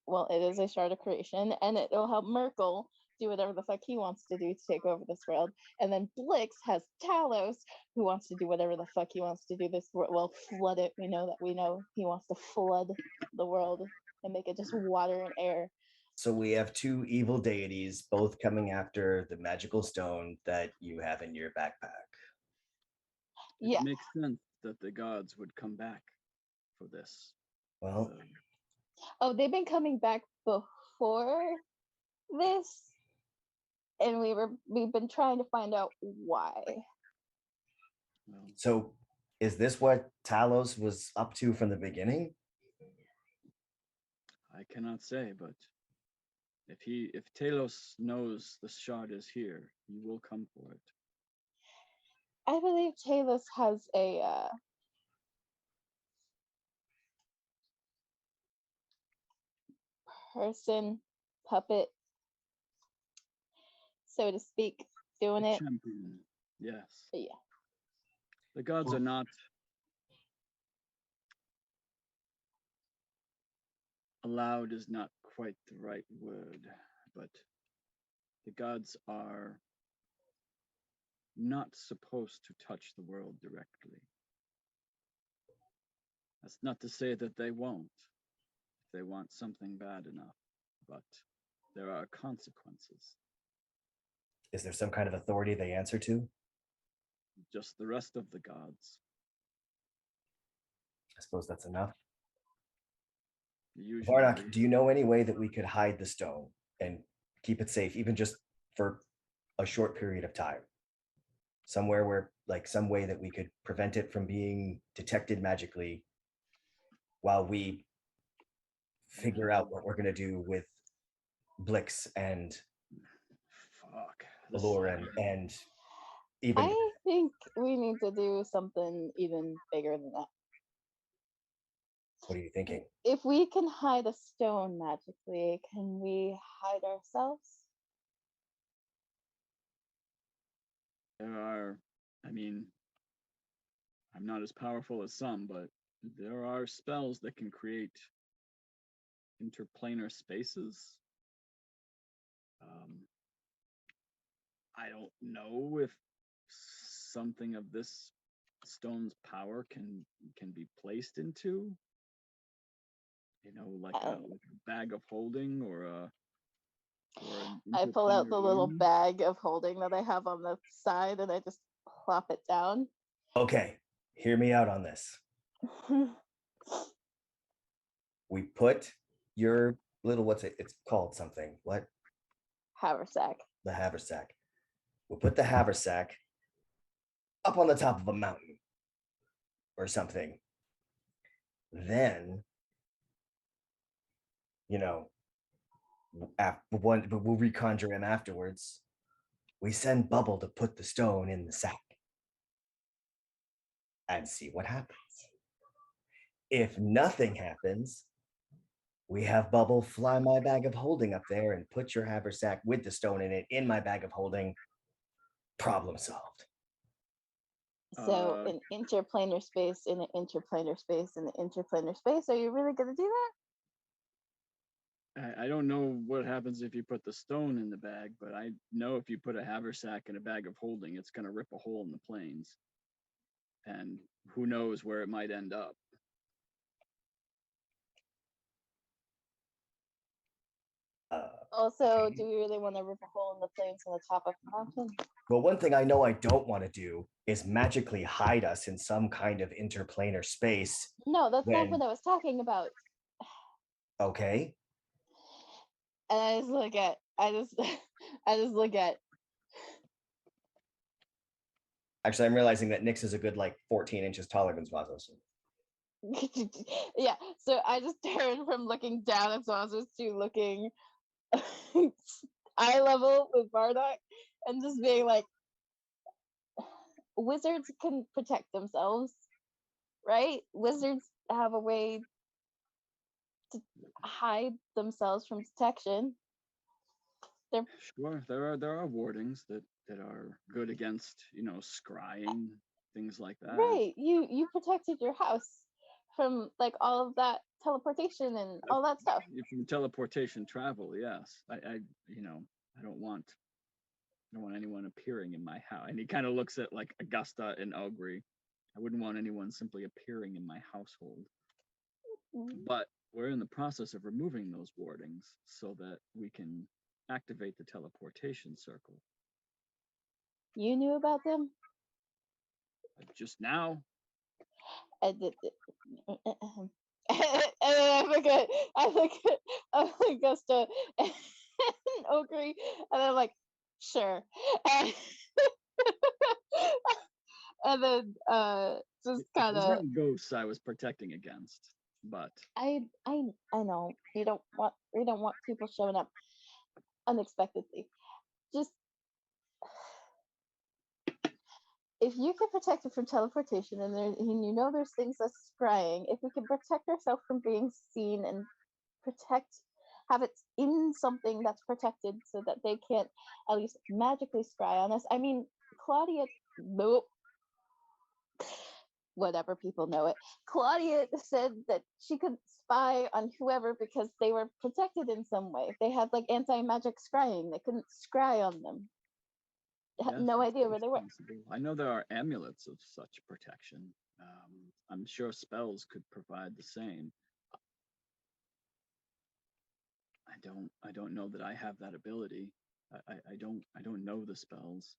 well, it is a shard of creation and it will help Merkel do whatever the fuck he wants to do to take over this world. And then Blix has Talos who wants to do whatever the fuck he wants to do this world. Well, flood it. We know he wants to flood the world and make it just water and air. So we have 2 evil deities, both coming after the magical stone that you have in your backpack. Yeah. It makes sense that the gods would come back for this. Well, oh, they've been coming back before this, and we've been trying to find out why. Well, so is this what Talos was up to from the beginning? I cannot say, but if Talos knows the shard is here, he will come for it. I believe Talos has a person, puppet, so to speak, doing it. Champion, yes. Yeah. The gods are not allowed is not quite the right word, but the gods are not supposed to touch the world directly. That's not to say that they won't, if they want something bad enough, but there are consequences. Is there some kind of authority they answer to? Just the rest of the gods. I suppose that's enough. Usually, Varnock, do you know any way that we could hide the stone and keep it safe, even just for a short period of time? Somewhere where, like, some way that we could prevent it from being detected magically while we figure out what we're going to do with Blix and fuck. Aloran and even. I think we need to do something even bigger than that. What are you thinking? If we can hide a stone magically, can we hide ourselves? There are, I mean, I'm not as powerful as some, but there are spells that can create interplanar spaces. I don't know if something of this stone's power can be placed into, like a bag of holding or an I pull out the interplanar little room. bag of holding that I have on the side and I just plop it down. Okay, hear me out on this. We put your little, it's called something. What? Haversack. The haversack. We'll put the haversack up on the top of a mountain or something. Then, we'll reconjure him afterwards. We send Bubble to put the stone in the sack and see what happens. If nothing happens, we have Bubble fly my bag of holding up there and put your haversack with the stone in it in my bag of holding. Problem solved. So an interplanar space in an interplanar space in an interplanar space. Are you really going to do that? I don't know what happens if you put the stone in the bag, but I know if you put a haversack in a bag of holding, it's going to rip a hole in the plains. And who knows where it might end up. Also, do we really want to rip a hole in the plains on the top of the mountain? Well, one thing I know I don't want to do is magically hide us in some kind of interplanar space. No, that's not what I was talking about. Okay. And I just look at, Actually, I'm realizing that Nyx is a good 14 inches taller than Zwasos. Yeah, so I just turned from looking down at Zwasos to looking eye level with Bardock and just being like, wizards can protect themselves, right? Wizards have a way to hide themselves from detection. Sure, there are wardings that are good against, scrying, things like that. Right, you protected your house from all of that teleportation and all that stuff. From teleportation travel, yes. I don't want anyone appearing in my house. And he kind of looks at Augusta and Augury. I wouldn't want anyone simply appearing in my household. But we're in the process of removing those wardings so that we can activate the teleportation circle. You knew about them? Just now. And I look at Augusta and Augury, and I'm like, sure. And then just kind of ghosts I was protecting against, but I know we don't want people showing up unexpectedly. Just if you can protect it from teleportation, and there's things that's scrying, if we can protect ourselves from being seen and have it in something that's protected so that they can't at least magically scry on us. I mean, Claudia, nope. Whatever, people know it. Claudia said that she could spy on whoever because they were protected in some way. They had anti-magic scrying. They couldn't scry on them. Yes, no idea where they were. I know there are amulets of such protection. I'm sure spells could provide the same. I don't know that I have that ability. I don't know the spells.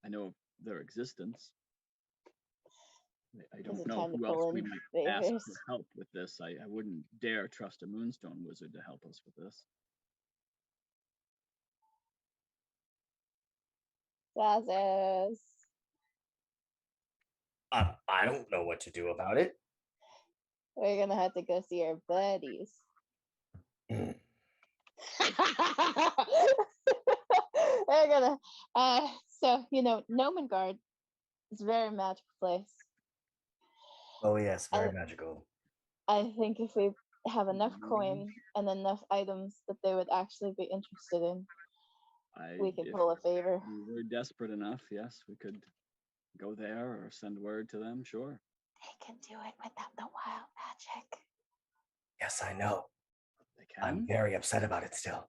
I know of their existence. I Is don't it know time to who else pull we in might ask favors? for help with this. I wouldn't dare trust a Moonstone wizard to help us with this. Zwasos. I don't know what to do about it. We're gonna have to go see our buddies. We're gonna so Nomengard is a very magical place. Oh yes, very I- magical. I think if we have enough coin and enough items that they would actually be interested in, we could If pull a favor. we were desperate enough, yes, we could go there or send word to them, sure. They can do it without the wild magic. Yes, I know. They I'm can. very upset about it still.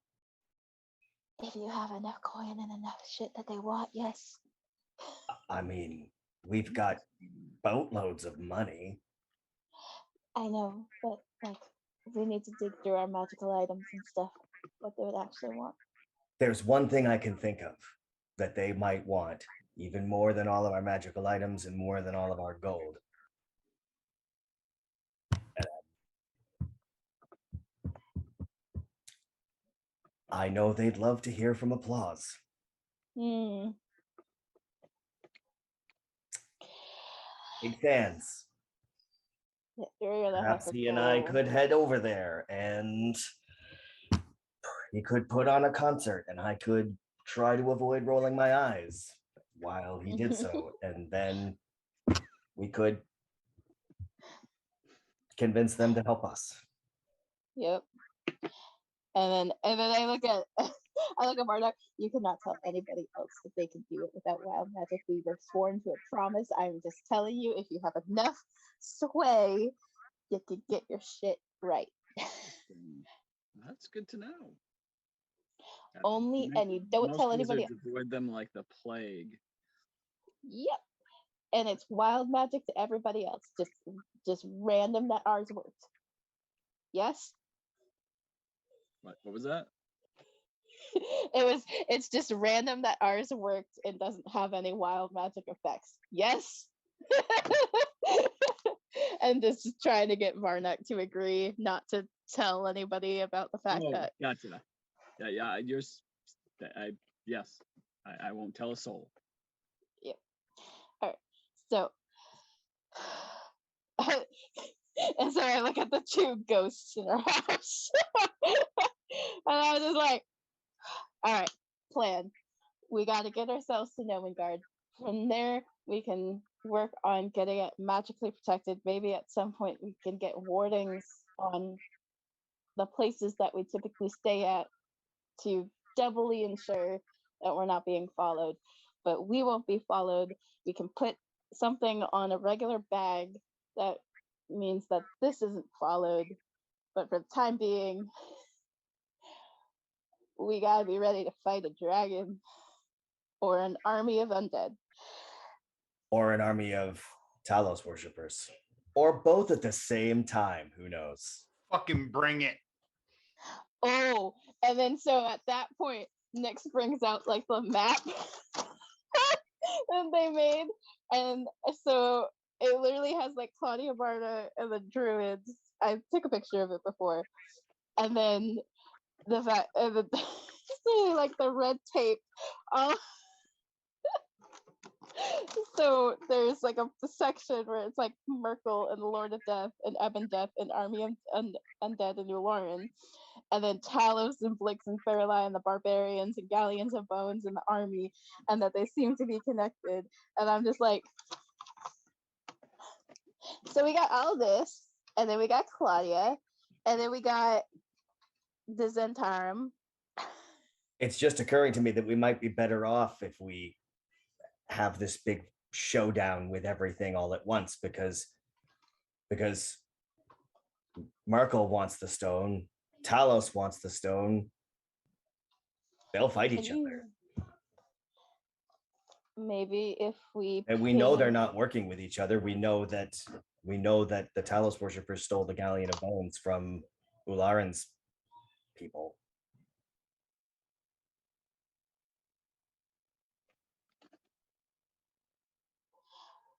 If you have enough coin and enough shit that they want, yes. I mean, we've got boatloads of money. I know, but like we need to dig through our magical items and stuff, what they would actually want. There's one thing I can think of that they might want, even more than all of our magical items and more than all of our gold. I know they'd love to hear from applause. Hmm. Big fans. You're gonna have Perhaps to he and I go. could head over there and he could put on a concert and I could try to avoid rolling my eyes while he did so. And then we could convince them to help us. Yep. And then I look at Bardock. You cannot tell anybody else that they can do it without wild magic. We were sworn to a promise. I'm just telling you, if you have enough sway, you can get your shit right. That's good to know. Only, and you don't Most tell anybody. wizards avoid them like the plague. Yep. And it's wild magic to everybody else. Just random that ours worked. Yes? What was that? It's just random that ours worked and doesn't have any wild magic effects. Yes? And just trying to get Varnak to agree not to tell anybody about the fact that gotcha. Yeah, yes. I won't tell a soul. Yep. All right. So and so I look at the two ghosts in our house. And I was just like, all right, plan. We got to get ourselves to Nomengard. From there, we can work on getting it magically protected. Maybe at some point we can get wardings on the places that we typically stay at to doubly ensure that we're not being followed. But we won't be followed. We can put something on a regular bag that means that this isn't followed. But for the time being, we gotta be ready to fight a dragon or an army of undead. Or an army of Talos worshippers. Or both at the same time. Who knows? Fucking bring it. Oh, and then so at that point, Nyx brings out like the map that they made. And so it literally has like Claudia Barta and the Druids. I took a picture of it before. And then the fact, like the red tape. So there's like a section where it's like Merkel and the Lord of Death and Ebon Death and Army and Undead and New Lauren. And then Talos and Blix and Fairlie and the Barbarians and Galleons of Bones and the army, and that they seem to be connected. And I'm just like, so we got all this, and then we got Claudia, and then we got the Zentarum. It's just occurring to me that we might be better off if we have this big showdown with everything all at once, because Merkel wants the stone, Talos wants the stone. They'll fight each other. Maybe if we And we know they're not working with each other. We know that the Talos worshippers stole the Galleon of Bones from Ularin's people.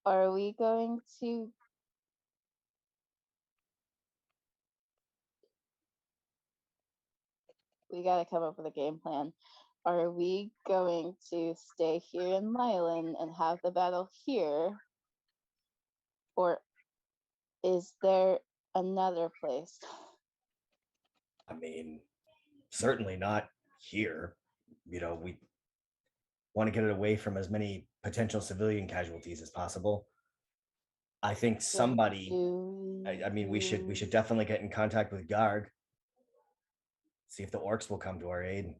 Are we going to? We got to come up with a game plan. Are we going to stay here in Leilon and have the battle here? Or is there another place? I mean, certainly not here. You know, we want to get it away from as many potential civilian casualties as possible. I think So somebody. do I mean, we should definitely get in contact with Garg. See if the orcs will come to our aid.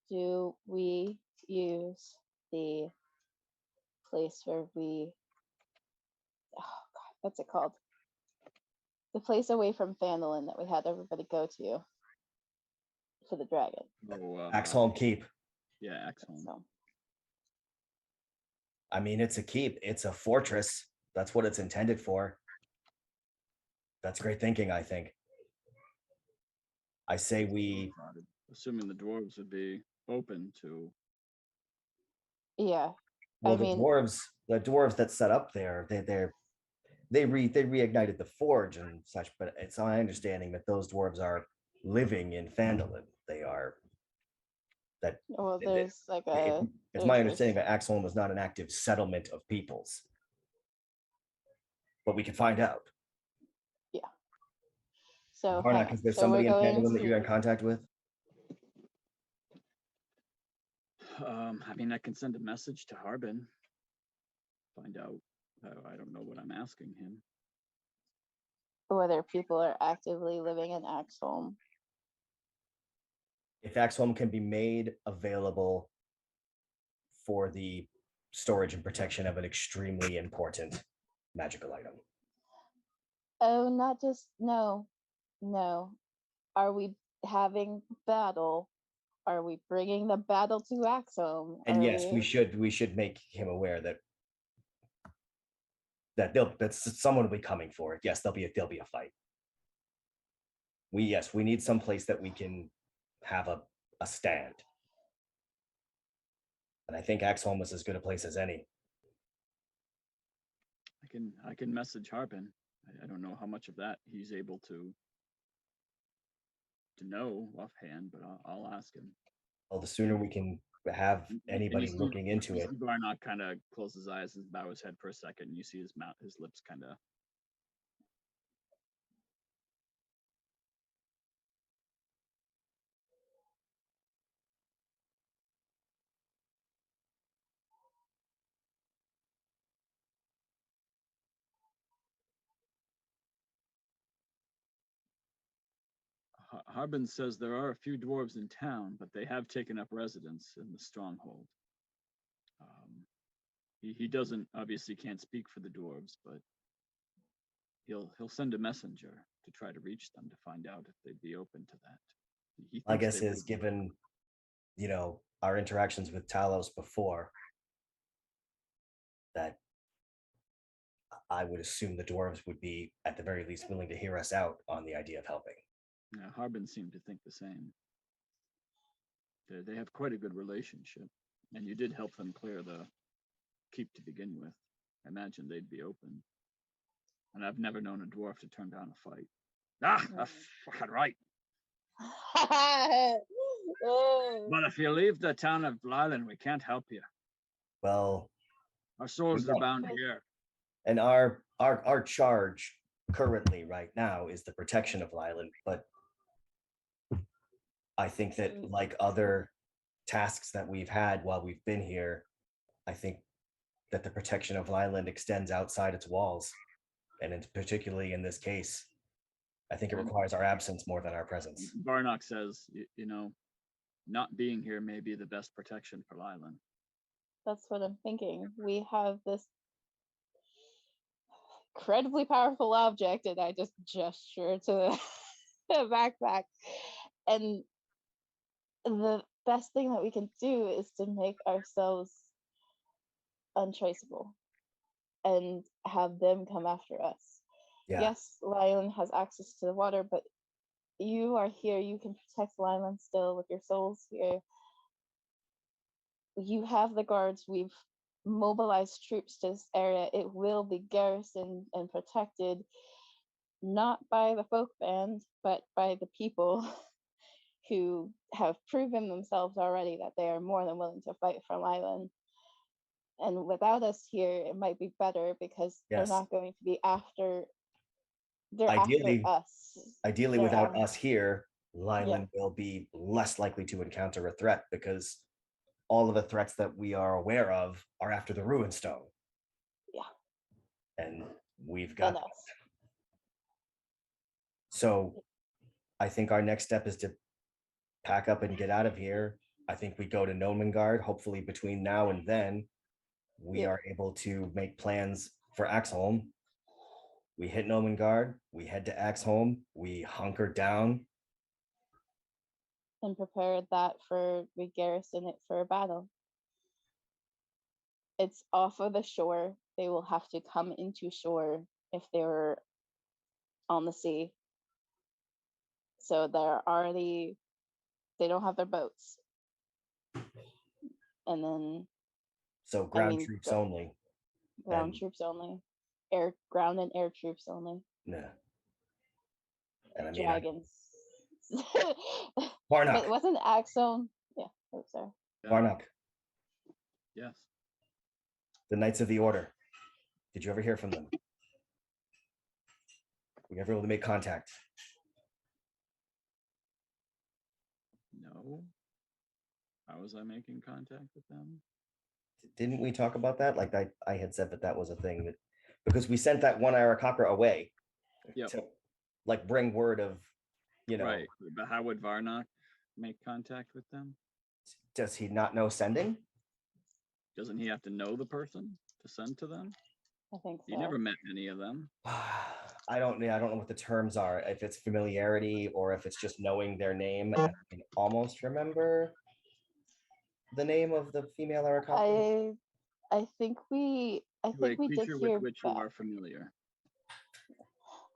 Do we use the place where we? Oh God, what's it called? The place away from Phandalin that we had everybody go to for the dragon. Oh, Axholm Keep. Yeah, Axholm. So I mean, it's a keep. It's a fortress. That's what it's intended for. That's great thinking, I think. I say we. Assuming the dwarves would be open to. yeah, Well, I mean, the dwarves that set up there, they reignited the forge and such. But it's my understanding that those dwarves are living in Phandalin. They are. That well, it- there's like it- a. it's my there's understanding this- that Axholm was not an active settlement of peoples. But we can find out. So hang Varnock, on. is there So we're somebody in going Phandalin that you're in to. contact with? I mean, I can send a message to Harbin. Find out. I don't know what I'm asking him. Whether people are actively living in Axholm. If Axholm can be made available for the storage and protection of an extremely important magical item. Oh, not just no. Are we having battle? Are we bringing the battle to Axholm? And Are yes, we should make him aware that someone will be coming for it. Yes, there'll be a fight. We need some place that we can have a stand. And I think Axholm is as good a place as any. I can message Harbin. I don't know how much of that he's able to know offhand, but I'll ask him. Well, the sooner we can have anybody looking into it. Varnock kind of closes his eyes and bow his head for a second, and you see his mouth, his lips kind of. Harbin says there are a few dwarves in town, but they have taken up residence in the stronghold. He doesn't obviously can't speak for the dwarves, but he'll send a messenger to try to reach them to find out if they'd be open to that. My guess is, given our interactions with Talos before, that I would assume the dwarves would be at the very least willing to hear us out on the idea of helping. Yeah, Harbin seemed to think the same. They have quite a good relationship, and you did help them clear the keep to begin with. I imagine they'd be open. And I've never known a dwarf to turn down a fight. That's fucking right. But if you leave the town of Leilon, we can't help you. Well, Our souls are bound here. and our charge currently right now is the protection of Leilon, but I think that, like other tasks that we've had while we've been here, I think that the protection of Leilon extends outside its walls. And particularly in this case, I think it requires our absence more than our presence. Varnock says, not being here may be the best protection for Leilon. That's what I'm thinking. We have this incredibly powerful object, and I just gesture to the backpack. And the best thing that we can do is to make ourselves untraceable and have them come after us. Yeah. Yes, Leilon has access to the water, but you are here. You can protect Leilon still with your souls here. You have the guards. We've mobilized troops to this area. It will be garrisoned and protected, not by the folk band, but by the people who have proven themselves already that they are more than willing to fight for Leilon. And without us here, it might be better because they're Yes. not going to be after. They're Ideally, after us. ideally, They're without after- us here, Yeah. Leilon will be less likely to encounter a threat because all of the threats that we are aware of are after the Ruinstone. Yeah. And we've got And that. us. So I think our next step is to pack up and get out of here. I think we go to Nomengard. Hopefully between now and then, we Yeah. are able to make plans for Axholm. We hit Nomengard, we head to Axholm, we hunker down. And prepare that we garrison it for a battle. It's off of the shore. They will have to come into shore if they were on the sea. So they don't have their boats. And then So ground troops only. ground And- troops only. Ground and air troops only. Yeah. And I mean, Dragons. Varnock, Wasn't Axone? Yeah, oh, sorry. Varnock, Yes. the Knights of the Order. Did you ever hear from them? Were you ever able to make contact? No. How was I making contact with them? Didn't we talk about that? Like I had said that was a thing that, because we sent that one Aarakocra away Yep. to like bring word of, Right. But how would Varnock make contact with them? does he not know sending? Doesn't he have to know the person to send to them? I think so. You never met any of them. I don't know what the terms are, if it's familiarity or if it's just knowing their name. And I can almost remember the name of the female Aarakocra. I think we did Creature with hear which you back. are familiar.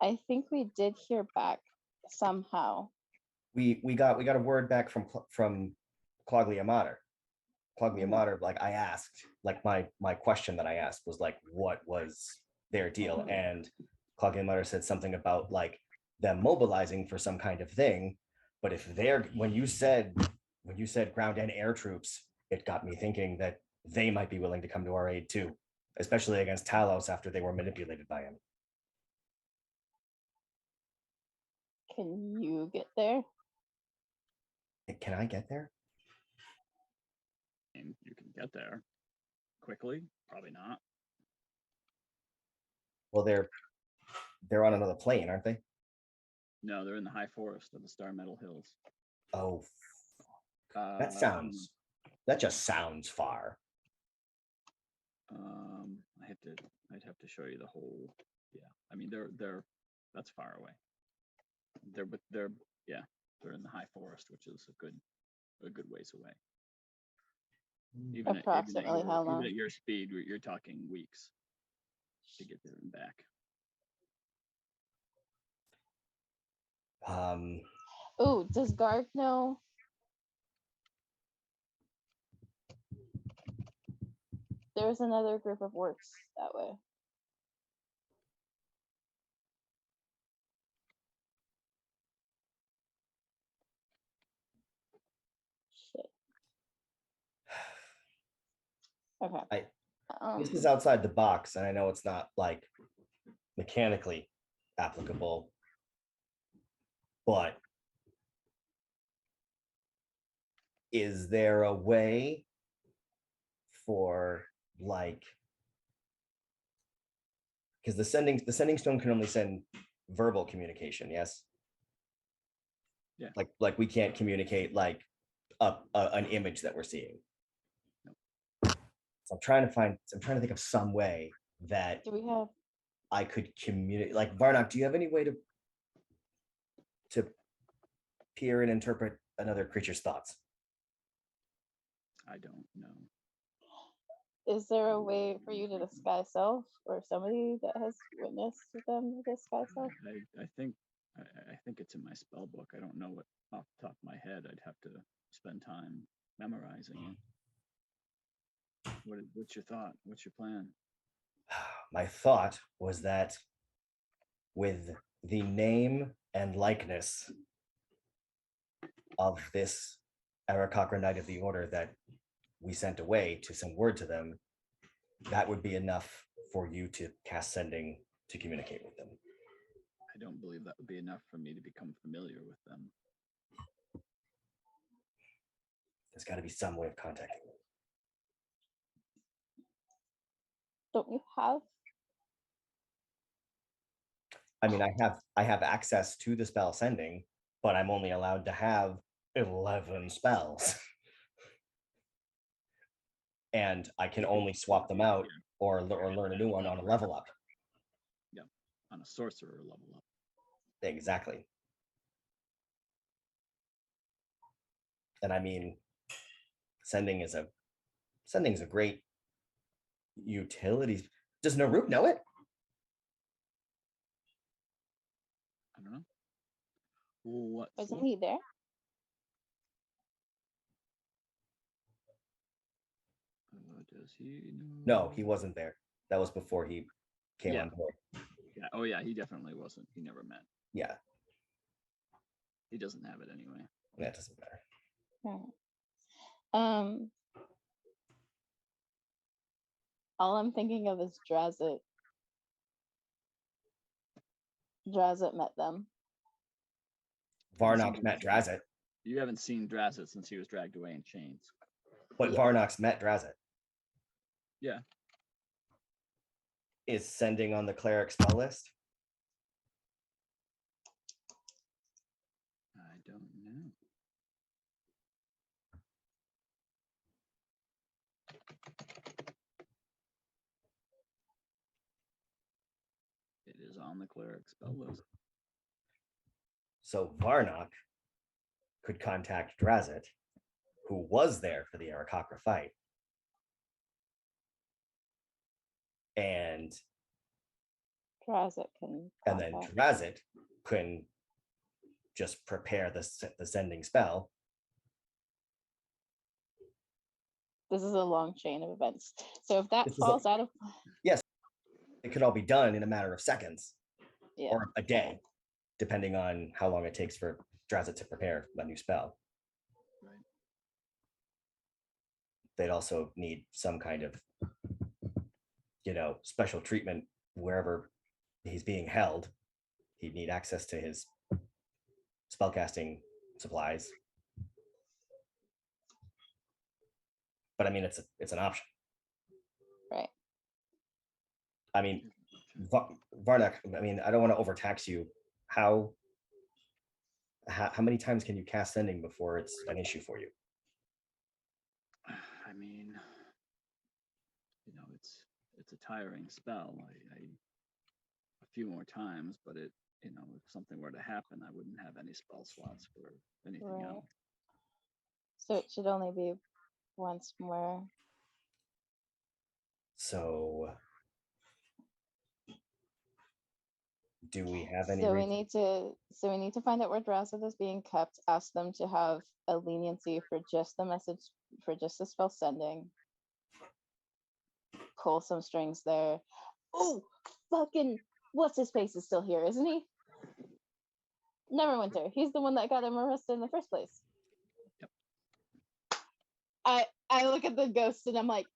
I think we did hear back somehow. We got a word back from Cloglia Mater. Cloglia Mhm. Mater, like I asked, like my question that I asked was like, what was their deal? Mhm. And Cloglia Mater said something about like them mobilizing for some kind of thing. But if when you said ground and air troops, it got me thinking that they might be willing to come to our aid too, especially against Talos after they were manipulated by him. Can you get there? Can I get there? And you can get there quickly. Probably not. Well, they're on another plane, aren't they? No, they're in the high forest of the Star Metal Hills. Oh, Um, that just sounds far. I'd have to show you the whole. Yeah, I mean that's far away. They're in the high forest, which is a good ways away. Approximately how long? Even at your speed, you're talking weeks to get there and back. Oh, does Garg know? There's another group of orcs that way. Shit. Okay. This is outside the box, and I know it's not like mechanically applicable, but is there a way for like, because the sending stone can only send verbal communication, yes? Yeah. Like we can't communicate like an image that we're seeing. So I'm trying to think of some way that Do we have? I could communicate. Like Varnock, do you have any way to peer and interpret another creature's thoughts? I don't know. Is there a way for you to disguise self, or somebody that has witnessed them disguise self? I think it's in my spell book. I don't know it off the top of my head. I'd have to spend time memorizing it. What's your thought? What's your plan? My thought was that with the name and likeness of this Aarakocra Knight of the Order that we sent away to send word to them, that would be enough for you to cast Sending to communicate with them. I don't believe that would be enough for me to become familiar with them. There's got to be some way of contacting them. Don't you have? I mean, I have access to the spell Sending, but I'm only allowed to have 11 spells. And I can only swap them out or learn a new one on a level up. Yeah, on a sorcerer level up. Exactly. And I mean, Sending's a great utility. Does Knaruck know it? I don't know. What? Wasn't he there? Does he know? No, he wasn't there. That was before he came on board. Yeah. Oh yeah, he definitely wasn't. He never met. Yeah, He doesn't have it anyway. that doesn't matter. All I'm thinking of is Drazzat. Drazzat met them. Varnock met Drazzat, You haven't seen Drazzat since he was dragged away in chains. but Yeah. Varnock's met Drazzat. Yeah. Is Sending on the cleric spell list? I don't know. It is on the cleric spell list. So Varnock could contact Drazzat, who was there for the Aarakocra fight. And Drazzat can. then contact. Drazzat can just prepare the Sending spell. This is a long chain of events. So if that This is falls out of, It could all be done in a matter of seconds yeah, or a day, depending on how long it takes for Drazzat to prepare a new spell. Right. They'd also need some kind of, special treatment wherever he's being held. He'd need access to his spellcasting supplies. But I mean, it's an option. right. I mean, Varnock, I mean, I don't want to overtax you. How many times can you cast Sending before it's an issue for you? I mean, it's a tiring spell. I a few more times, but if something were to happen, I wouldn't have any spell slots for anything Right. else. So it should only be once more. So do we have any So we reason- need to find out where Drazzat is being kept. Ask them to have a leniency for just the message, for just the spell Sending. Pull some strings there. Oh, fucking what's his face is still here, isn't he? Neverwinter. He's the one that got him arrested in the first place. Yep. I look at the ghost and I'm like,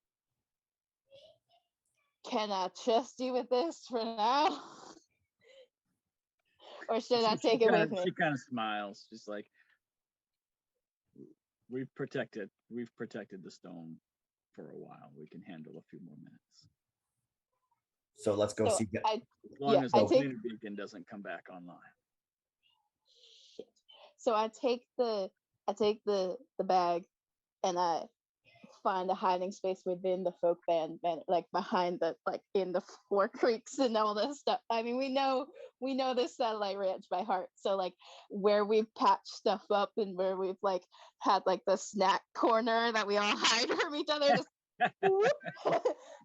can I trust you with this for now? Or should I take it with me? She kind of smiles, just like, we've protected the stone for a while. We can handle a few more minutes. So let's go So see. As long as the Lunar Beacon doesn't come back online. Shit. So I take the bag and I find a hiding space within the folk band, like behind in the Four Creeks and all this stuff. I mean, we know this satellite ranch by heart. So like where we've patched stuff up and where we've had the snack corner that we all hide from each other, just whoop,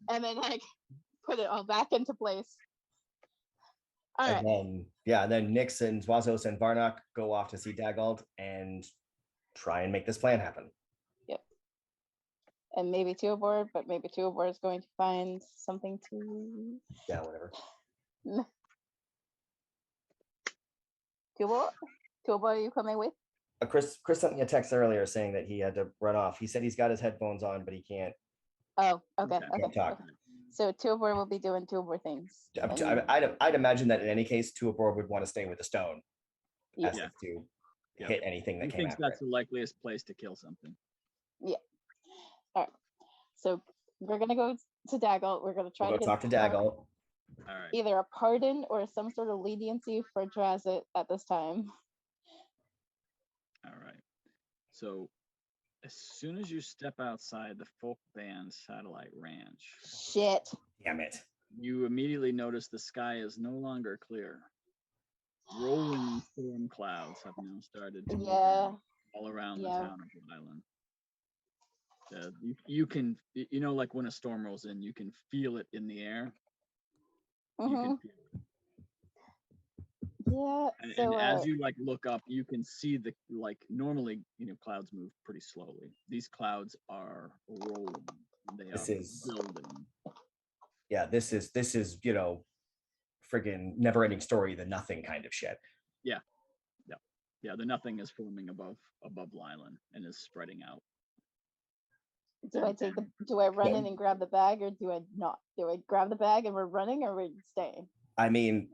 and then put it all back into place. All and right. then and then Nyx and Zwasos and Varnock go off to see Dagald and try and make this plan happen. And maybe Tuabor, but maybe Tuabor is going to find something to. Yeah, whatever. Tuabor, are you coming with? Chris sent me a text earlier saying that he had to run off. He said he's got his headphones on, but he can't Oh, okay. talk. Okay. So Tuabor will be doing Tuabor things. and- I'd imagine that in any case, Tuabor would want to stay with the stone Yeah. as Yeah. if to Yeah. hit anything that He came thinks after that's it. the likeliest place to kill something. So we're gonna go to Daggle. We're gonna try We'll to go get talk to Daggle. All right. either a pardon or some sort of leniency for Drazzat at this time. All right. So as soon as you step outside the Folk Band Satellite Ranch, Shit. Damn it. you immediately notice the sky is no longer clear. Rolling storm clouds have now started to move in Yeah. all around the Yeah. town of Leilon. You can, like when a storm rolls in, you can feel it in the air. You hmm can feel it. Yeah. And So as you look up, you can see the normally clouds move pretty slowly. These clouds are rolling. They This are is- building. Yeah, this is friggin' never ending story, the nothing kind of shit. Yeah, the nothing is forming above Leilon and is spreading out. do I run in and grab the bag, or do I not? Do I grab the bag and we're running, or we're staying? I mean,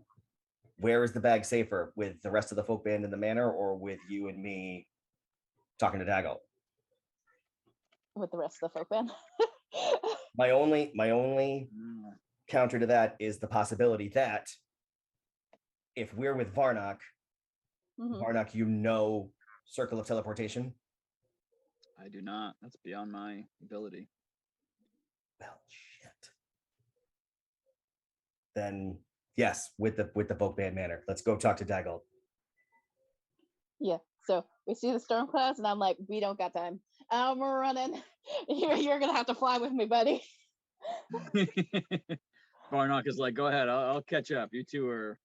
where is the bag safer, with the rest of the folk band in the manor or with you and me talking to Daggle? With the rest of the folk band. My only Mm, counter to that is the possibility that if we're with Varnock, Mhm. Varnock, circle of teleportation. I do not. That's beyond my ability. Well, shit. Then yes, with the folk band manor. Let's go talk to Daggle. Yeah. So we see the storm clouds, and I'm like, we don't got time. I'm running. You're gonna have to fly with me, buddy. Varnock is like, go ahead. I'll catch up. You two are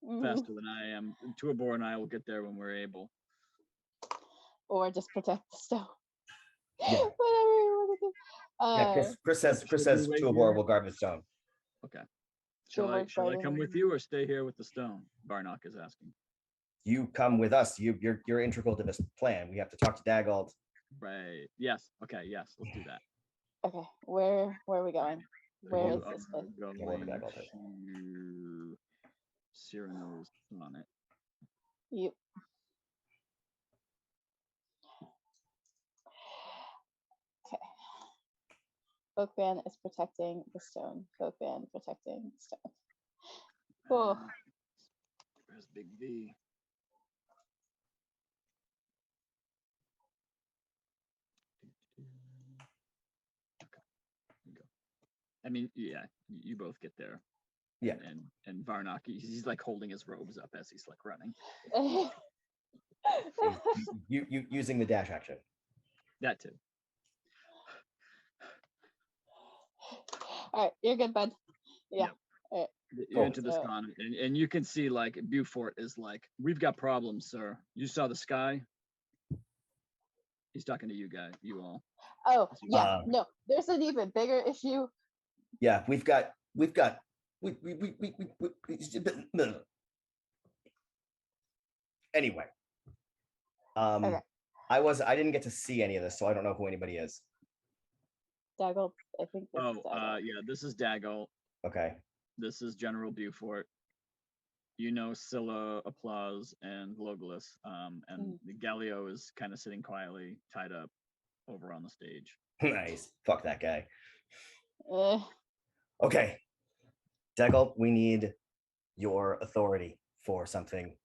Mhm. faster than I am. Tuabor and I will get there when we're able. Or just protect the stone. Yeah. Whatever you want to do. Yeah, Chris says should we wait Tuabor here? will guard the stone. Okay. Shall I come with you or stay here with the stone? Varnock is asking. You come with us. You're integral to this plan. We have to talk to Dagald. Right. Yes. Okay. Yes. Let's do that. Okay, where are we going? Where You is this place? are where the going Dagald is. to Cyrano's Sonnett. You. Okay. Folk band is protecting the stone. Folk band protecting the stone. Cool. Where's Big V? Okay. Here we go. I mean, yeah, you both get there. Yeah. And Varnock, he's like holding his robes up as he's like running. You using the dash action. That too. All right, you're good, bud. Yeah. You're Cool. into this con, and you can see like Beaufort is like, we've got problems, sir. You saw the sky. He's talking to you guys, you all. Oh yeah, Uh, no, there's an even bigger issue. Yeah, we anyway. Okay. I didn't get to see any of this, so I don't know who anybody is. Daggle, I think this is Daggle. Yeah, this is Daggle. Okay. This is General Beaufort. You know Scylla, Applause, and Logalas. And the Galileo is kind of sitting quietly, tied up over on the stage. Nice. Fuck that guy. Eh, Okay. Daggle, we need your authority for something.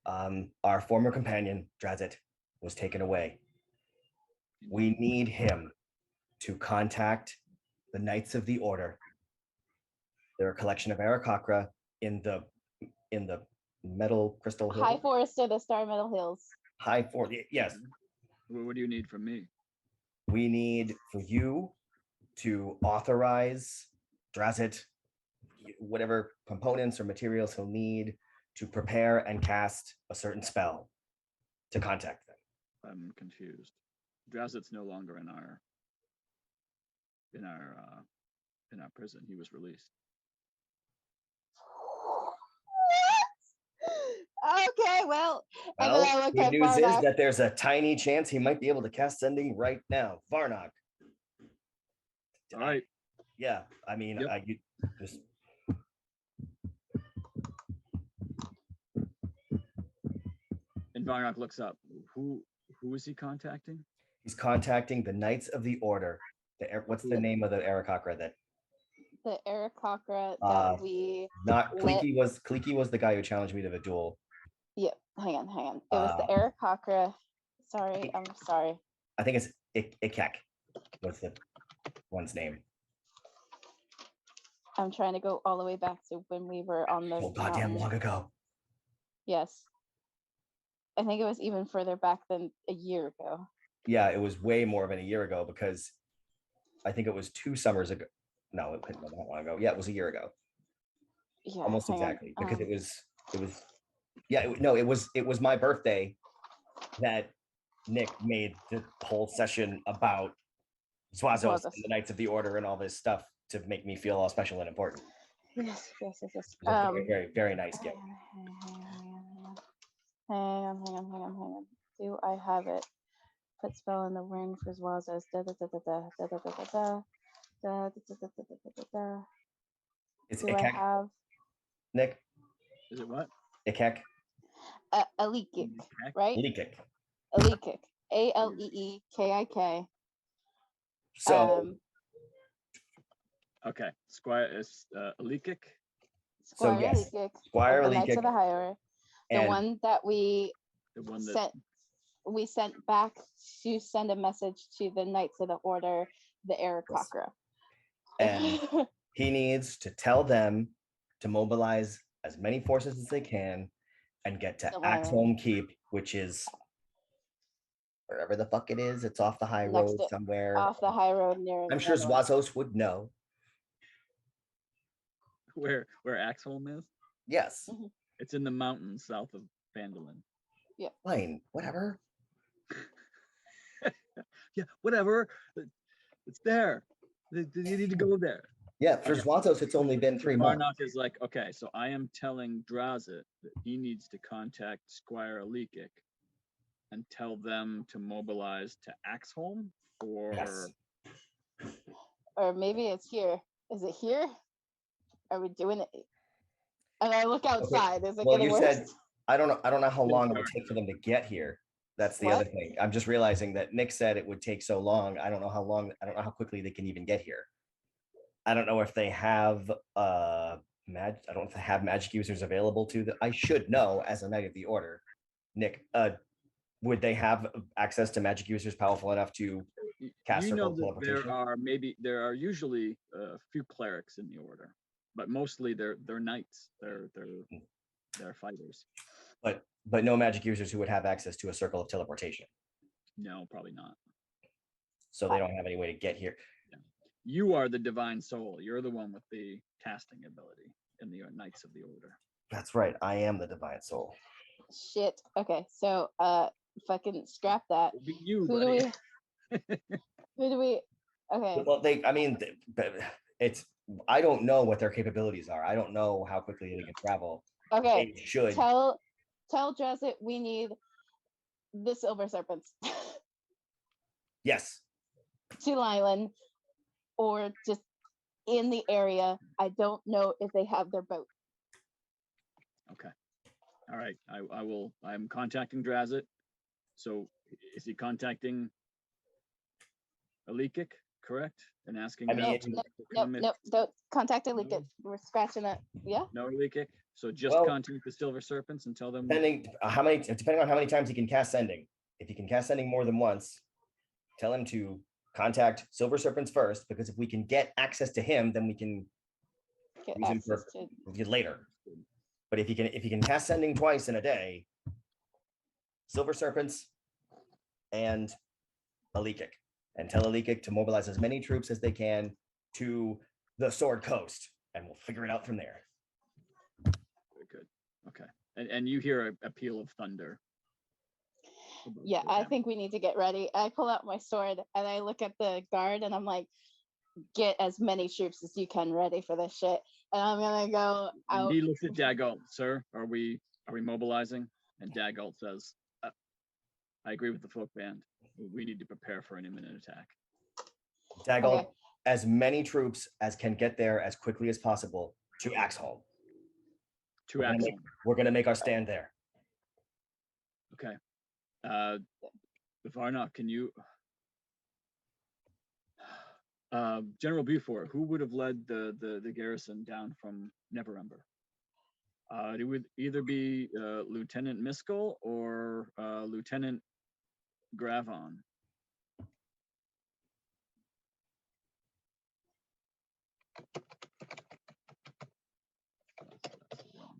Our former companion, Drazzat, was taken away. We need him to contact the Knights of the Order. They're a collection of Aarakocra in the metal crystal hill. High Forest of the Star Meadow Hills. High Forest. Yes. What do you need from me? We need for you to authorize Drazzat whatever components or materials he'll need to prepare and cast a certain spell to contact them. I'm confused. Drazzat's no longer in our prison. He was released. Okay, well, and then Well, I look good at news is Varnock. that there's a tiny chance he might be able to cast sending right now. Varnock. All right. Yeah, I mean, Yep. you just And Varnock looks up. Who is he contacting? he's contacting the Knights of the Order. What's the name of the Aarakocra that? The Aarakocra Uh, that we Not Let- Cliquey was the guy who challenged me to a duel. Yep, hang on. It was the Aarakocra. Sorry, I'm sorry. I think it's Ikek was the one's name. I'm trying to go all the way back to when we were on the Oh, goddamn mountain. long ago. Yes. I think it was even further back than a year ago. Yeah, it was way more than a year ago because I think it was 2 summers ago. No, it couldn't have been that long ago. Yeah, it was a year ago. Yeah, Almost hang on. exactly. Because it was yeah, it was my birthday that Nick made the whole session about Zwasos Zwasos. and the Knights of the Order and all this stuff to make me feel all special and important. Yes. It was a very, very, very nice hang gift. on. Do I have it? Put spell in the ring for Zwasos. It's Do I Ikek, have Nick. Is it what? Ikek. Alikik, right? Leakik. Alikik. Aleekik. So Okay. Squire is Alikik. Squire yes, Alikik, Squire of the Knights Alikik of the Higher, the and one that we The one that sent back to send a message to the Knights of the Order, the Aarakocra. and he needs to tell them to mobilize as many forces as they can and get to Silver Axholm Keep, which is wherever the fuck it is. It's off the high road somewhere. Off the high road near. I'm sure Netherlands. Zwasos would know. where Axholm is. Yes, It's in the mountains south of Vandalin. fine, whatever. Yeah, whatever. It's there. You need to go there. Yeah, for Okay. Zwasos, it's only been 3 months. Varnock is like, okay, so I am telling Drazzat that he needs to contact Squire Alikik and tell them to mobilize to Axholm or Yes. Or maybe it's here. Is it here? Are we doing it? And I look outside. Is it Well, getting you worse? said I don't know how long it would take for them to get here. That's the other What? thing. I'm just realizing that Nick said it would take so long. I don't know how quickly they can even get here. I don't know if they have I don't know if they have magic users available to them. I should know as a Knight of the Order. Nick, would they have access to magic users powerful enough to cast you know circle of that teleportation? there are usually a few clerics in the order, but mostly they're knights. They're fighters. But no magic users who would have access to a circle of teleportation. No, probably not. So they don't have any way to get here. You are the divine soul. You're the one with the casting ability in the Knights of the Order. That's right. I am the divine soul. Shit. Okay, so fucking scrap that. It'll be you, Who buddy. do we? Okay. Well, it's I don't know what their capabilities are. I don't know how quickly they can travel. Okay. They should. Tell Drazzat we need the Silver Serpents Yes. to Leilon, or just in the area. I don't know if they have their boat. Okay. All right. I'm contacting Drazzat. So is he contacting Alikik, correct? And asking I them mean, to No, come in? don't contact it. No. We're scratching that. Yeah. No Alikik. So just Well, contact the Silver Serpents and tell them. depending on how many times he can cast sending. If he can cast sending more than once, tell him to contact Silver Serpents first, because if we can get access to him, then we can Get use him for access to. later. But if he can cast sending twice in a day, Silver Serpents and Alikik, and tell Alikik to mobilize as many troops as they can to the Sword Coast, and we'll figure it out from there. Very good. Okay. And you hear a peal of thunder. Yeah, I think we need to get ready. I pull out my sword and I look at the guard and I'm like, get as many troops as you can ready for this shit. And I'm gonna go And out. he looks at Dagult, sir. Are we mobilizing? And Dagult says, I agree with the folk band. We need to prepare for an imminent attack. Dagult, Okay. as many troops as can get there as quickly as possible to Axholm. To Axholm. We're gonna make our stand there. Okay. Varnock, can you General Buford, who would have led the garrison down from Neverember? It would either be Lieutenant Miskell or Lieutenant Gravon.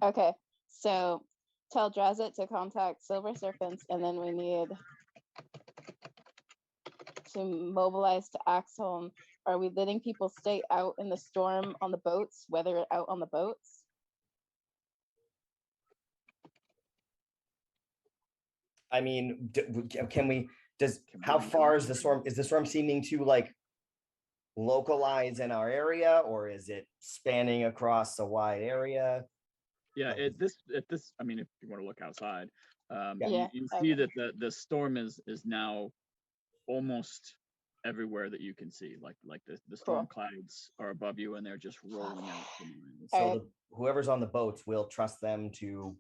Okay, so tell Drazzat to contact Silver Serpents, and then we need to mobilize to Axholm. Are we letting people stay out in the storm on the boats, weather it out on the boats? I mean, how far is the storm? Is the storm seeming to like localize in our area, or is it spanning across a wide area? Yeah, at this, I mean, if you want to look outside, Yeah, you see that the storm is now almost everywhere that you can see. Like the storm clouds are above you, and they're just rolling out. So whoever's on the boats, we'll trust them to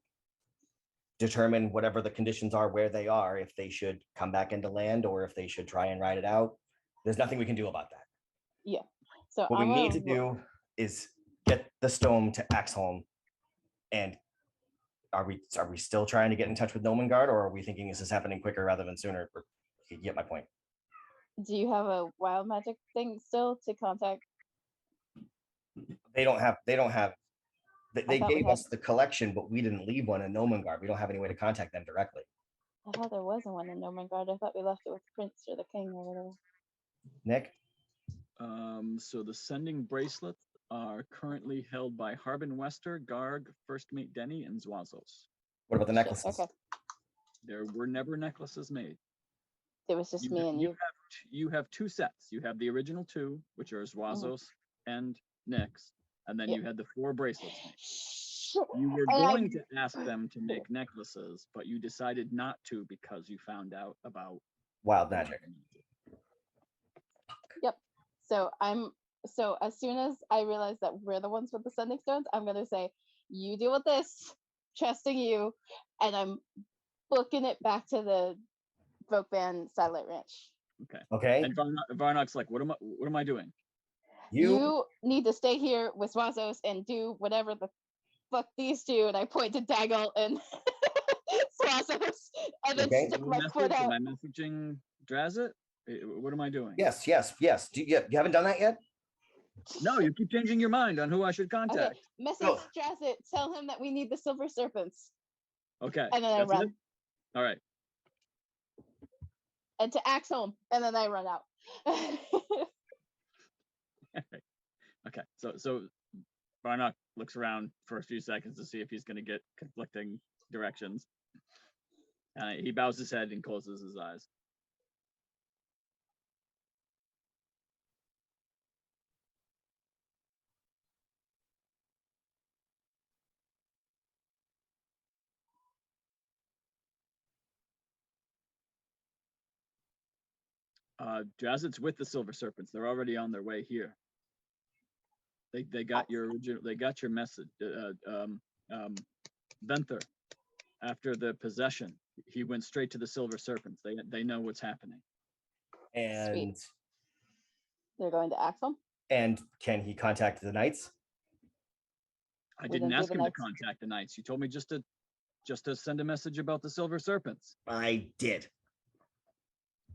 determine whatever the conditions are where they are, if they should come back into land or if they should try and ride it out. There's nothing we can do about that. Yeah. So what we need to do is get the stone to Axholm. And are we still trying to get in touch with Nomengard, or are we thinking this is happening quicker rather than sooner? You get my point. Do you have a wild magic thing still to contact? They gave us the collection, but we didn't leave one in Nomengard. We don't have any way to contact them directly. I thought there wasn't one in Nomengard. I thought we left it with the prince or the king or whatever. Nick? So the sending bracelets are currently held by Harbin Wester, Garg, First Mate Denny, and Zwasos. What about the necklaces? Okay. There were never necklaces made. It was just me and you. You have two sets. You have the original two, which are Zwasos and Nyx, and then you had the 4 bracelets made. You were going to ask them to make necklaces, but you decided not to because you found out about wild magic. Yep. So as soon as I realize that we're the ones with the sending stones, I'm gonna say, you deal with this, trusting you, and I'm booking it back to the folk band Satellite Ranch. Okay. And Varnock's like, what am I doing? You need to stay here with Zwasos and do whatever the fuck these do. And I point to Daggle and Zwasos, and then stick my foot out. Am I messaging Drazzat? What am I doing? Yes. You haven't done that yet? No, you keep changing your mind on who I should contact. Okay. Message Drazzat. Tell him that we need the Silver Serpents. Okay. And then I run. It? All right. And to Axholm, and then I run out. Okay. So Varnock looks around for a few seconds to see if he's going to get conflicting directions. He bows his head and closes his eyes. Drazzat's with the Silver Serpents. They're already on their way here. They got your message. Venther, after the possession, he went straight to the Silver Serpents. They know what's happening. And Sweet. They're going to Axholm. And can he contact the Knights? I didn't ask him to contact the Knights. You told me just to send a message about the Silver Serpents. I did.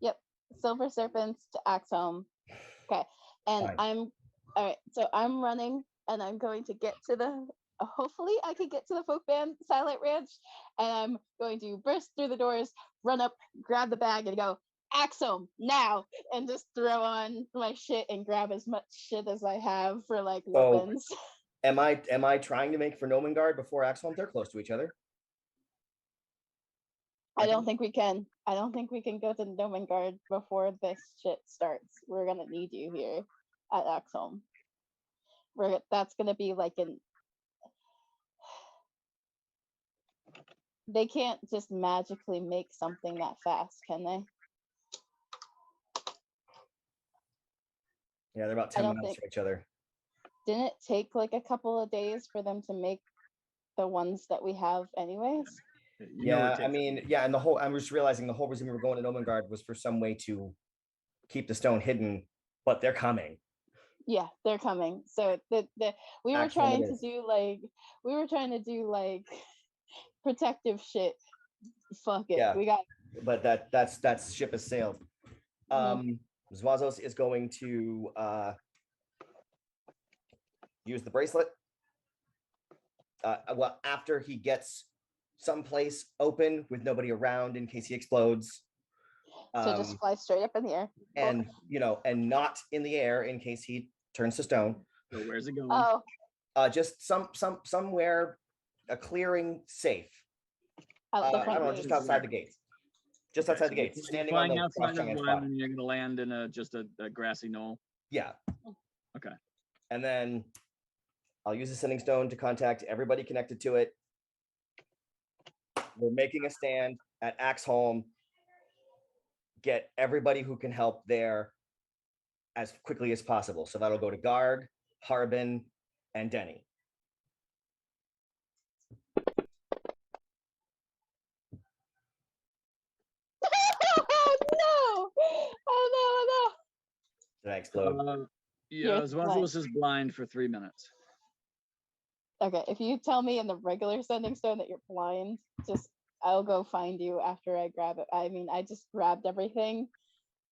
Yep. Silver Serpents to Axholm. Okay. And Fine. all right. So I'm running and I'm going to get to the, hopefully I can get to the folk band Silent Ranch, and I'm going to burst through the doors, run up, grab the bag and go, Axholm now, and just throw on my shit and grab as much shit as I have for like weapons. Am I trying to make for Nomengard before Axholm? They're close to each other. I don't think we can. I don't think we can go to Nomengard before this shit starts. We're gonna need you here at Axholm. That's gonna be like an. They can't just magically make something that fast, can they? Yeah, they're about I 10 don't miles think- from each other. Didn't it take like a couple of days for them to make the ones that we have anyways? Yeah, I mean, yeah, and I'm just realizing the whole reason we were going to Nomengard was for some way to keep the stone hidden, but they're coming. Yeah, they're coming. So we were Axholm trying it to is. do like protective shit. Fuck it. Yeah. We got But that's ship has sailed. Mhm. Zwasos is going to use the bracelet. Well, after he gets someplace open with nobody around in case he explodes. so just fly straight up in the air. And and not in the air in case he turns to stone. So where's it going? Oh, Just somewhere, a clearing safe. out the I front don't know, gate. just outside the gates. Just Okay, outside so the you're gates, standing on flying the outside of giant spot. Leilon, you're gonna land in just a grassy knoll. Yeah. Okay. And then I'll use the sending stone to contact everybody connected to it. We're making a stand at Axholm. Get everybody who can help there as quickly as possible. So that'll go to Garg, Harbin, and Denny. Oh no! Oh Did I explode? Yeah, Yes, Zwasos is blind for 3 minutes. no! Okay, if you tell me in the regular sending stone that you're blind, just I'll go find you after I grab it. I mean, I just grabbed everything.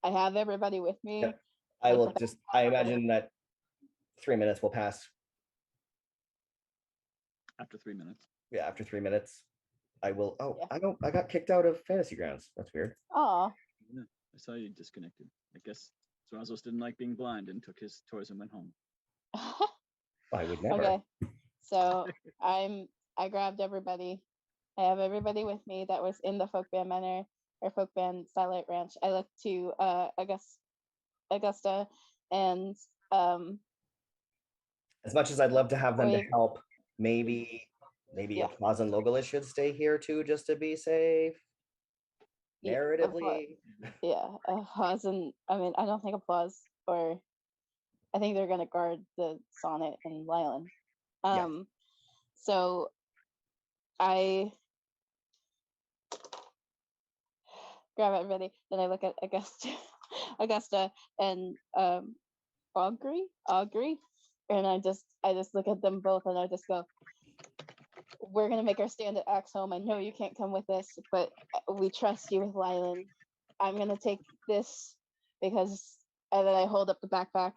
I have everybody with me. Yep. I imagine that 3 minutes will pass. After 3 minutes. Yeah, after 3 minutes. I will. Oh, Yeah. I got kicked out of Fantasy Grounds. That's weird. Oh, Yeah, I saw you disconnected. I guess Zwasos didn't like being blind and took his toys and went home. I would never. okay. So I grabbed everybody. I have everybody with me that was in the folk band manor or folk band Starlight Ranch. I looked to Augusta and As much as I'd love to have them to Wait. help, maybe Yeah. Applause and Logalas should stay here too, just to be safe. Yeah, Narratively. yeah, applause and I mean I don't think applause or I think they're gonna guard the Sonnett and Leilon. Yeah. So I grab everybody, then I look at Augusta and Augury, and I just look at them both and I just go, we're gonna make our stand at Axholm. I know you can't come with us, but we trust you with Leilon. I'm gonna take this because, and then I hold up the backpack.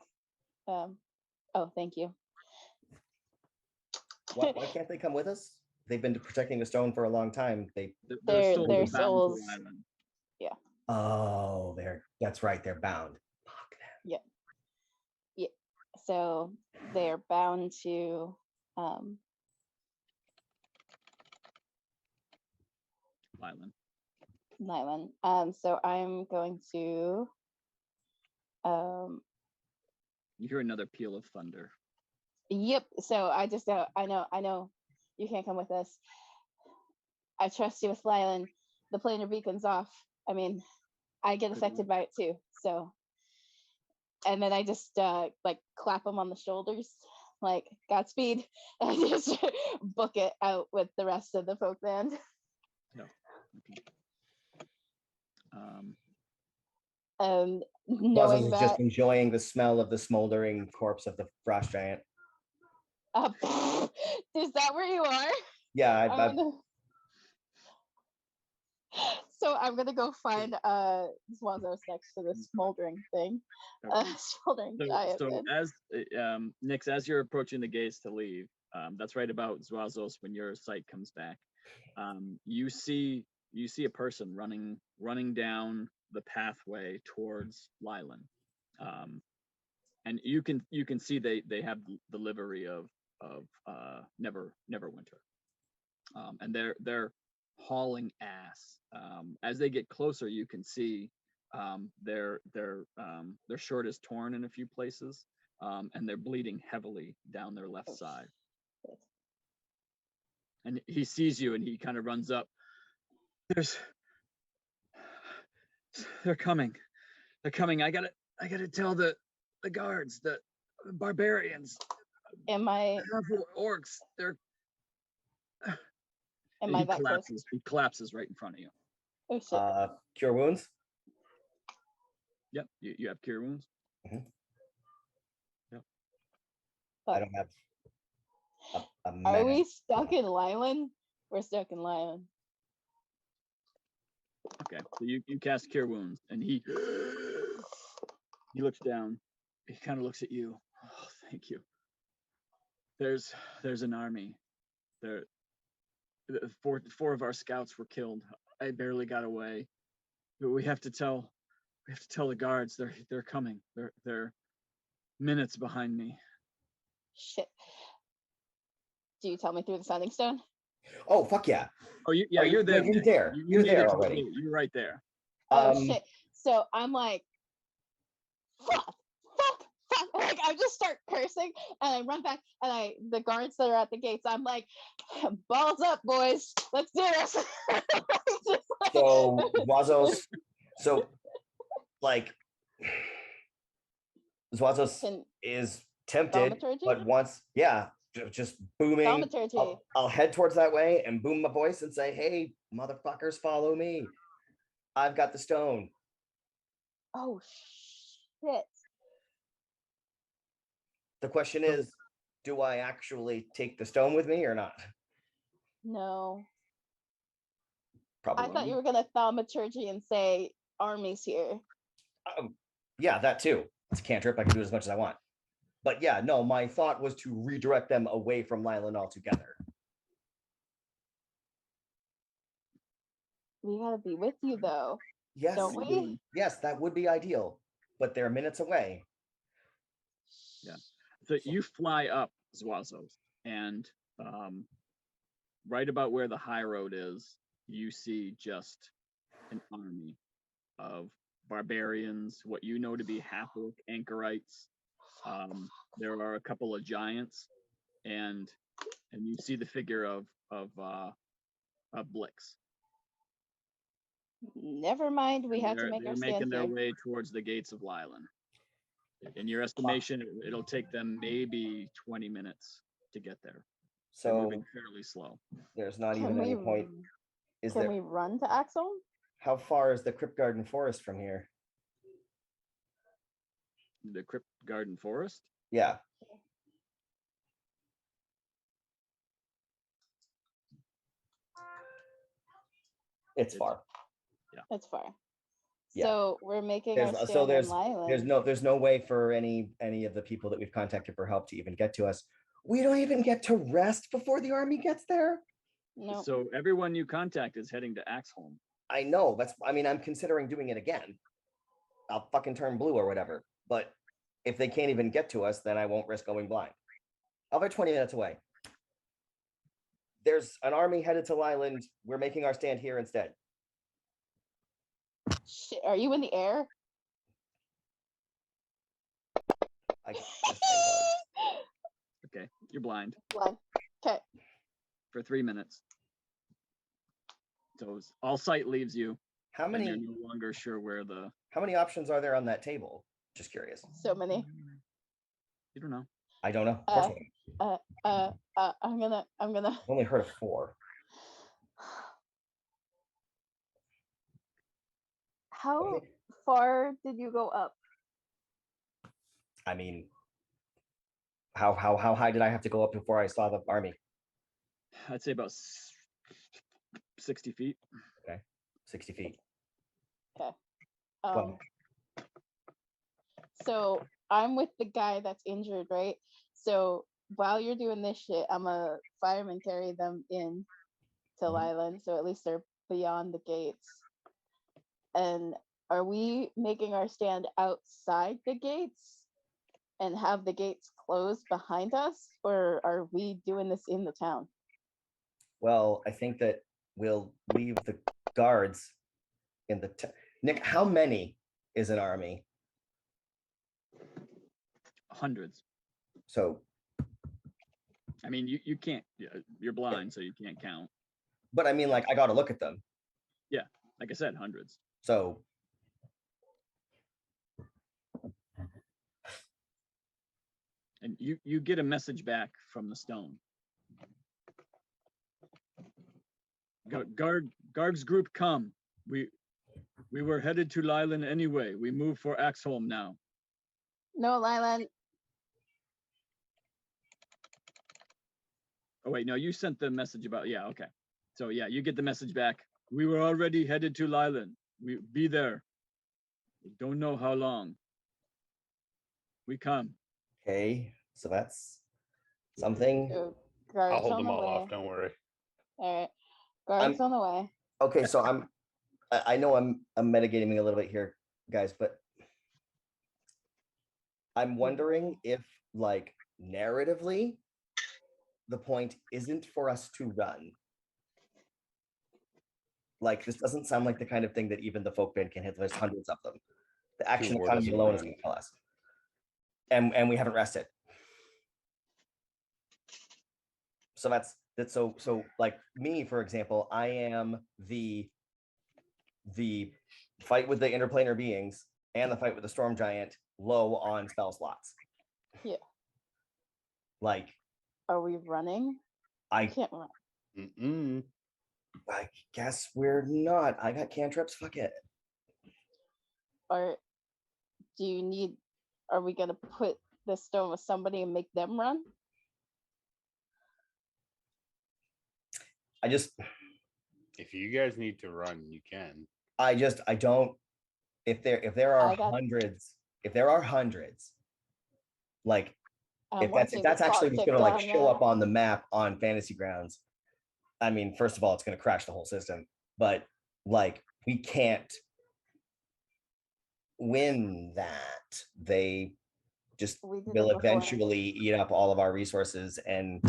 Oh, thank you. Why can't they come with us? They've been protecting the stone for a long time. Their souls are bound to souls- Leilon. Oh, that's right. They're bound. Fuck them. So they're bound to Leilon. Leilon. So I'm going to You hear another peal of thunder. yep. So I just go, I know you can't come with us. I trust you with Leilon. The planar beacon's off. I mean, I get affected by it too. So, and then I just like clap them on the shoulders, like Godspeed, and just book it out with the rest of the folk band. No. Okay. And Buzzes knowing is that, just enjoying the smell of the smoldering corpse of the frost giant. is that where you are? Yeah, So I'm gonna go find Zwasos next to the smoldering thing. Okay. Smoldering giant. So man. as Nix, as you're approaching the gates to leave, that's right about Zwasos when your sight comes back. You see a person running down the pathway towards Leilon. And you can see they have the livery of Neverwinter, and they're hauling ass. As they get closer, you can see their shirt is torn in a few places, and they're bleeding heavily down their left side. And he sees you, and he kind of runs up. They're coming. They're coming. I gotta tell the guards, the barbarians, Am I orcs. They're. am I that close? He collapses right in front of you. Oh shit. Cure wounds. Yep, you have cure wounds. Mhm. Yep. I don't have. A Are we minute. stuck in Leilon? We're stuck in Leilon. Okay, so you cast cure wounds, and he looks down. He kind of looks at you. Oh, thank you. There's an army. There, four of our scouts were killed. I barely got away. But we have to tell the guards they're coming. They're minutes behind me. Shit. Do you tell me through the Sounding Stone? Oh fuck yeah! Oh, you're there. You're there. You're made it there to the already. gate. You're right there. Oh shit. So I'm like, fuck. Like I just start cursing and I run back and the guards that are at the gates, I'm like, balls up, boys. Let's do this. Just like- So Zwasos, like Zwasos Can- is tempted, Thaumaturgy? but once, just booming. Thaumaturgy. I'll head towards that way and boom my voice and say, "Hey, motherfuckers, follow me. I've got the stone." Oh shit. The question is, do I actually take the stone with me or not? No. Probably. I thought you were gonna thaumaturgy and say armies here. Yeah, that too. It's a cantrip. I can do as much as I want. But yeah, no, my thought was to redirect them away from Leilon altogether. We gotta be with you though. Yes, Don't we? yes, that would be ideal. But they're minutes away. Yeah. So you fly up Zwasos, and right about where the high road is, you see just an army of barbarians, what you know to be half-orc anchorites. There are a couple of giants, and you see the figure of Blix. Never mind, we have to make They're our making stand their here. way towards the gates of Leilon. In your estimation, it'll take them maybe 20 minutes to get there. They're So moving fairly slow. there's not Can even any we- point. Is Can there? we run to Axel? How far is the Crypt Garden Forest from here? The Crypt Garden Forest? Yeah. It's far. It's far. Yeah. So we're making There's our so stand there's in Leilon. there's no way for any of the people that we've contacted for help to even get to us. We don't even get to rest before the army gets there. No. So everyone you contact is heading to Axholm. I know I'm considering doing it again. I'll fucking turn blue or whatever. But if they can't even get to us, then I won't risk going blind. I'll be 20 minutes away. There's an army headed to Leilon. We're making our stand here instead. Shit, are you in the air? I guess I was. Okay, you're blind Blind. Okay. for 3 minutes. So all sight leaves you, How and you're many no longer sure where the. options are there on that table? Just curious. So many. You don't know. I don't know. Of course I don't. I'm gonna I've only heard of 4. How Okay. far did you go up? I mean, how high did I have to go up before I saw the army? I'd say about 60 feet. 60 feet. Okay. Well, So I'm with the guy that's injured, right? So while you're doing this shit, I'm a fireman carry them in to Mhm. Leilon, so at least they're beyond the gates. And are we making our stand outside the gates and have the gates closed behind us, or are we doing this in the town? Well, I think that we'll leave the guards in the Nick, how many is an army? Hundreds. So, I mean, you can't. You're blind, so you can't count. but I mean, like, I got to look at them. Yeah, like I said, hundreds. So, And you get a message back from the stone. Guards group, come. We were headed to Leilon anyway. We move for Axholm now. No, Leilon. Oh wait, no, you sent the message about, yeah, okay. So yeah, you get the message back. We were already headed to Leilon. We be there. We don't know how long. We come. okay, so that's something. Go, I'll guards hold on them the all way. off. Don't worry. All right, guards on the way. Okay, so I know I'm metagaming a little bit here, guys, but I'm wondering if, like, narratively, the point isn't for us to run. Like, this doesn't sound like the kind of thing that even the folk band can hit. There's hundreds of them. The action Tuabor economy doesn't alone is run. going to kill us. And we haven't rested. So that's so like me, for example, I am the fight with the interplanar beings and the fight with the storm giant low on spell slots. Yeah. Like, Are we running? I Can't run. Mm-mm. I guess we're not. I got cantrips. Fuck it. Or do you need? Are we gonna put the stone with somebody and make them run? If you guys need to run, you can. I don't. If there are I got- hundreds, like I'm if watching that's the clock actually what's tick going to like down show up now. on the map on Fantasy Grounds, I mean, first of all, it's going to crash the whole system. But like, we can't win that. They just We did it will before. eventually eat up all of our resources and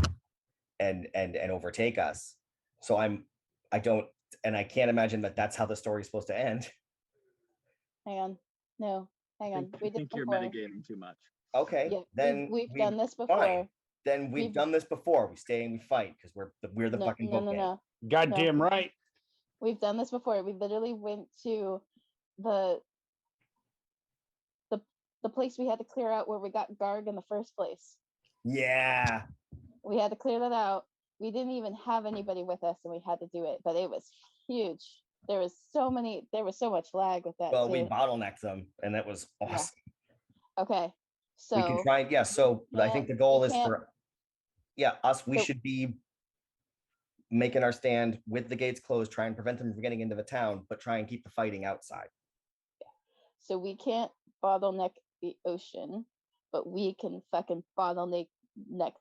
overtake us. So I don't, and I can't imagine that that's how the story's supposed to end. Hang on. No, hang on. I We did think you're before. metagaming too much. Okay, Yeah, then we've done this fine. before. Then we've We've- done this before. We stay and we fight because we're the No, fucking no, book no, band. no. Goddamn right. We've done this before. We literally went to the place we had to clear out where we got Garg in the first place. Yeah. We had to clear that out. We didn't even have anybody with us, and we had to do it. But it was huge. There was so much lag with that Well, too. we bottlenecked them, and that was Yeah. awesome. Okay, so We can try. Yeah. So I think the goal is for us. We So- should be making our stand with the gates closed, try and prevent them from getting into the town, but try and keep the fighting outside. So we can't bottleneck the ocean, but we can fucking bottleneck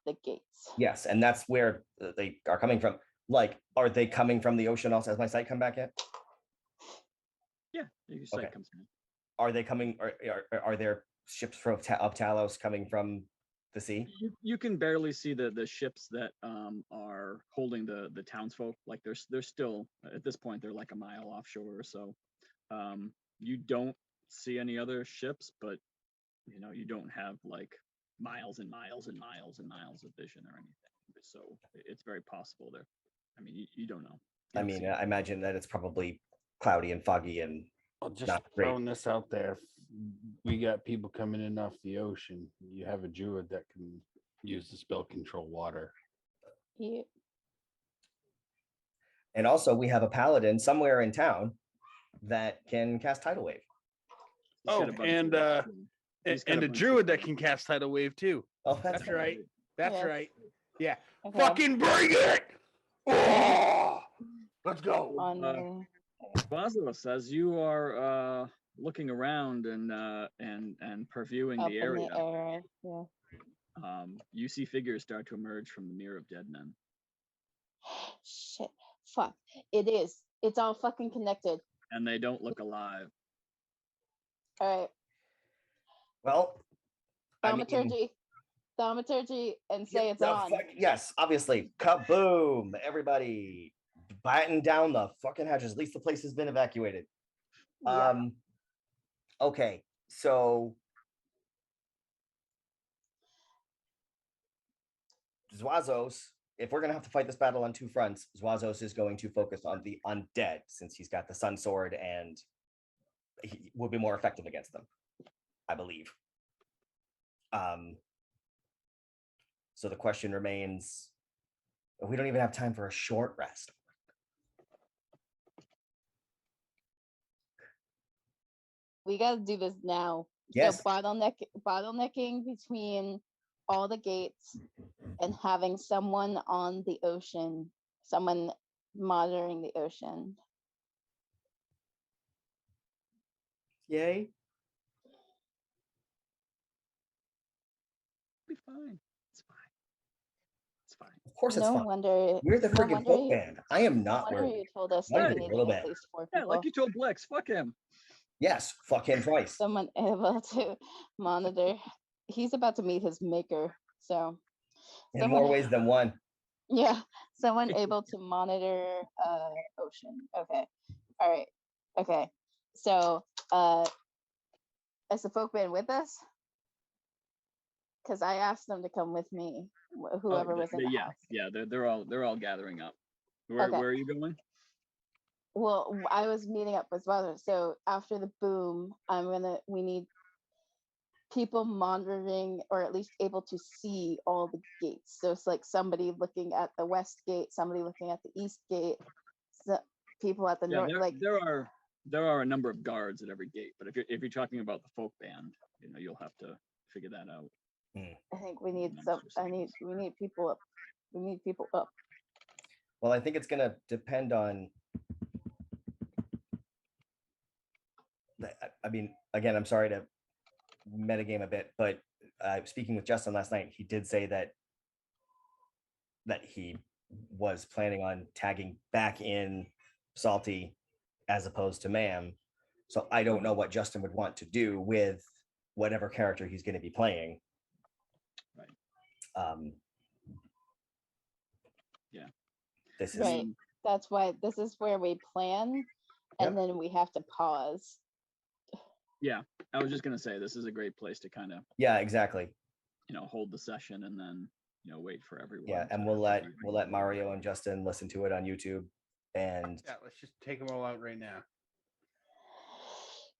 the gates. Yes, and that's where they are coming from. Like, are they coming from the ocean also? Has my site come back yet? Yeah, your site Okay. comes in. Are they coming? Are there ships from of Talos coming from the sea? You can barely see the ships that are holding the townsfolk. Like they're still at this point they're like a mile offshore or so. You don't see any other ships, but you know you don't have like miles and miles and miles and miles of vision or anything. So it's very possible there. I mean, you don't know. You I don't mean, see I imagine that it's probably cloudy and foggy and Well, just not great. throwing this out there. We got people coming in off the ocean. You have a druid that can use the spell control water. Yeah. And also, we have a paladin somewhere in town that can cast Tidal Wave. He's got Oh, a bunch and of- he's got and a bunch of- druid that can cast tidal wave too. Oh, that's That's right. That's Yes. right. Yeah. Okay. Fucking bring it! Oh! Let's go. On Zwasos says you are looking around and previewing up the in area. the air. Yeah. You see figures start to emerge from the Mirror of Dead Men. Shit. Fuck. It is. It's all fucking connected. And they don't look alive. All right. Well, I mean, Thaumaturgy. thaumaturgy and say it's The on. yes, obviously. Kaboom! Everybody batten down the fucking hatches. At least the place has been evacuated. Yeah. Okay, so Zwasos, if we're gonna have to fight this battle on two fronts, Zwasos is going to focus on the undead since he's got the Sun Sword and he will be more effective against them, I believe. So the question remains, we don't even have time for a short rest. We got to do this now. Yes. So bottlenecking between all the gates and having someone on the ocean, someone monitoring the ocean. Yay. Be fine. It's fine. It's fine. Of course it's No fine. wonder. We're the no freaking wonder folk you- band. I am No not wonder worried. you told us Not that we even a needed little at bit. least 4 Yeah, people. like you told Blix, fuck him. Yes, fuck him twice. Someone able to monitor. He's about to meet his maker. So In more ways than one. yeah, someone able to monitor ocean. Okay. All right. Okay. So is the folk band with us? Because I asked them to come with me, whoever was in the yeah, house. yeah, they're all gathering up. Where Okay. where are you going? Well, I was meeting up with Zwasos. So after the boom, we need people monitoring or at least able to see all the gates. So it's like somebody looking at the west gate, somebody looking at the east gate, people at the Yeah, north. Like there are a number of guards at every gate, but if you're talking about the folk band, you'll have to figure that out. I think we need Amongst yourselves. we need people up. We need people up. Well, I think it's gonna depend on. I mean, again, I'm sorry to metagame a bit, but speaking with Justin last night, he did say that he was planning on tagging back in Salty as opposed to Ma'am. So I don't know what Justin would want to do with whatever character he's going to be playing. Right. Yeah. This is Right. That's why this is where we plan, and then we have to pause. Yeah, I was just gonna say this is a great place to kind of exactly. Hold the session and then wait for everyone. Yeah, and we'll let Mario and Justin listen to it on YouTube. And Yeah, let's just take them all out right now.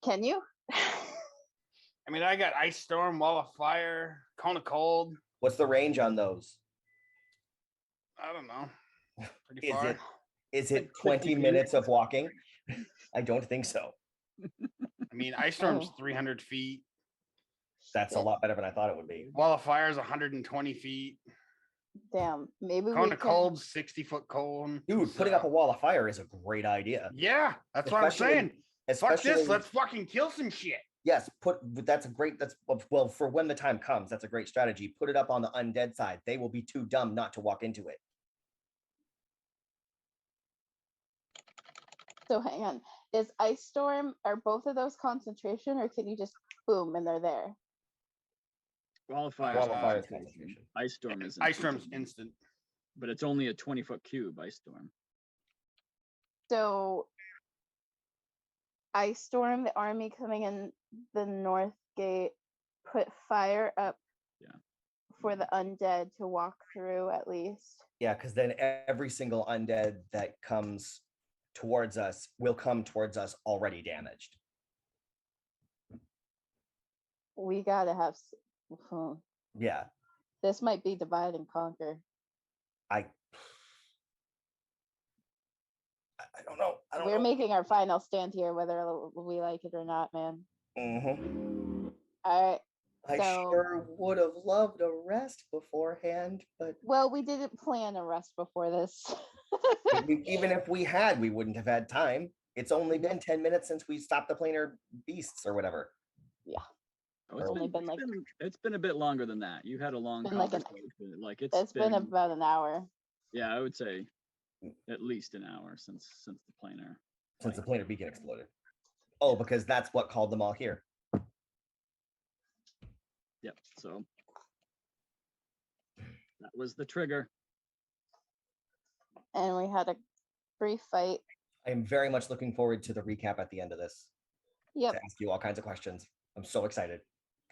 Can you? I mean, I got Ice Storm, Wall of Fire, Cone of Cold. what's the range on those? I don't know. Pretty far. Is it 20 minutes of walking? I don't think so. I mean, Ice Storm's 300 feet. That's a lot better than I thought it would be. Wall of Fire is 120 feet. Damn, maybe Cone we of can. Cold, 60-foot cone. Dude, putting up a wall of fire is a great idea. Yeah, that's what I'm saying. Fuck this, let's fucking kill some shit. Yes, that's well, for when the time comes, that's a great strategy. Put it up on the undead side. They will be too dumb not to walk into it. So hang on. Is Ice Storm, are both of those concentration, or can you just boom and they're there? Wall of Fire is concentration. concentration. Ice Storm is Ice Storm's instant. but it's only a 20-foot cube. Ice Storm. So Ice Storm, the army coming in the north gate, put fire up for the undead to walk through at least. Yeah, because then every single undead that comes towards us will come towards us already damaged. We gotta have. Yeah. This might be divide and conquer. I don't know. We're making our final stand here, whether we like it or not, man. All right. I sure would have loved a rest beforehand, but well, we didn't plan a rest before this. even if we had, we wouldn't have had time. It's only been 10 minutes since we stopped the planar beasts or whatever. Yeah. It's been a bit longer than that. You had a long conversation. It's been about an hour. Yeah, I would say at least an hour since the planar. Since the planar beacon exploded. Oh, because that's what called them all here. Yep. So That was the trigger. And we had a brief fight. I am very much looking forward to the recap at the end of this. Yep. To ask you all kinds of questions. I'm so excited.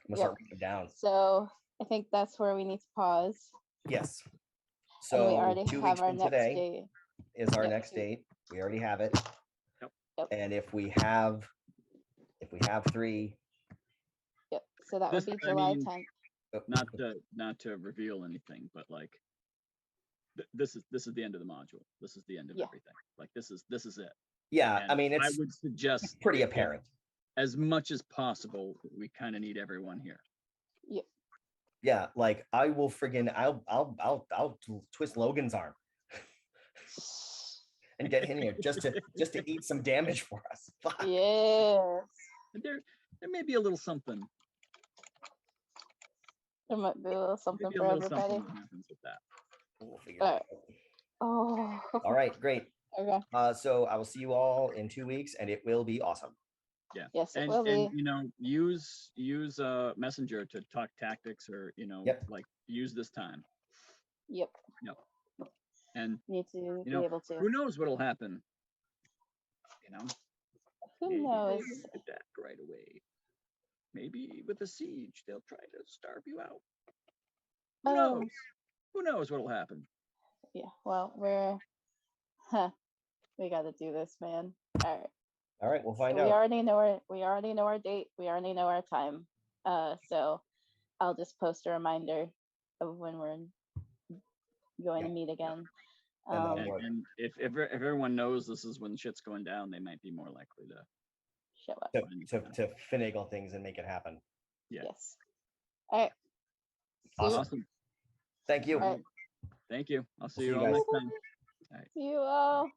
I'm gonna Yep. start writing them down. So I think that's where we need to pause. Yes. And we So already 2 have weeks our from next today date. is our Yep, next 2 date. We already have it. Yep. And if we have 3, Yep. So that This- would be I July mean, 10th. Not to reveal anything, but like this is the end of the module. This is the end of Yeah. everything. Like this is it. yeah, And I mean I it's would suggest pretty apparent. as much as possible, we kind of need everyone here. Yeah, like I will friggin' I'll twist Logan's arm and get in here just to eat some damage for us. Fuck. Yes. And there may be a little something. There might be a little something Maybe a for little everybody. something that happens with that. We'll figure it out. Oh. All right, great. Okay. So I will see you all in 2 weeks, and it will be awesome. Yeah. Yes, it And will be. you know, use Messenger to talk tactics, or Yep. like use this time. Yep. And Need to be know, able to. who knows what'll happen? You know, Who maybe knows? they won't attack right away. Maybe with a siege, they'll try to starve you out. Who Oh. knows? Who knows what'll happen? Yeah. Well, we got to do this, man. All right. All right, we'll find We out. already know our date. We already know our time. So I'll just post a reminder of when we're going to meet again. And then And, Work. and if everyone knows this is when shit's going down, they might be more likely to. Show up. To finagle things and make it happen. Yeah. Yes. All right. See you. Awesome. Thank you. All right. Thank you. I'll see See you you all guys. next time. See you all.